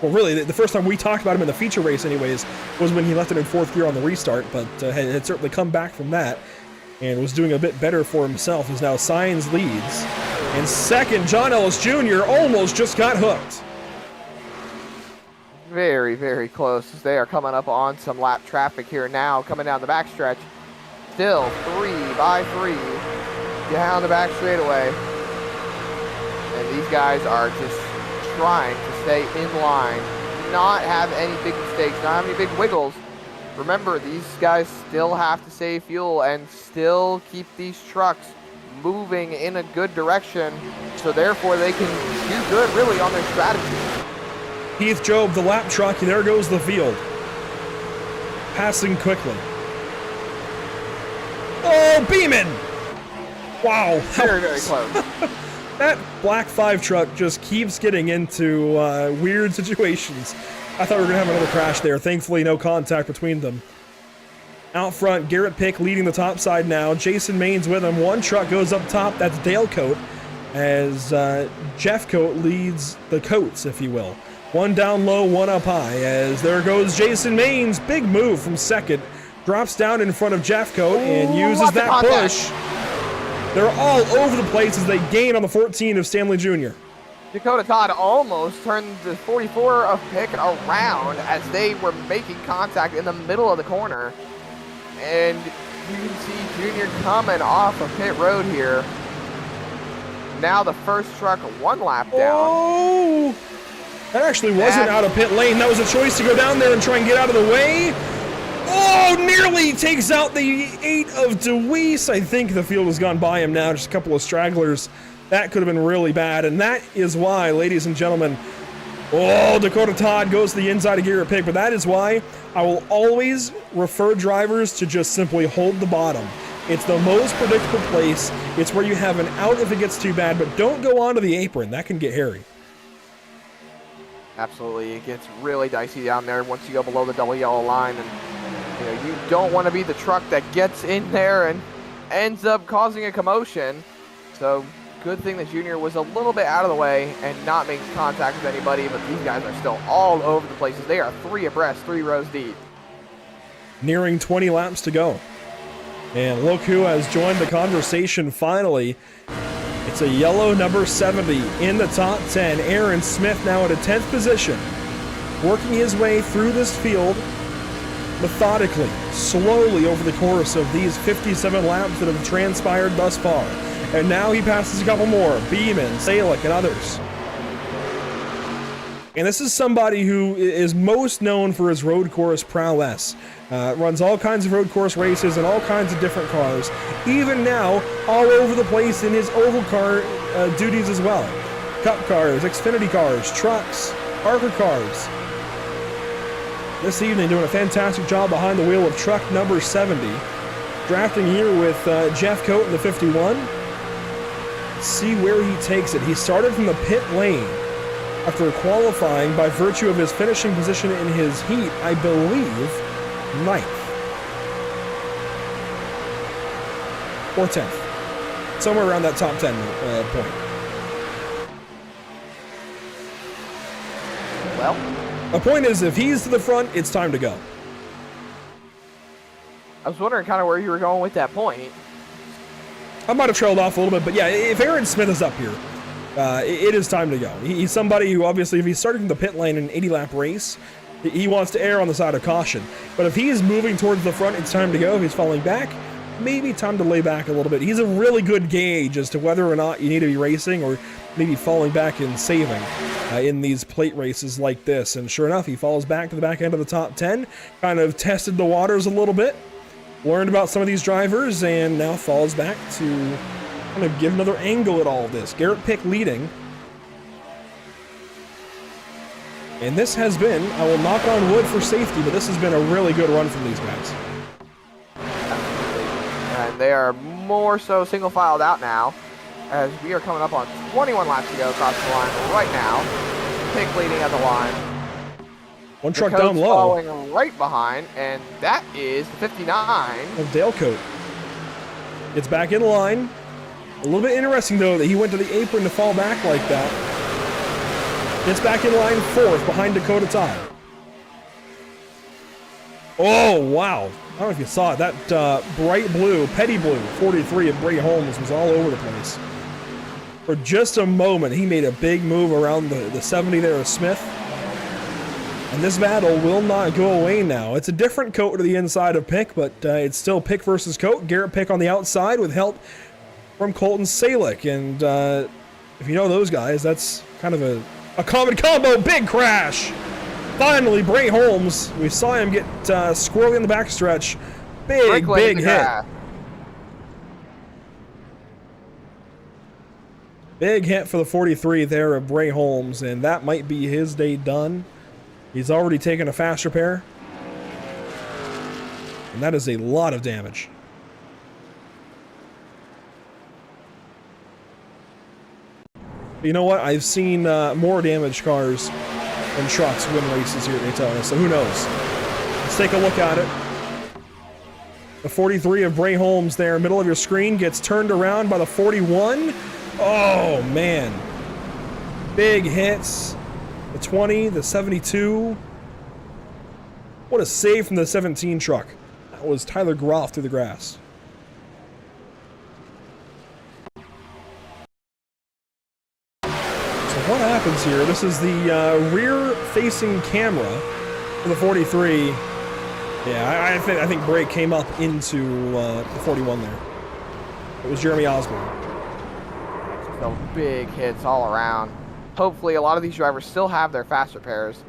well, really, the first time we talked about him in the feature race anyways was when he left it in 4th gear on the restart, but had certainly come back from that and was doing a bit better for himself as now Sainz leads. And second, John Ellis Jr. almost just got hooked. Very, very close as they are coming up on some lap traffic here now, coming down the backstretch. Still 3 by 3 down the back straightaway. And these guys are just trying to stay in line, not have any big mistakes, not have any big wiggles, remember, these guys still have to save fuel and still keep these trucks moving in a good direction, so therefore they can do good really on their strategy. Heath Job, the lap truck, there goes the field. Passing quickly. Oh, Beeman! Wow. Very, very close. That Black 5 truck just keeps getting into weird situations. I thought we were going to have another crash there. Thankfully, no contact between them. Out front, Garrett Pick leading the top side now. Jason Maines with him. One truck goes up top. That's Dale Coate, as Jeff Coate leads the Coates, if you will. One down low, one up high, as there goes Jason Maines. Big move from second. Drops down in front of Jeff Coate and uses that push. They're all over the place as they gain on the 14 of Stanley Jr. Dakota Todd almost turned the 44 of Pick around as they were making contact in the middle of the corner. And you can see Junior coming off of pit road here. Now the first truck one lap down. Oh! That actually wasn't out of pit lane. That was a choice to go down there and try and get out of the way. Oh, nearly takes out the 8 of DeWeese. I think the field has gone by him now. Just a couple of stragglers. That could have been really bad. And that is why, ladies and gentlemen, oh, Dakota Todd goes to the inside of Garrett Pick. But that is why I will always refer drivers to just simply hold the bottom. It's the most predictable place. It's where you have an out if it gets too bad. But don't go onto the apron. That can get hairy. Absolutely. It gets really dicey down there once you go below the double yellow line. And you don't want to be the truck that gets in there and ends up causing a commotion. So good thing that Junior was a little bit out of the way and not making contact with anybody, but these guys are still all over the places. They are 3 abreast, 3 rows deep. Nearing 20 laps to go. And look who has joined the conversation finally. It's a yellow number 70 in the top 10. Aaron Smith now at a 10th position. Working his way through this field methodically, slowly over the course of these 57 laps that have transpired thus far. And now he passes a couple more. Beeman, Salick, and others. And this is somebody who is most known for his road course prowess. Runs all kinds of road course races and all kinds of different cars. Even now, all over the place in his oval car duties as well. Cup cars, Xfinity cars, trucks, Parker cars. This evening doing a fantastic job behind the wheel of truck number 70. Drafting here with Jeff Coate in the 51. Let's see where he takes it. He started from the pit lane after qualifying by virtue of his finishing position in his heat, I believe, 9th. Or 10th. Somewhere around that top 10 point. Well, the point is, if he's to the front, it's time to go. I was wondering kind of where you were going with that point. I might have trailed off a little bit, but yeah, if Aaron Smith is up here, it is time to go. He's somebody who, obviously, if he's starting from the pit lane in an 80-lap race, he wants to err on the side of caution. But if he is moving towards the front, it's time to go. If he's falling back, maybe time to lay back a little bit. He's a really good gauge as to whether or not you need to be racing or maybe falling back and saving in these plate races like this. And sure enough, he falls back to the back end of the top 10, kind of tested the waters a little bit, learned about some of these drivers, and now falls back to kind of get another angle at all of this. Garrett Pick leading. And this has been, I will knock on wood for safety, but this has been a really good run from these guys. And they are more so single filed out now, as we are coming up on 21 laps to go across the line right now. Pick leading at the line. One truck Coates down low. Following right behind, and that is 59 of Dale Coate. Gets back in line. A little bit interesting, though, that he went to the apron to fall back like that. Gets back in line 4th behind Dakota Todd. Oh, wow. I don't know if you saw it. That bright blue, petty blue, 43 of Bray Holmes was all over the place. For just a moment, he made a big move around the 70 there of Smith. And this battle will not go away now. It's a different Coate to the inside of Pick, but it's still Pick versus Coate. Garrett Pick on the outside with help from Colton Salick. And if you know those guys, that's kind of a common combo. Big crash. Finally, Bray Holmes. We saw him get squirrely in the backstretch. Big hit. Big hit for the 43 there of Bray Holmes, and that might be his day done. He's already taken a fast repair. And that is a lot of damage. You know what? I've seen more damaged cars and trucks win races here at Daytona, so who knows? Let's take a look at it. The 43 of Bray Holmes there, middle of your screen, gets turned around by the 41. Oh, man. Big hits. The 20, the 72. What a save from the 17 truck. That was Tyler Groff through the grass. What happens here? This is the rear-facing camera for the 43. Yeah, I think Bray came up into the 41 there. It was Jeremy Osborne. Some big hits all around. Hopefully, a lot of these drivers still have their fast repairs,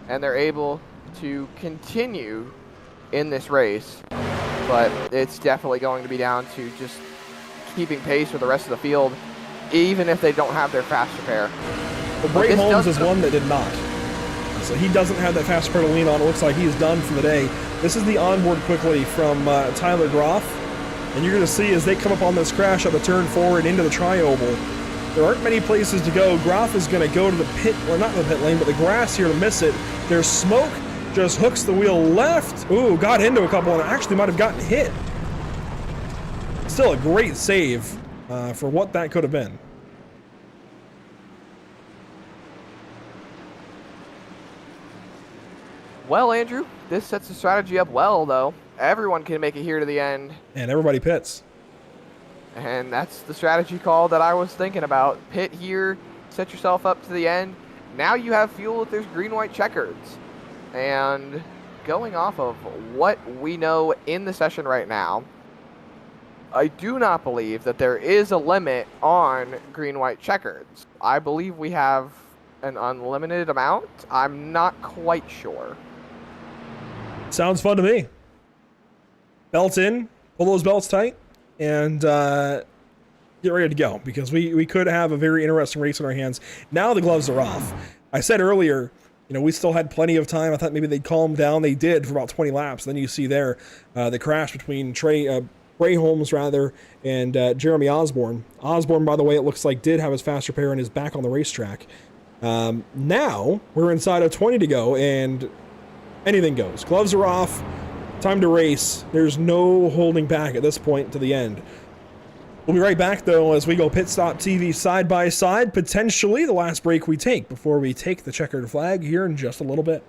and they're able to continue in this race. But it's definitely going to be down to just keeping pace with the rest of the field, even if they don't have their fast repair. Well, Bray Holmes is one that did not. So he doesn't have that fast repair to lean on. It looks like he's done for the day. This is the onboard quickly from Tyler Groff. And you're going to see as they come up on this crash on the turn forward into the tri-oval, there aren't many places to go. Groff is going to go to the pit, or not the pit lane, but the grass here to miss it. There's smoke, just hooks the wheel left. Ooh, got into a couple and actually might have gotten hit. Still a great save for what that could have been. Well, Andrew, this sets the strategy up well, though. Everyone can make it here to the end. And everybody pits. And that's the strategy call that I was thinking about. Pit here, set yourself up to the end. Now you have fuel if there's green-white checkers. And going off of what we know in the session right now, I do not believe that there is a limit on green-white checkers. I believe we have an unlimited amount. I'm not quite sure. Sounds fun to me. Belt in, pull those belts tight, and get ready to go, because we could have a very interesting race in our hands. Now the gloves are off. I said earlier, you know, we still had plenty of time. I thought maybe they'd calm down. They did for about 20 laps. Then you see there the crash between Bray Holmes, and Jeremy Osborne. Osborne, by the way, it looks like did have his fast repair and is back on the racetrack. Now we're inside of 20 to go, and anything goes. Gloves are off. Time to race. There's no holding back at this point to the end. We'll be right back, though, as we go Pit Stop TV side by side. Potentially the last break we take before we take the checkered flag here in just a little bit.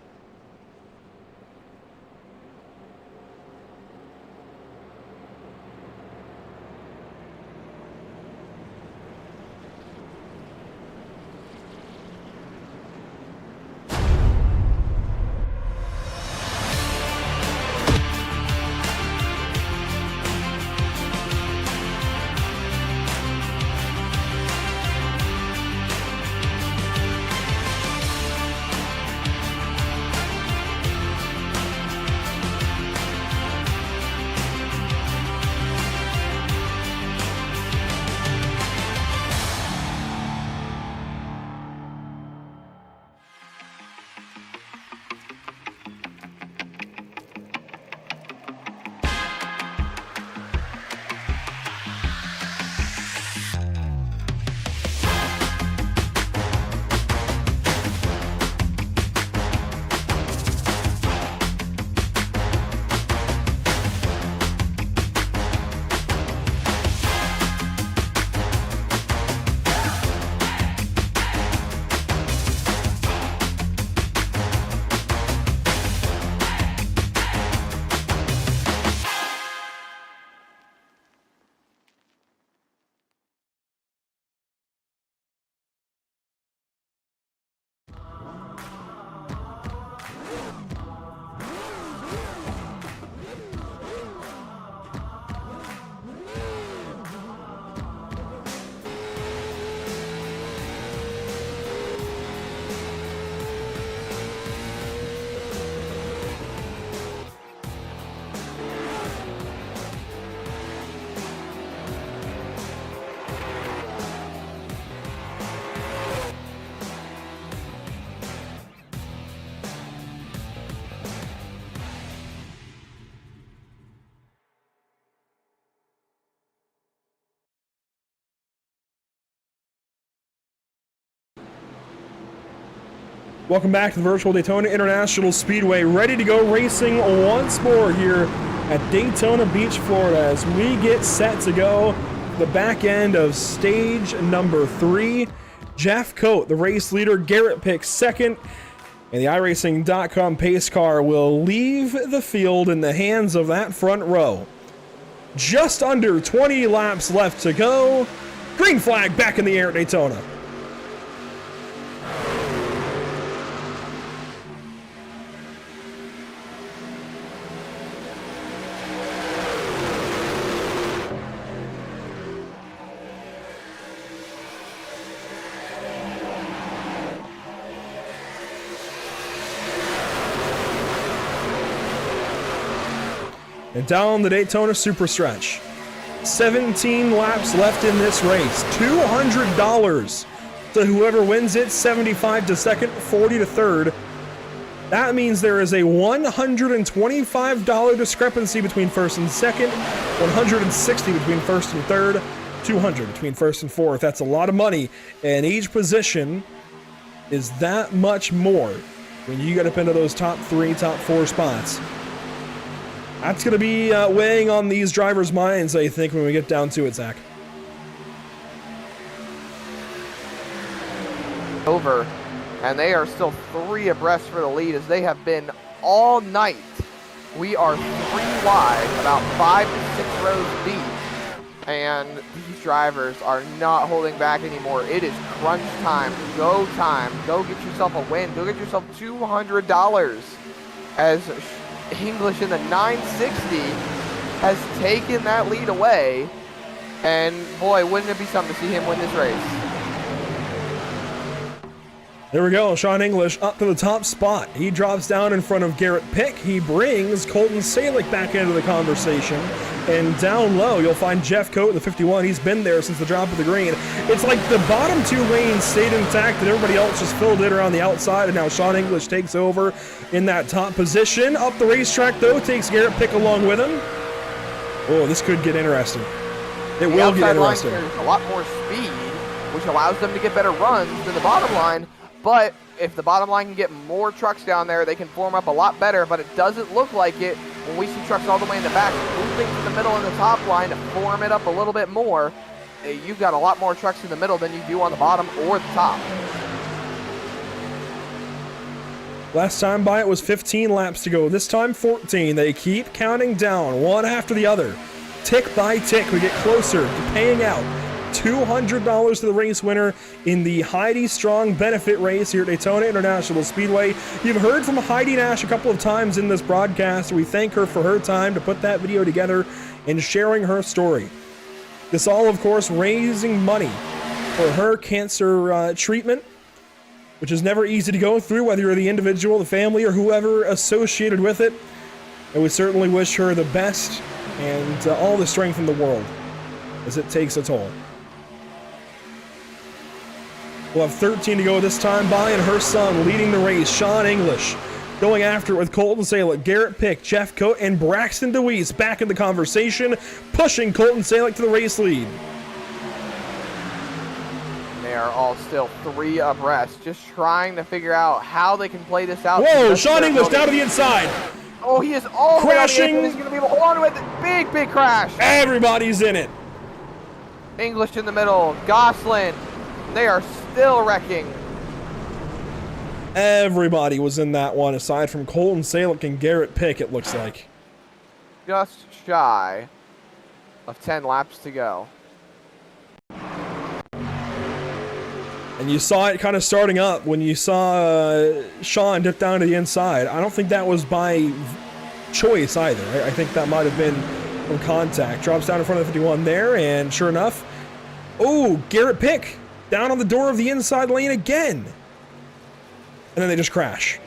Welcome back to the virtual Daytona International Speedway. Ready to go racing once more here at Daytona Beach, Florida, as we get set to go the back end of stage number 3. Jeff Coat, the race leader, Garrett Pick second, and the iRacing.com pace car will leave the field in the hands of that front row. Just under 20 laps left to go. Green flag back in the air at Daytona. And down the Daytona Super Stretch. 17 laps left in this race. $200 to whoever wins it. 75 to second, 40 to third. That means there is a $125 discrepancy between first and second, $160 between first and third, $200 between first and fourth. That's a lot of money, and each position is that much more when you get up into those top 3, top 4 spots. That's going to be weighing on these drivers' minds, I think, when we get down to it, Zach. Over, and they are still 3 abreast for the lead as they have been all night. We are 3 wide, about 5 to 6 rows deep, and these drivers are not holding back anymore. It is crunch time, go time. Go get yourself a win. Go get yourself $200 as English in the 960 has taken that lead away, and boy, wouldn't it be something to see him win this race. There we go, Sean English up to the top spot. He drops down in front of Garrett Pick. He brings Colton Salick back into the conversation. And down low, you'll find Jeff Coat in the 51. He's been there since the drop of the green. It's like the bottom 2 lanes stayed intact and everybody else just filled in around the outside, and now Sean English takes over in that top position. Up the racetrack, though, takes Garrett Pick along with him. Oh, this could get interesting. It will get interesting. There's a lot more speed, which allows them to get better runs than the bottom line. But if the bottom line can get more trucks down there, they can form up a lot better, but it doesn't look like it when we see trucks all the way in the back moving to the middle and the top line to form it up a little bit more. You've got a lot more trucks in the middle than you do on the bottom or the top. Last time by it was 15 laps to go. This time 14. They keep counting down one after the other. Tick by tick, we get closer to paying out $200 to the race winner in the Heidi Strong benefit race here at Daytona International Speedway. You've heard from Heidi Nash a couple of times in this broadcast. We thank her for her time to put that video together and sharing her story. This all, of course, raising money for her cancer treatment, which is never easy to go through, whether you're the individual, the family, or whoever associated with it. And we certainly wish her the best and all the strength in the world as it takes a toll. We'll have 13 to go this time by, and her son leading the race, Sean English, going after it with Colton Salick, Garrett Pick, Jeff Coat, and Braxton DeWeese back in the conversation, pushing Colton Salick to the race lead. They are all still 3 abreast, just trying to figure out how they can play this out. Whoa, Sean English down to the inside. Oh, he is all crashing. He's going to be able to hold on to it. Big, big crash. Everybody's in it. English in the middle. Gosselin. They are still wrecking. Everybody was in that one, aside from Colton Salick and Garrett Pick, it looks like. Just shy of 10 laps to go. And you saw it kind of starting up when you saw Sean dip down to the inside. I don't think that was by choice either. I think that might have been from contact. Drops down in front of the 51 there, and sure enough, oh, Garrett Pick down on the door of the inside lane again. And then they just crash.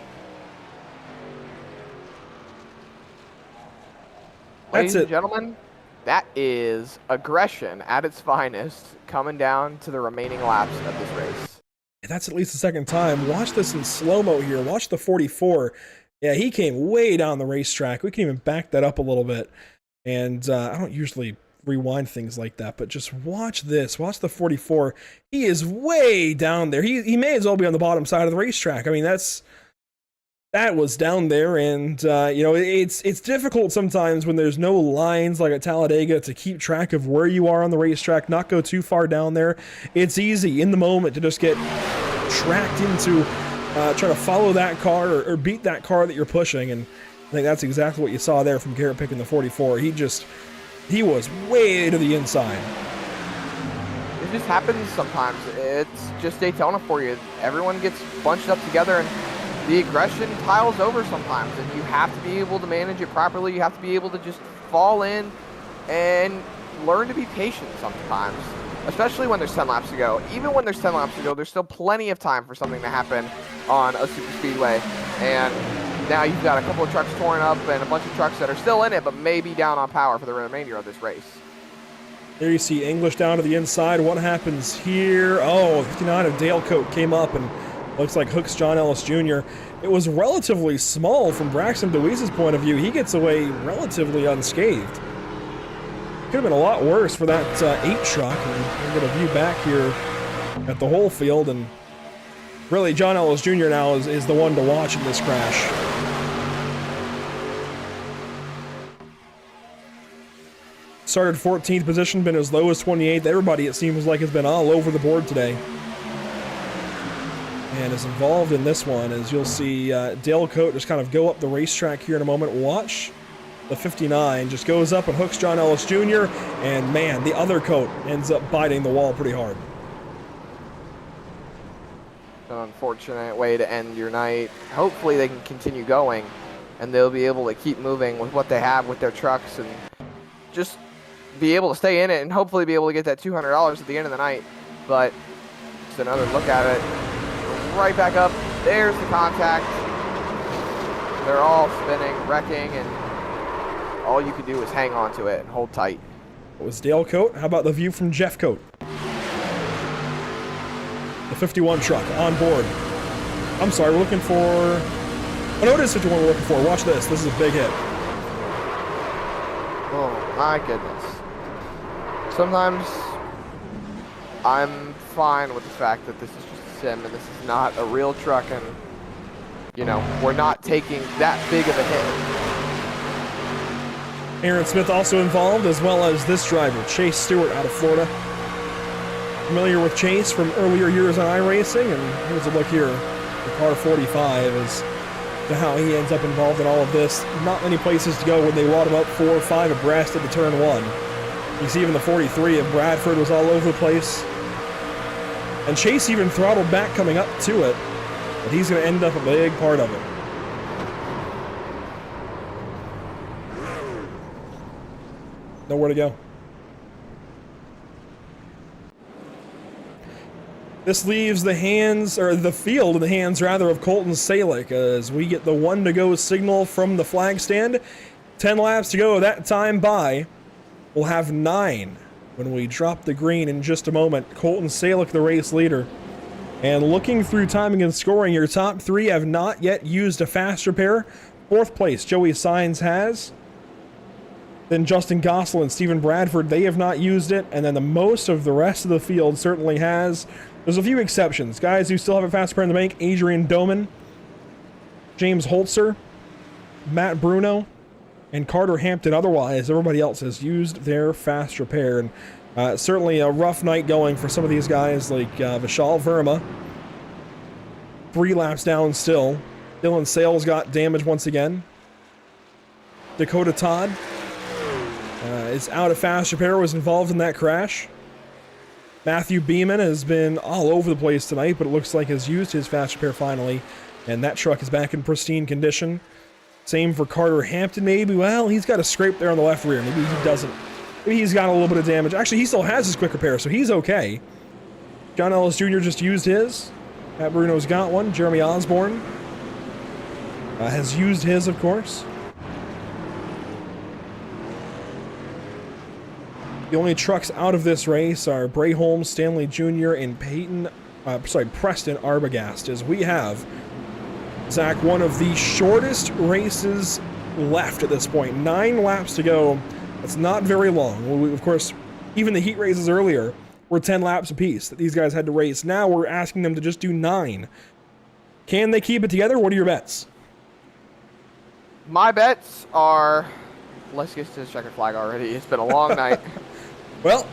Ladies and gentlemen, that is aggression at its finest coming down to the remaining laps of this race. That's at least the second time. Watch this in slow-mo here. Watch the 44. Yeah, he came way down the racetrack. We can even back that up a little bit. And I don't usually rewind things like that, but just watch this. Watch the 44. He is way down there. He may as well be on the bottom side of the racetrack. I mean, that was down there, and you know, it's difficult sometimes when there's no lines like at Talladega to keep track of where you are on the racetrack, not go too far down there. It's easy in the moment to just get tracked into trying to follow that car or beat that car that you're pushing, and I think that's exactly what you saw there from Garrett picking the 44. He was way to the inside. It just happens sometimes. It's just Daytona for you. Everyone gets bunched up together, and the aggression piles over sometimes, and you have to be able to manage it properly. You have to be able to just fall in and learn to be patient sometimes, especially when there's 10 laps to go. Even when there's 10 laps to go, there's still plenty of time for something to happen on a super speedway. And now you've got a couple of trucks torn up and a bunch of trucks that are still in it, but maybe down on power for the remainder of this race. There you see English down to the inside. What happens here? Oh, 59 of Dale Coate came up and looks like hooks John Ellis Jr. It was relatively small from Braxton DeWeese's point of view. He gets away relatively unscathed. Could have been a lot worse for that 8 truck. And we're going to view back here at the whole field, and really John Ellis Jr. now is the one to watch in this crash. Started 14th position, been as low as 28th. Everybody, it seems like, has been all over the board today. And is involved in this one, as you'll see Dale Coate just kind of go up the racetrack here in a moment. Watch the 59 just goes up and hooks John Ellis Jr. And man, the other Coate ends up biting the wall pretty hard. An unfortunate way to end your night. Hopefully they can continue going, and they'll be able to keep moving with what they have with their trucks, and just be able to stay in it, and hopefully be able to get that $200 at the end of the night. But just another look at it. Right back up. There's the contact. They're all spinning, wrecking, and all you can do is hang on to it and hold tight. It was Dale Coate. How about the view from Jeff Coate? The 51 truck on board. I'm sorry, we're looking for... Oh, no, it is 51 we're looking for. Watch this. This is a big hit. Oh, my goodness. Sometimes I'm fine with the fact that this is just a sim and this is not a real truck, and, you know, we're not taking that big of a hit. Aaron Smith also involved, as well as this driver, Chase Stewart out of Florida. Familiar with Chase from earlier years on iRacing, and here's a look here for car 45 as to how he ends up involved in all of this. Not many places to go when they wad him up 4 or 5 abreast at the turn 1. You see even the 43 of Bradford was all over the place. And Chase even throttled back coming up to it, but he's going to end up a big part of it. Nowhere to go. This leaves the hands, or the field in the hands rather, of Colton Salick as we get the 1 to go signal from the flag stand. 10 laps to go that time by. We'll have 9 when we drop the green in just a moment. Colton Salick, the race leader. And looking through timing and scoring, your top 3 have not yet used a fast repair. 4th place, Joey Sainz has. Then Justin Gossel and Stephen Bradford, they have not used it. And then the most of the rest of the field certainly has. There's a few exceptions. Guys who still have a fast repair in the bank: Adrian Doman, James Holzer, Matt Bruno, and Carter Hampton. Otherwise, everybody else has used their fast repair. And certainly a rough night going for some of these guys like Vishal Verma. 3 laps down still. Dylan Sales got damaged once again. Dakota Todd is out of fast repair, was involved in that crash. Matthew Beeman has been all over the place tonight, but it looks like has used his fast repair finally, and that truck is back in pristine condition. Same for Carter Hampton, maybe. Well, he's got a scrape there on the left rear. Maybe he doesn't. Maybe he's got a little bit of damage. Actually, he still has his quick repair, so he's okay. John Ellis Jr. just used his. Matt Bruno's got one. Jeremy Osborne has used his, of course. The only trucks out of this race are Bray Holmes, Stanley Jr., and Preston Arbogast, as we have, Zach, one of the shortest races left at this point. 9 laps to go. That's not very long. Of course, even the heat races earlier were 10 laps apiece that these guys had to race. Now we're asking them to just do 9. Can they keep it together? What are your bets? My bets are, let's get to the checkered flag already. It's been a long night. Well,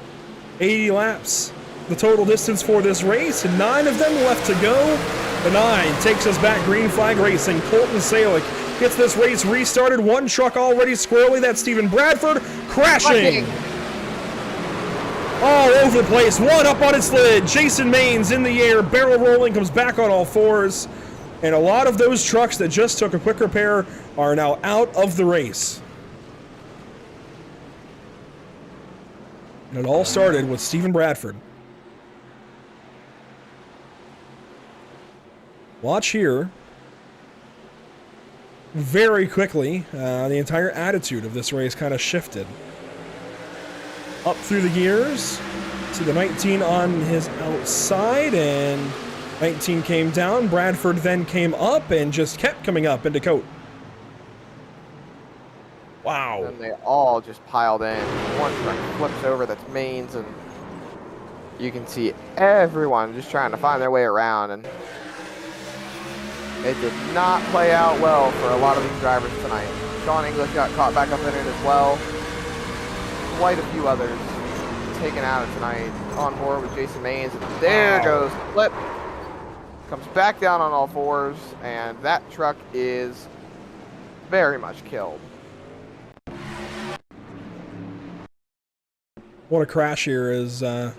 80 laps, the total distance for this race, and 9 of them left to go. The 9 takes us back green flag racing. Colton Salick gets this race restarted. One truck already squarely. That's Stephen Bradford crashing. All over the place. One up on its lid. Jason Maines in the air, barrel rolling, comes back on all fours. And a lot of those trucks that just took a quick repair are now out of the race. And it all started with Stephen Bradford. Watch here. Very quickly, the entire attitude of this race kind of shifted. Up through the gears. See the 19 on his outside, and 19 came down. Bradford then came up and just kept coming up into Cote. Wow. And they all just piled in. One truck flips over, that's Maines, and you can see everyone just trying to find their way around. And it did not play out well for a lot of these drivers tonight. Sean English got caught back up in it as well. Quite a few others taken out of tonight. On board with Jason Maines. And there goes the flip. Comes back down on all fours, and that truck is very much killed. What a crash here is, we'll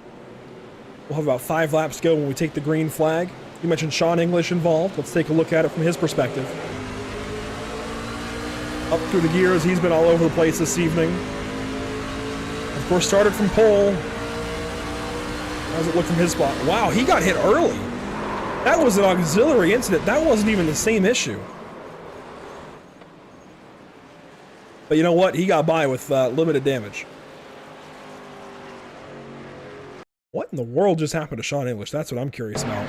have about 5 laps to go when we take the green flag. You mentioned Sean English involved. Let's take a look at it from his perspective. Up through the gears, he's been all over the place this evening. Of course, started from pole. How does it look from his spot? Wow, he got hit early. That was an auxiliary incident. That wasn't even the same issue. But you know what? He got by with limited damage. What in the world just happened to Sean English? That's what I'm curious about.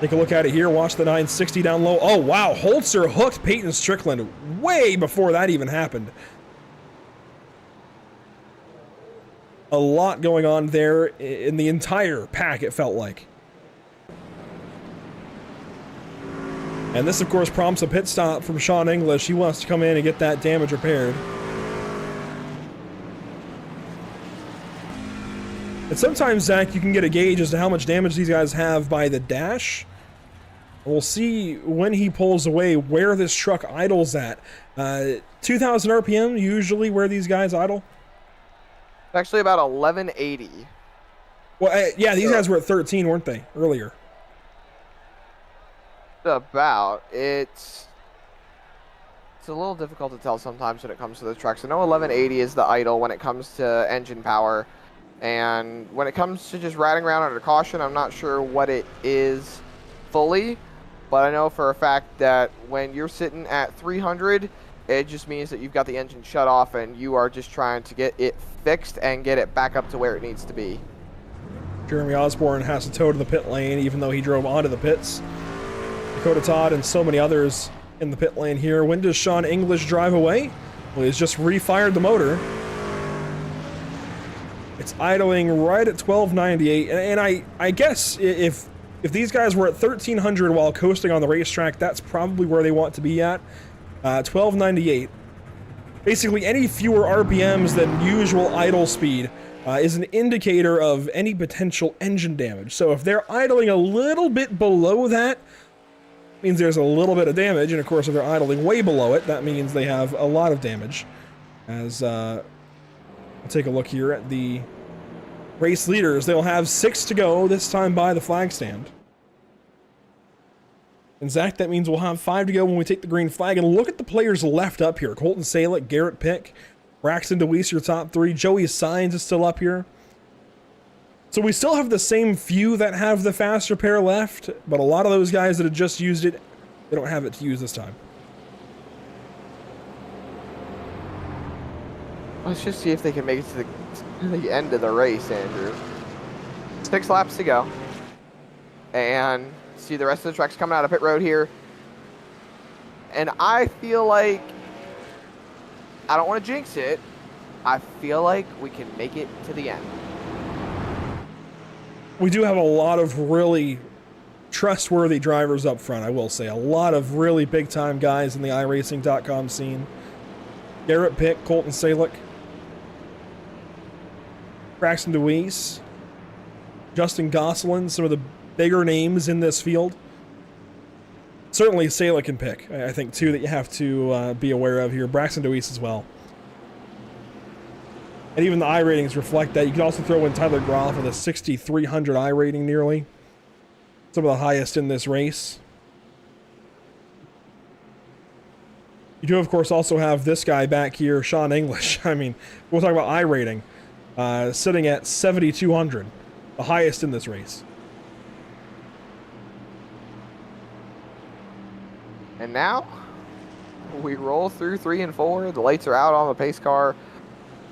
Take a look at it here. Watch the 960 down low. Oh, wow. Holzer hooked Peyton Strickland way before that even happened. A lot going on there in the entire pack, it felt like. And this, of course, prompts a pit stop from Sean English. He wants to come in and get that damage repaired. And sometimes, Zach, you can get a gauge as to how much damage these guys have by the dash. We'll see when he pulls away where this truck idles at. 2,000 RPM, usually where these guys idle? Actually about 1180. Well, yeah, these guys were at 13, weren't they, earlier? About. It's a little difficult to tell sometimes when it comes to the trucks. I know 1180 is the idle when it comes to engine power. And when it comes to just riding around under caution, I'm not sure what it is fully, but I know for a fact that when you're sitting at 300, it just means that you've got the engine shut off and you are just trying to get it fixed and get it back up to where it needs to be. Jeremy Osborne has to tow to the pit lane, even though he drove onto the pits. Dakota Todd and so many others in the pit lane here. When does Sean English drive away? Well, he's just refired the motor. It's idling right at 1298, and I guess if these guys were at 1300 while coasting on the racetrack, that's probably where they want to be at. 1298. Basically, any fewer RPMs than usual idle speed is an indicator of any potential engine damage. So if they're idling a little bit below that, it means there's a little bit of damage, and of course if they're idling way below it, that means they have a lot of damage. As we'll take a look here at the race leaders. They'll have 6 to go, this time by the flag stand. And Zach, that means we'll have 5 to go when we take the green flag. And look at the players left up here. Colton Salick, Garrett Pick, Braxton DeWeese, your top 3. Joey Sainz is still up here. So we still have the same few that have the faster pair left, but a lot of those guys that have just used it, they don't have it to use this time. Let's just see if they can make it to the end of the race, Andrew. 6 laps to go. And see the rest of the trucks coming out of pit road here. And I feel like, I don't want to jinx it, I feel like we can make it to the end. We do have a lot of really trustworthy drivers up front, I will say. A lot of really big-time guys in the iRacing.com scene. Garrett Pick, Colton Salick, Braxton DeWeese, Justin Gosselin, some of the bigger names in this field. Certainly Salick and Pick, I think, too, that you have to be aware of here. Braxton DeWeese as well. And even the iRatings reflect that. You can also throw in Tyler Groff with a 6,300 iRating nearly. Some of the highest in this race. You do, of course, also have this guy back here, Sean English. I mean, we'll talk about iRating. Sitting at 7,200, the highest in this race. And now, we roll through 3 and 4. The lights are out on the pace car.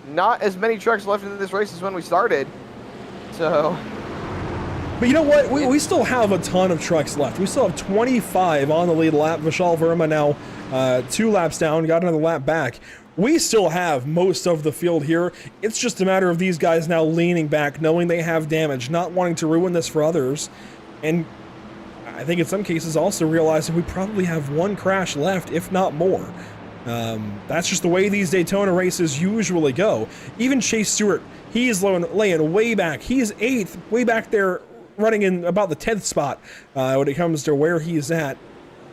Not as many trucks left in this race as when we started. So... But you know what? We still have a ton of trucks left. We still have 25 on the lead lap. Vishal Verma now 2 laps down, got another lap back. We still have most of the field here. It's just a matter of these guys now leaning back, knowing they have damage, not wanting to ruin this for others. And I think in some cases also realizing we probably have 1 crash left, if not more. That's just the way these Daytona races usually go. Even Chase Stewart, he's laying way back. He's 8th, way back there, running in about the 10th spot when it comes to where he's at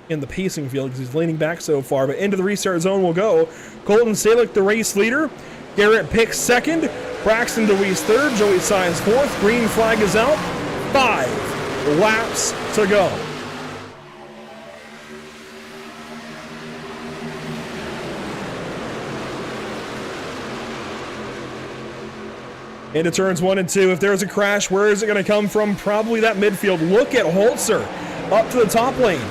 in the pacing field, because he's leaning back so far. But into the restart zone will go Colton Salick, the race leader. Garrett Pick 2nd. Braxton DeWeese 3rd. Joey Sainz 4th. Green flag is out. 5 laps to go. Into turns 1 and 2. If there's a crash, where is it going to come from? Probably that midfield. Look at Holzer up to the top lane.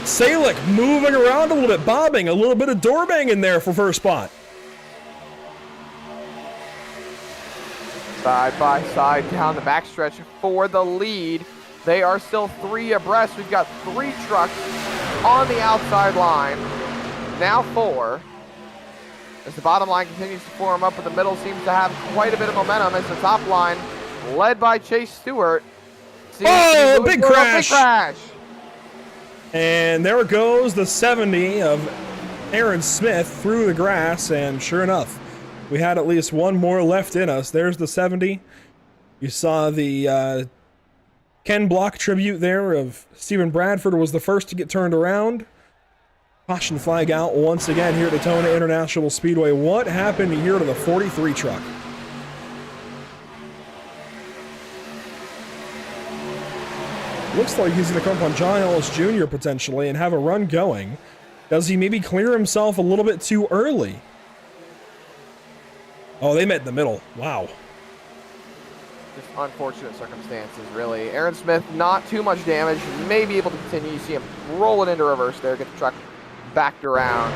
Salick moving around a little bit, bobbing, a little bit of door banging there for first spot. Side by side down the backstretch for the lead. They are still 3 abreast. We've got 3 trucks on the outside line. Now 4. As the bottom line continues to form up, but the middle seems to have quite a bit of momentum as the top line, led by Chase Stewart. Oh, big crash. Big crash. And there goes the 70 of Aaron Smith through the grass, and sure enough, we had at least 1 more left in us. There's the 70. You saw the Ken Block tribute there of Stephen Bradford was the first to get turned around. Caution flag out once again here at Daytona International Speedway. What happened here to the 43 truck? Looks like he's going to come up on John Ellis Jr. potentially and have a run going. Does he maybe clear himself a little bit too early? Oh, they met in the middle. Wow. Just unfortunate circumstances, really. Aaron Smith, not too much damage. May be able to continue. You see him roll it into reverse there, get the truck backed around.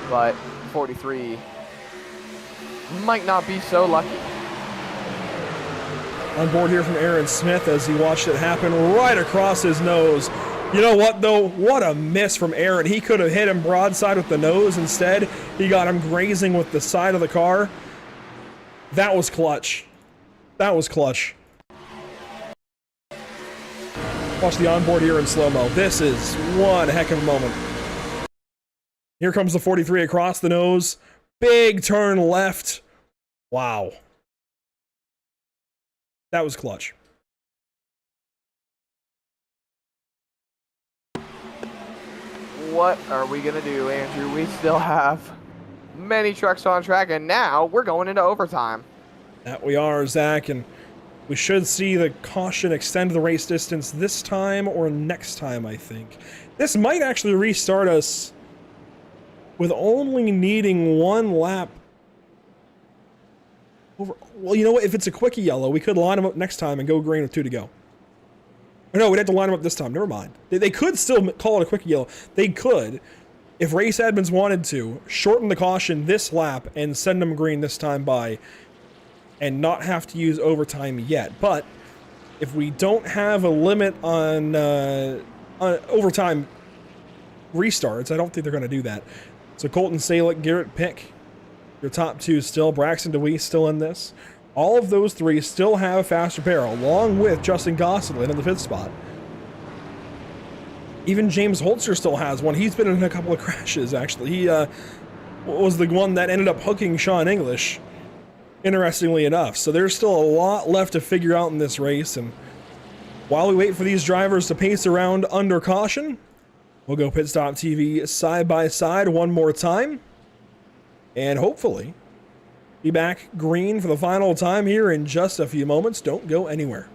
But 43 might not be so lucky. On board here from Aaron Smith as he watched it happen right across his nose. You know what, though? What a miss from Aaron. He could have hit him broadside with the nose. Instead, he got him grazing with the side of the car. That was clutch. That was clutch. Watch the onboard here in slow-mo. This is one heck of a moment. Here comes the 43 across the nose. Big turn left. Wow. That was clutch. What are we going to do, Andrew? We still have many trucks on track, and now we're going into overtime. That we are, Zach, and we should see the caution extend the race distance this time or next time, I think. This might actually restart us with only needing 1 lap. Well, you know what? If it's a quickie yellow, we could line them up next time and go green with 2 to go. Or no, we'd have to line them up this time. Never mind. They could still call it a quickie yellow. They could, if race admins wanted to, shorten the caution this lap and send them green this time by and not have to use overtime yet. But if we don't have a limit on overtime restarts, I don't think they're going to do that. So Colton Salick, Garrett Pick, Your top two still, Braxton DeWeese still in this. All of those three still have a faster pair, along with Justin Gosselin in the 5th spot. Even James Holzer still has one. He's been in a couple of crashes, actually. He was the one that ended up hooking Sean English, interestingly enough. So there's still a lot left to figure out in this race, and while we wait for these drivers to pace around under caution, we'll go Pit Stop TV side by side one more time, and hopefully be back green for the final time here in just a few moments. Don't go anywhere.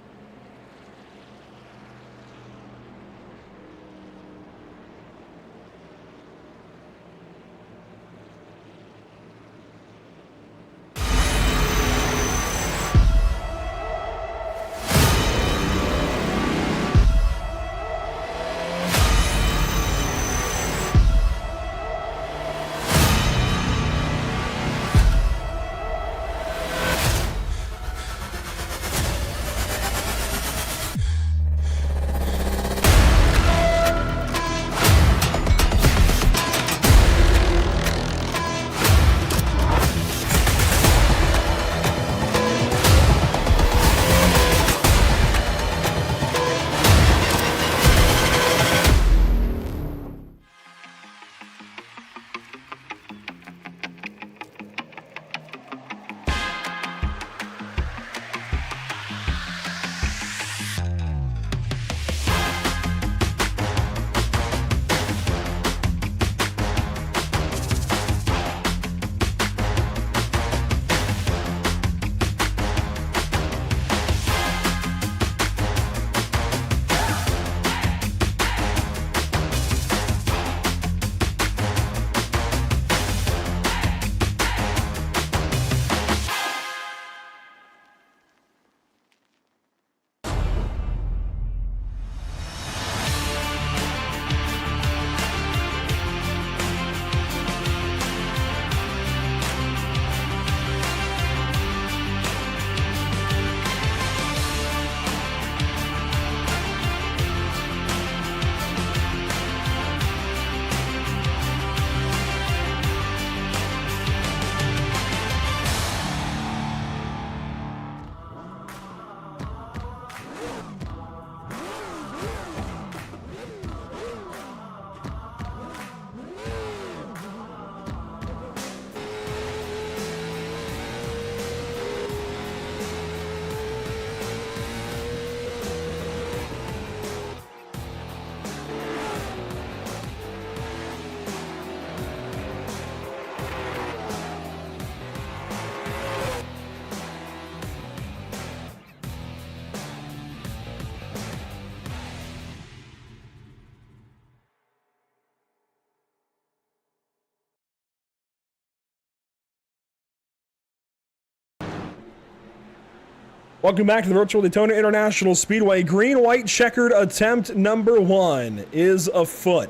Welcome back to the virtual Daytona International Speedway. Green-white checkered attempt number 1 is afoot.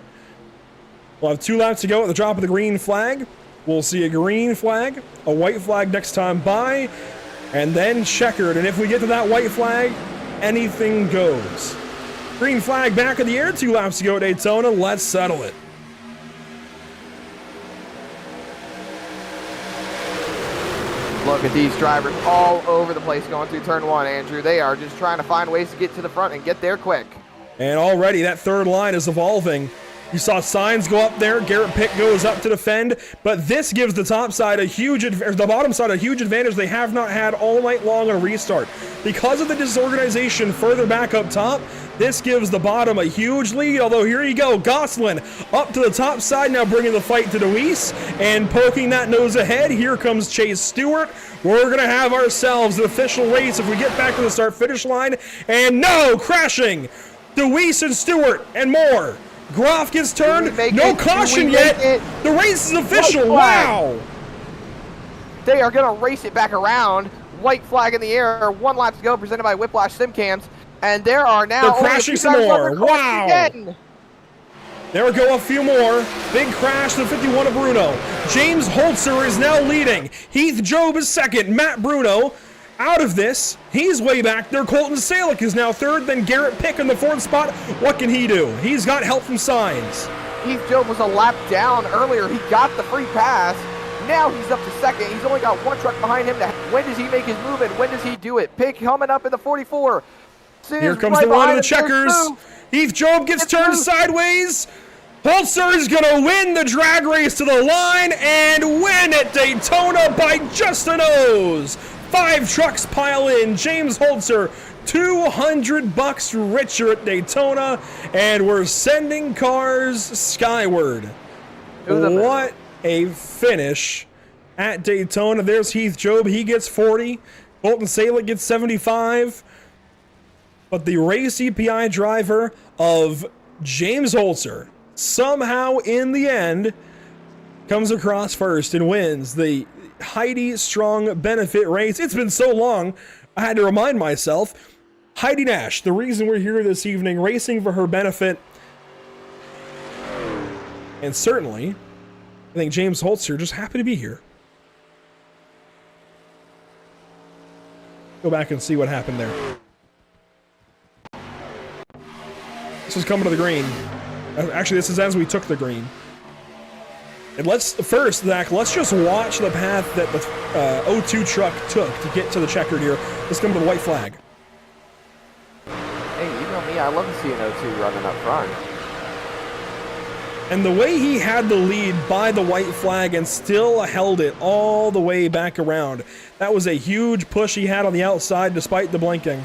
We'll have 2 laps to go at the drop of the green flag. We'll see a green flag, a white flag next time by, and then checkered. And if we get to that white flag, anything goes. Green flag back in the air, 2 laps to go at Daytona. Let's settle it. Look at these drivers all over the place going through turn 1, Andrew. They are just trying to find ways to get to the front and get there quick. And already that third line is evolving. You saw Signs go up there. Garrett Pick goes up to defend, but this gives the top side a huge, or the bottom side a huge advantage they have not had all night long on a restart. Because of the disorganization further back up top, this gives the bottom a huge lead, although here you go, Gosselin up to the top side, now bringing the fight to Deweese, and poking that nose ahead, here comes Chase Stewart. We're going to have ourselves an official race if we get back to the start-finish line, and no, crashing, Deweese and Stewart, and more. Groff gets turned, no caution yet, the race is official, wow! They are going to race it back around, white flag in the air, 1 lap to go, presented by Whiplash Simcams. And there are now they're crashing some more. Wow. Again. There we go, a few more. Big crash to 51 of Bruno. James Holzer is now leading. Heath Job is second. Matt Bruno out of this. He's way back there. Colton Salick is now third. Then Garrett Pick in the 4th spot. What can he do? He's got help from Signs. Heath Job was a lap down earlier. He got the free pass. now he's up to second. He's only got one truck behind him. When does he make his move and when does he do it? Pick coming up in the 44. Here comes the run of the checkers. Heath Job gets turned sideways. Holzer is going to win the drag race to the line and win at Daytona by just a nose. 5 trucks pile in. James Holzer, $200 richer at Daytona, and we're sending cars skyward. What a finish at Daytona. There's Heath Job. He gets 40. Colton Salick gets 75. But the race EPI driver of James Holzer somehow in the end comes across first and wins the Heidi Strong benefit race. It's been so long, I had to remind myself. Heidi Nash, the reason we're here this evening, racing for her benefit. And certainly, I think James Holzer just happy to be here. Go back and see what happened there. This is coming to the green. Actually, this is as we took the green. And let's first, Zach, let's just watch the path that the O2 truck took to get to the checkered here. Let's come to the white flag. Hey, you know me, I love to see an O2 running up front. And the way he had the lead by the white flag and still held it all the way back around. That was a huge push he had on the outside despite the blinking.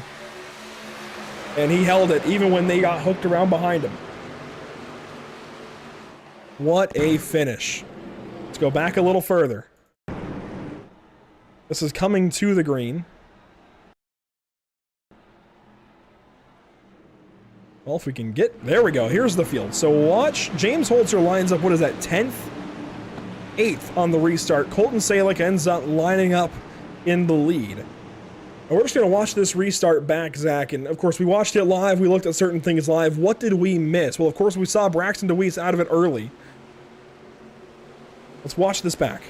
And he held it even when they got hooked around behind him. What a finish. Let's go back a little further. This is coming to the green. Well, if we can get... There we go. Here's the field. So watch. James Holzer lines up, what is that, 10th? 8th on the restart. Colton Salick ends up lining up in the lead. And we're just going to watch this restart back, Zach. And, of course, we watched it live. We looked at certain things live. What did we miss? Well, of course, we saw Braxton DeWeese out of it early. Let's watch this back.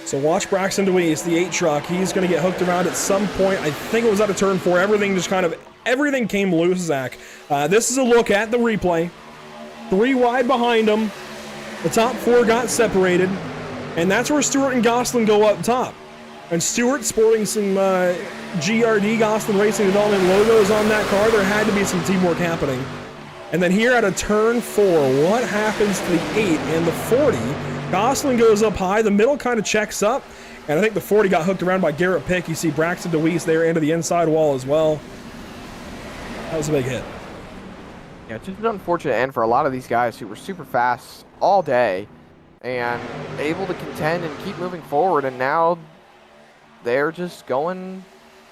So watch Braxton DeWeese, the 8 truck. He's going to get hooked around at some point. I think it was out of turn 4. Everything came loose, Zach. This is a look at the replay. 3 wide behind him. The top 4 got separated. And that's where Stewart and Gosselin go up top. And Stewart sporting some GRD, Gosselin Racing Development logos on that car. There had to be some teamwork happening. And then here at a turn 4, what happens to the 8 and the 40? Gosselin goes up high. The middle kind of checks up. And I think the 40 got hooked around by Garrett Pick. You see Braxton DeWeese there into the inside wall as well. That was a big hit. Yeah, it's just an unfortunate end for a lot of these guys who were super fast all day and able to contend and keep moving forward. And now they're just going,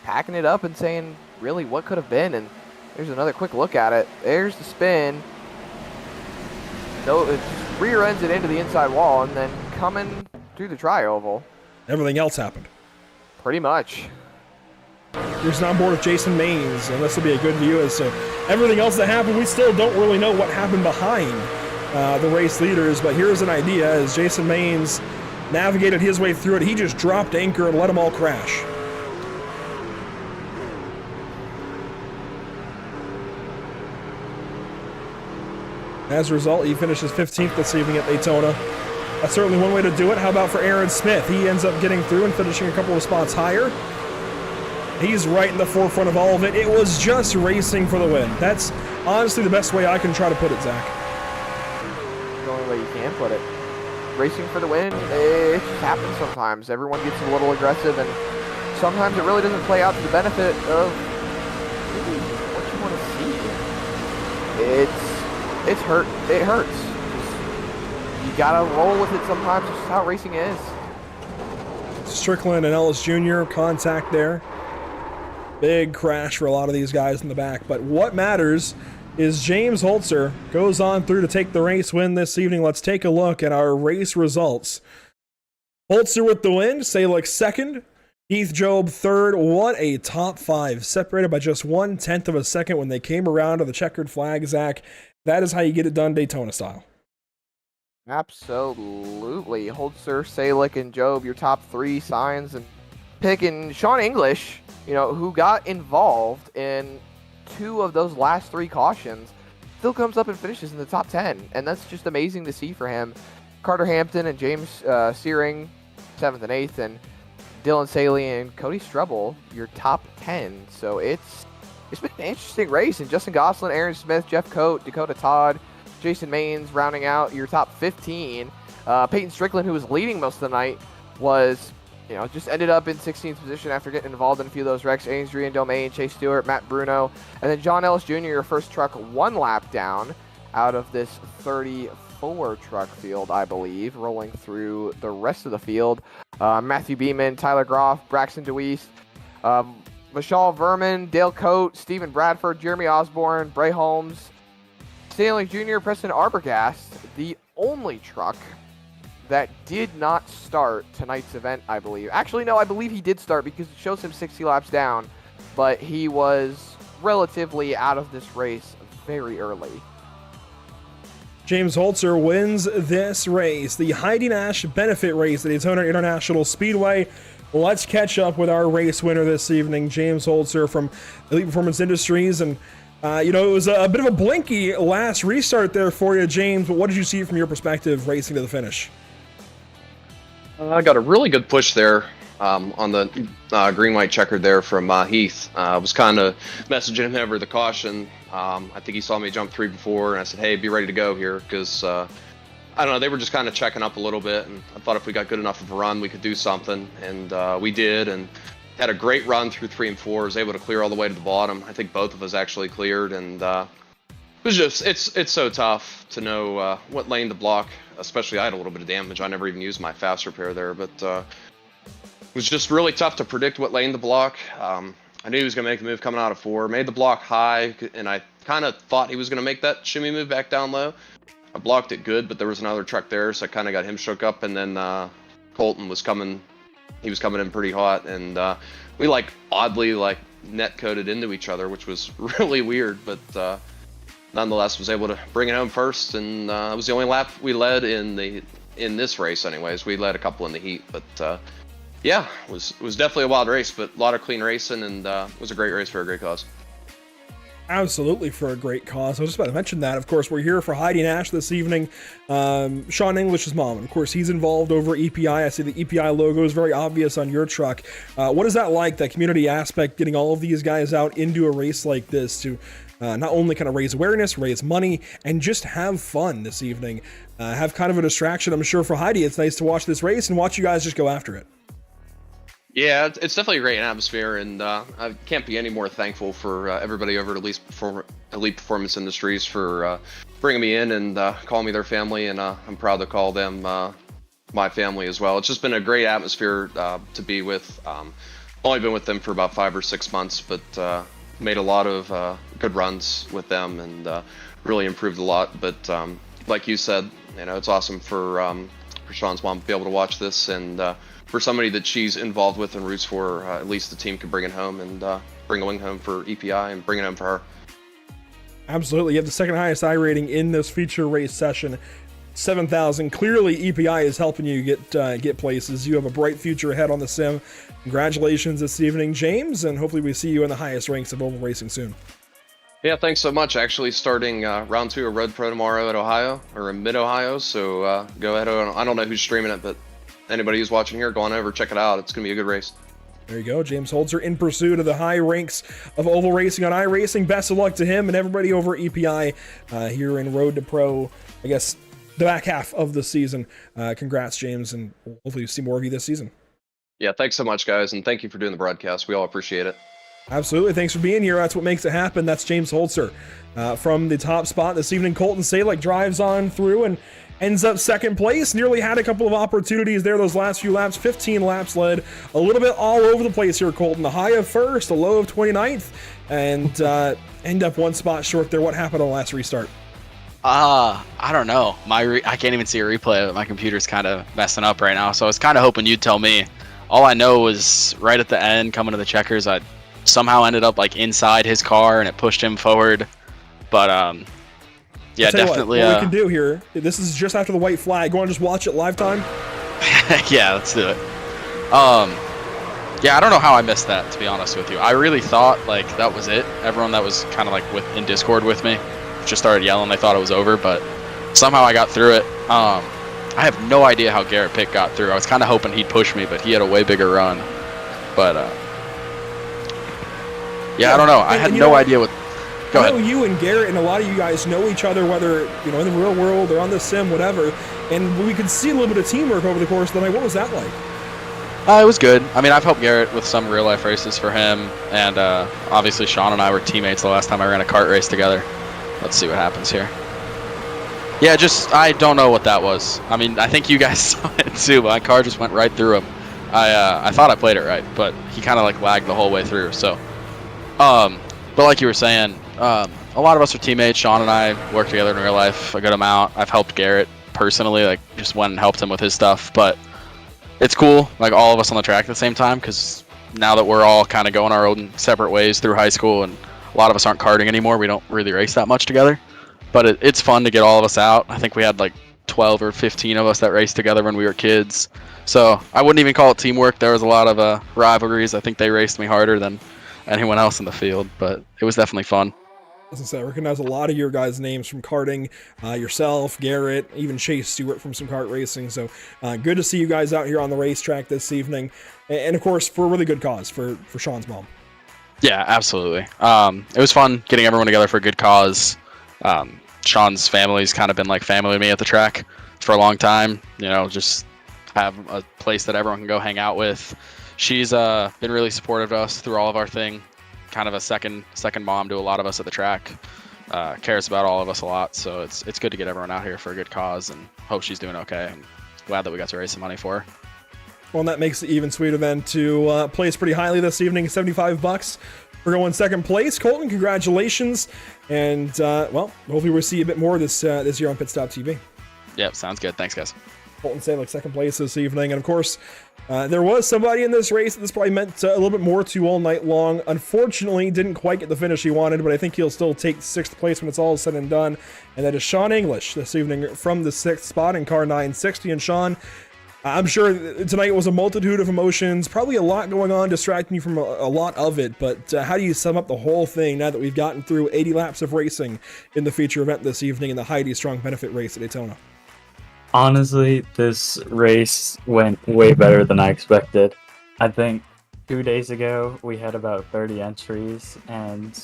packing it up and saying, really, what could have been? And there's another quick look at it. There's the spin. No, it rear ends it into the inside wall and then coming through the tri-oval. Everything else happened. Pretty much. Here's an onboard with Jason Maines, and this will be a good view as to everything else that happened. We still don't really know what happened behind the race leaders, but here's an idea as Jason Maines navigated his way through it. He just dropped anchor and let them all crash. As a result, he finishes 15th this evening at Daytona. That's certainly one way to do it. How about for Aaron Smith? He ends up getting through and finishing a couple of spots higher. He's right in the forefront of all of it. It was just racing for the win. That's honestly the best way I can try to put it, Zach. The only way you can put it. Racing for the win, it just happens sometimes. Everyone gets a little aggressive, and sometimes it really doesn't play out to the benefit of really what you want to see. It hurts. You gotta roll with it sometimes. It's just how racing is. Strickland and Ellis Jr. contact there. Big crash for a lot of these guys in the back. But what matters is James Holzer goes on through to take the race win this evening. Let's take a look at our race results. Holzer with the win. Salick second. Heath Job third. What a top 5. Separated by just 1/10 of a second when they came around to the checkered flag, Zach. That is how you get it done Daytona style. Absolutely. Holzer, Salick, and Job, your top 3 signs, and picking Sean English, who got involved in 2 of those last 3 cautions, still comes up and finishes in the top 10, and that's just amazing to see for him. Carter Hampton and James Searing, 7th and 8th, and Dylan Saley and Cody Strebel, your top 10. So it's been an interesting race, and Justin Gosselin, Aaron Smith, Jeff Coate, Dakota Todd, Jason Maines rounding out your top 15. Peyton Strickland, who was leading most of the night, was, just ended up in 16th position after getting involved in a few of those wrecks. Adrian Domain, Chase Stewart, Matt Bruno, and then John Ellis Jr., your first truck 1 lap down out of this 34 truck field, I believe, rolling through the rest of the field. Matthew Beeman, Tyler Groff, Braxton DeWeese, Vishal Verman, Dale Coate, Stephen Bradford, Jeremy Osborne, Bray Holmes, Stanley Jr., Preston Arbogast, the only truck that did not start tonight's event, I believe. Actually, no, I believe he did start because it shows him 60 laps down, but he was relatively out of this race very early. James Holzer wins this race, the Heidi Nash benefit race at Daytona International Speedway. Let's catch up with our race winner this evening, James Holzer from Elite Performance Industries. And, it was a bit of a blinky last restart there for you, James, but what did you see from your perspective racing to the finish? I got a really good push there on the green-white checkered there from Heath. I was kind of messaging him over the caution. I think he saw me jump 3 before, and I said, hey, be ready to go here, because, I don't know, they were just kind of checking up a little bit, and I thought if we got good enough of a run, we could do something, and we did, and had a great run through 3 and 4, was able to clear all the way to the bottom. I think both of us actually cleared, and it was just, it's so tough to know what lane to block, especially I had a little bit of damage. I never even used my fast repair there, but it was just really tough to predict what lane to block. I knew he was going to make the move coming out of 4, made the block high, and I kind of thought he was going to make that shimmy move back down low. I blocked it good, but there was another truck there, so I kind of got him shook up, and then Colton was coming. He was coming in pretty hot, and we oddly net coded into each other, which was really weird, but nonetheless was able to bring it home first, and it was the only lap we led in this race anyways. We led a couple in the heat, but yeah, it was definitely a wild race, but a lot of clean racing, and it was a great race for a great cause. Absolutely, for a great cause. I was just about to mention that. Of course, we're here for Heidi Nash this evening. Sean English's mom, and of course, he's involved over EPI. I see the EPI logo is very obvious on your truck. What is that like, that community aspect, getting all of these guys out into a race like this to not only kind of raise awareness, raise money, and just have fun this evening? Have kind of a distraction, I'm sure, for Heidi. It's nice to watch this race and watch you guys just go after it. Yeah, it's definitely a great atmosphere, and I can't be any more thankful for everybody over at Elite Performance Industries for bringing me in and calling me their family, and I'm proud to call them my family as well. It's just been a great atmosphere to be with. Only been with them for about 5 or 6 months, but made a lot of good runs with them, and really improved a lot. But like you said, it's awesome for Sean's mom to be able to watch this, and for somebody that she's involved with and roots for, at least the team can bring it home and bring a wing home for EPI and bring it home for her. Absolutely. You have the second highest I rating in this feature race session, 7,000. Clearly, EPI is helping you get places. You have a bright future ahead on the sim. Congratulations this evening, James, and hopefully we see you in the highest ranks of oval racing soon. Yeah, thanks so much. Actually, starting round 2 of Road Pro tomorrow at Ohio, or in mid-Ohio, so go ahead. I don't know who's streaming it, but anybody who's watching here, go on over, check it out. It's going to be a good race. There you go. James Holzer in pursuit of the high ranks of oval racing on iRacing. Best of luck to him and everybody over at EPI here in Road to Pro, I guess, the back half of the season. Congrats, James, and hopefully see more of you this season. Yeah, thanks so much, guys, and thank you for doing the broadcast. We all appreciate it. Absolutely. Thanks for being here. That's what makes it happen. That's James Holzer from the top spot this evening. Colton Salick drives on through and ends up second place. Nearly had a couple of opportunities there those last few laps. 15 laps led. A little bit all over the place here, Colton. A high of first, a low of 29th, and end up one spot short there. What happened on the last restart? I don't know. I can't even see a replay. My computer's kind of messing up right now, so I was kind of hoping you'd tell me. All I know was right at the end, coming to the checkers, I somehow ended up inside his car, and it pushed him forward. But Yeah, Tell you definitely. What we can do here, this is just after the white flag. You want to just watch it live time? Yeah, let's do it. Yeah, I don't know how I missed that, to be honest with you. I really thought like that was it. Everyone that was kind of like in Discord with me just started yelling. They thought it was over, but somehow I got through it. I have no idea how Garrett Pitt got through. I was kind of hoping he'd push me, but he had a way bigger run. But yeah, I don't know. I had no idea what. Go ahead. I know you and Garrett and a lot of you guys know each other, whether in the real world or on the sim, whatever. And we could see a little bit of teamwork over the course of the night. What was that like? It was good. I mean, I've helped Garrett with some real life races for him, and obviously Sean and I were teammates the last time I ran a kart race together. Let's see what happens here. Yeah, I don't know what that was. I mean, I think you guys saw it too. My car just went right through him. I thought I played it right, but he kind of like lagged the whole way through. So, but like you were saying, a lot of us are teammates. Sean and I work together in real life a good amount. I've helped Garrett personally, like just went and helped him with his stuff, but it's cool, like all of us on the track at the same time, because now that we're all kind of going our own separate ways through high school, and a lot of us aren't karting anymore, we don't really race that much together. But it's fun to get all of us out. I think we had like 12 or 15 of us that raced together when we were kids. So I wouldn't even call it teamwork. There was a lot of rivalries. I think they raced me harder than anyone else in the field, but it was definitely fun. As I said, I recognize a lot of your guys' names from karting, yourself, Garrett, even Chase Stewart from some kart racing. So good to see you guys out here on the racetrack this evening. And of course, for a really good cause, for Sean's mom. Yeah, absolutely. It was fun getting everyone together for a good cause. Sean's family's kind of been like family to me at the track for a long time. Just have a place that everyone can go hang out with. She's been really supportive of us through all of our thing. Kind of a second mom to a lot of us at the track. Cares about all of us a lot, so it's good to get everyone out here for a good cause, and hope she's doing okay. I'm glad that we got to raise some money for her. Well, and that makes it even sweeter then to place pretty highly this evening, $75 for going second place. Colton, congratulations, and well, hopefully we'll see a bit more this year on Pit Stop TV. Yep, sounds good. Thanks, guys. Colton Salek, second place this evening, and of course, there was somebody in this race that this probably meant a little bit more to all night long. Unfortunately, didn't quite get the finish he wanted, but I think he'll still take sixth place when it's all said and done. And that is Sean English this evening from the sixth spot in car 960. And Sean, I'm sure tonight was a multitude of emotions, probably a lot going on, distracting you from a lot of it. But how do you sum up the whole thing now that we've gotten through 80 laps of racing in the feature event this evening in the Heidi Strong Benefit Race at Daytona? Honestly, this race went way better than I expected. I think 2 days ago we had about 30 entries, and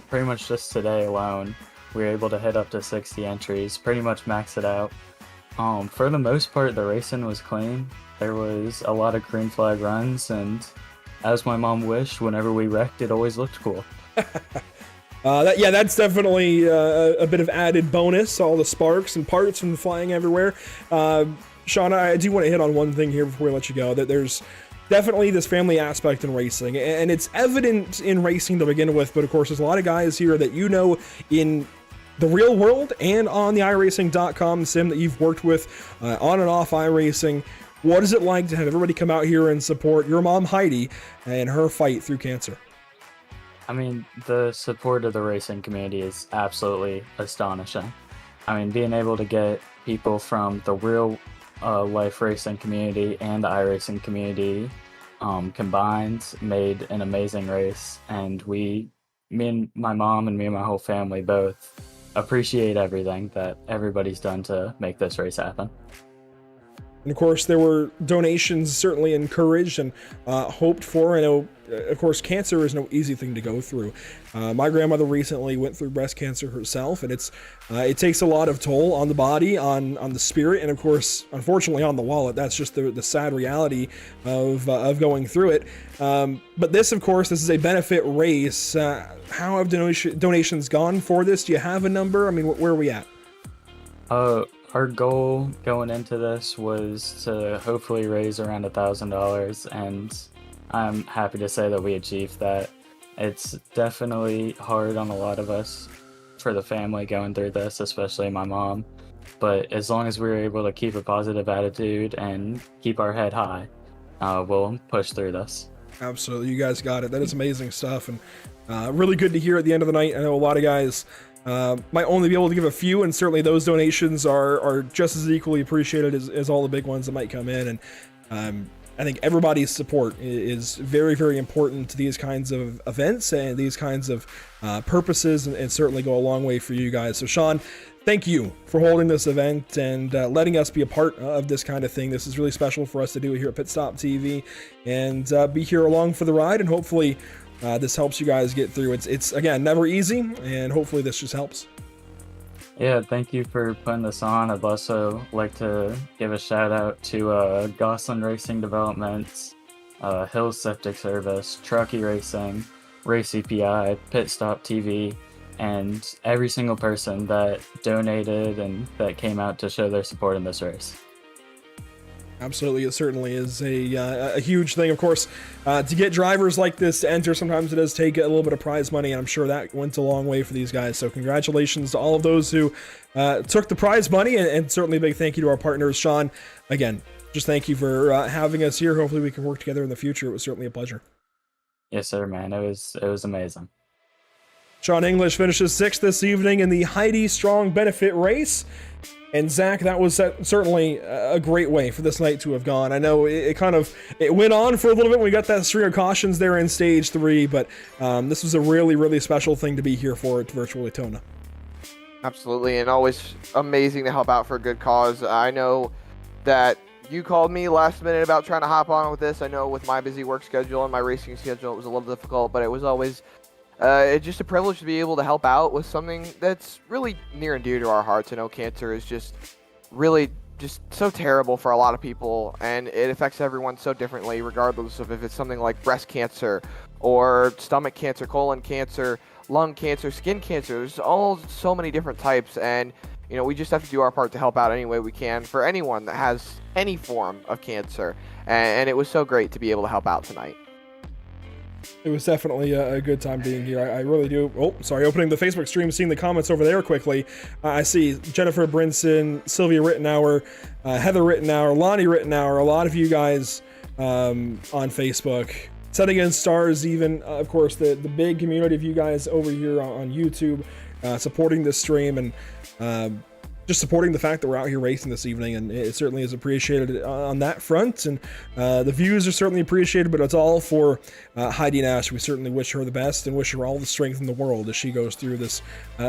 pretty much just today alone we were able to hit up to 60 entries, pretty much max it out. For the most part, the racing was clean. There was a lot of green flag runs, and as my mom wished, whenever we wrecked, it always looked cool. That's definitely a bit of added bonus, all the sparks and parts and flying everywhere. Sean, I do want to hit on one thing here before we let you go, that there's definitely this family aspect in racing, and it's evident in racing to begin with, but of course there's a lot of guys here that in the real world and on the iRacing.com sim that you've worked with on and off iRacing. What is it like to have everybody come out here and support your mom Heidi and her fight through cancer? I mean, the support of the racing community is absolutely astonishing. I mean, being able to get people from the real life racing community and the iRacing community combined made an amazing race, and me and my mom and me and my whole family both appreciate everything that everybody's done to make this race happen. And of course, there were donations certainly encouraged and hoped for. I know, of course, cancer is no easy thing to go through. My grandmother recently went through breast cancer herself, and it takes a lot of toll on the body, on the spirit, and of course, unfortunately, on the wallet. That's just the sad reality of going through it. But this is a benefit race. How have donations gone for this? Do you have a number? I mean, where are we at? Our goal going into this was to hopefully raise around $1,000, and I'm happy to say that we achieved that. It's definitely hard on a lot of us for the family going through this, especially my mom. But as long as we're able to keep a positive attitude and keep our head high, we'll push through this. Absolutely, you guys got it. That is amazing stuff, and really good to hear at the end of the night. I know a lot of guys might only be able to give a few, and certainly those donations are just as equally appreciated as all the big ones that might come in. And I think everybody's support is very, very important to these kinds of events and these kinds of purposes, and certainly go a long way for you guys. So Sean, thank you for holding this event and letting us be a part of this kind of thing. This is really special for us to do here at Pit Stop TV, and be here along for the ride, and hopefully this helps you guys get through. It's again, never easy, and hopefully this just helps. Yeah, thank you for putting this on. I'd also like to give a shout out to Gosselin Racing Developments, Hills Septic Service, Truckee Racing, Race EPI, Pit Stop TV, and every single person that donated and that came out to show their support in this race. Absolutely, it certainly is a huge thing. Of course, to get drivers like this to enter, sometimes it does take a little bit of prize money, and I'm sure that went a long way for these guys. So congratulations to all of those who took the prize money, and certainly a big thank you to our partners. Sean, again, just thank you for having us here. Hopefully we can work together in the future. It was certainly a pleasure. Yes, sir, man. It was amazing. Sean English finishes 6th this evening in the Heidi Strong Benefit Race. And Zach, that was certainly a great way for this night to have gone. I know it went on for a little bit when we got that string of cautions there in stage 3, but this was a really, really special thing to be here for at Virtual Daytona. Absolutely, and always amazing to help out for a good cause. I know that you called me last minute about trying to hop on with this. I know with my busy work schedule and my racing schedule, it was a little difficult, but it was always it's just a privilege to be able to help out with something that's really near and dear to our hearts. I know cancer is just really just so terrible for a lot of people, and it affects everyone so differently, regardless of if it's something like breast cancer or stomach cancer, colon cancer, lung cancer, skin cancer. There's so many different types, and you know, we just have to do our part to help out any way we can for anyone that has any form of cancer. And it was so great to be able to help out tonight. It was definitely a good time being here. I really do. Oh, sorry, opening the Facebook stream, seeing the comments over there quickly. I see Jennifer Brinson, Sylvia Rittenauer, Heather Rittenauer, Lonnie Rittenauer, a lot of you guys on Facebook. Setting in stars, even, of course, the big community of you guys over here on YouTube supporting this stream, and just supporting the fact that we're out here racing this evening, and it certainly is appreciated on that front. And the views are certainly appreciated, but it's all for Heidi Nash. We certainly wish her the best and wish her all the strength in the world as she goes through this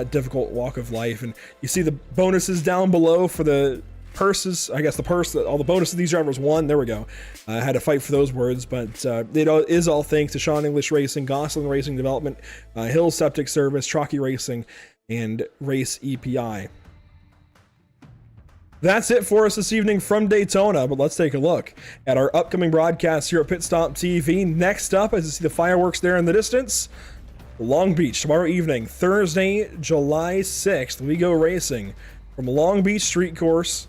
difficult walk of life. And you see the bonuses down below for the purses. I guess the purse, all the bonuses these drivers won. There we go. I had to fight for those words, but it is all thanks to Sean English Racing, Gosselin Racing Development, Hills Septic Service, Truckee Racing, and Race EPI. That's it for us this evening from Daytona, but let's take a look at our upcoming broadcasts here at Pit Stop TV. Next up, as you see the fireworks there in the distance, Long Beach, tomorrow evening, Thursday, July 6th, we go racing from Long Beach Street Course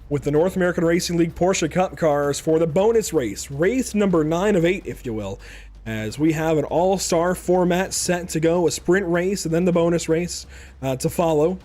with the North American Racing League Porsche Cup cars for the bonus race, race number 9 of 8, if you will, as we have an all-star format set to go, a sprint race and then the bonus race to follow.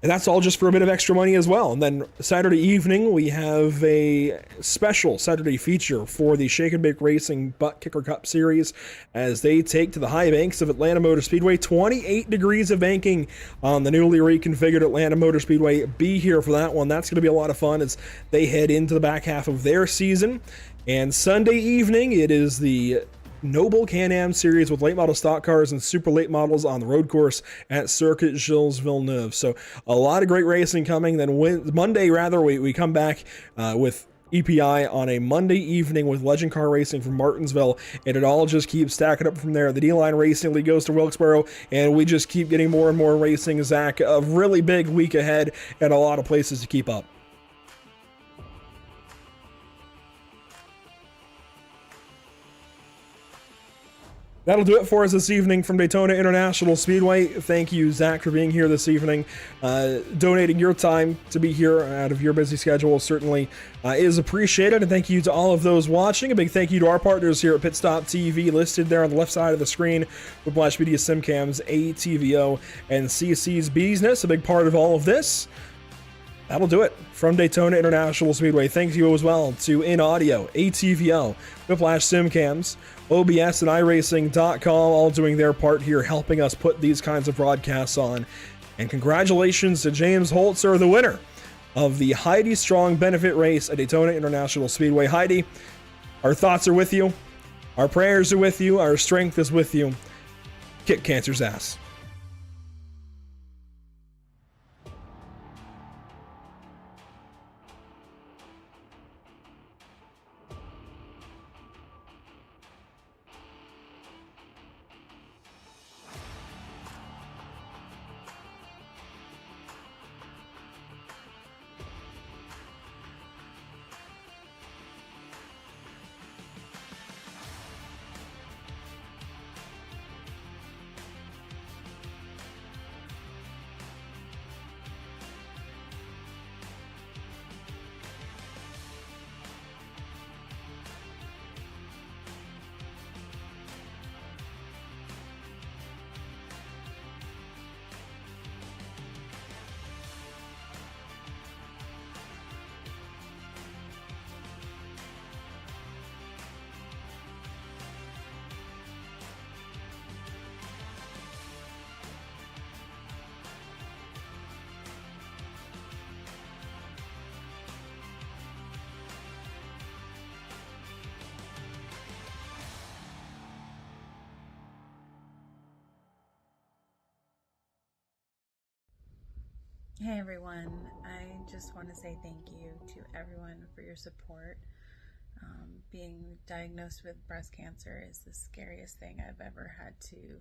And that's all just for a bit of extra money as well. And then Saturday evening, we have a special Saturday feature for the Shake and Bake Racing Butt Kicker Cup Series as they take to the high banks of Atlanta Motor Speedway. 28 degrees of banking on the newly reconfigured Atlanta Motor Speedway. Be here for that one. That's going to be a lot of fun as they head into the back half of their season. And Sunday evening, it is the Noble Can-Am Series with late model stock cars and super late models on the road course at Circuit Gilles Villeneuve. So a lot of great racing coming. Then Monday, we come back with EPI on a Monday evening with Legend Car Racing from Martinsville, and it all just keeps stacking up from there. The D-Line Racing League goes to Wilkesboro, and we just keep getting more and more racing. Zach, a really big week ahead and a lot of places to keep up. That'll do it for us this evening from Daytona International Speedway. Thank you, Zach, for being here this evening. Donating your time to be here out of your busy schedule certainly is appreciated. And thank you to all of those watching. A big thank you to our partners here at Pit Stop TV, listed there on the left side of the screen, Whiplash Media, SimCams, ATVO, and CC's Business, a big part of all of this. That'll do it from Daytona International Speedway. Thank you as well to In Audio, ATVO, Whiplash Simcams, OBS, and iRacing.com, all doing their part here, helping us put these kinds of broadcasts on. And congratulations to James Holzer, the winner of the Heidi Strong Benefit Race at Daytona International Speedway. Heidi, our thoughts are with you. Our prayers are with you. Our strength is with you. Kick cancer's ass. Hey everyone, I just want to say thank you to everyone for your support. Being diagnosed with breast cancer is the scariest thing I've ever had to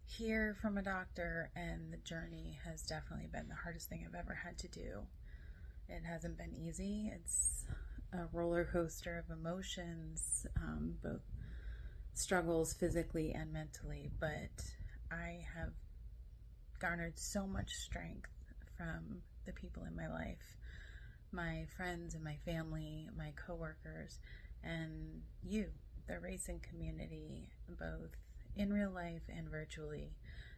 hear from a doctor, and the journey has definitely been the hardest thing I've ever had to do. It hasn't been easy. It's a roller coaster of emotions, both struggles physically and mentally, but I have garnered so much strength from the people in my life, my friends and my family, my coworkers, and you, the racing community, both in real life and virtually,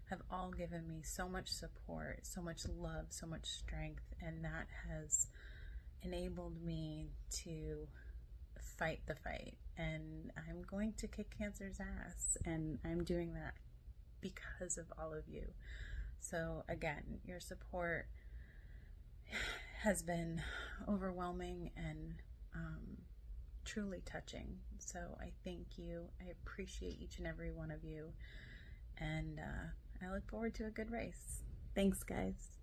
have all given me so much support, so much love, so much strength, and that has enabled me to fight the fight. And I'm going to kick cancer's ass, and I'm doing that because of all of you. So again, your support has been overwhelming and truly touching. So I thank you. I appreciate each and every one of you. And I look forward to a good race. Thanks, guys.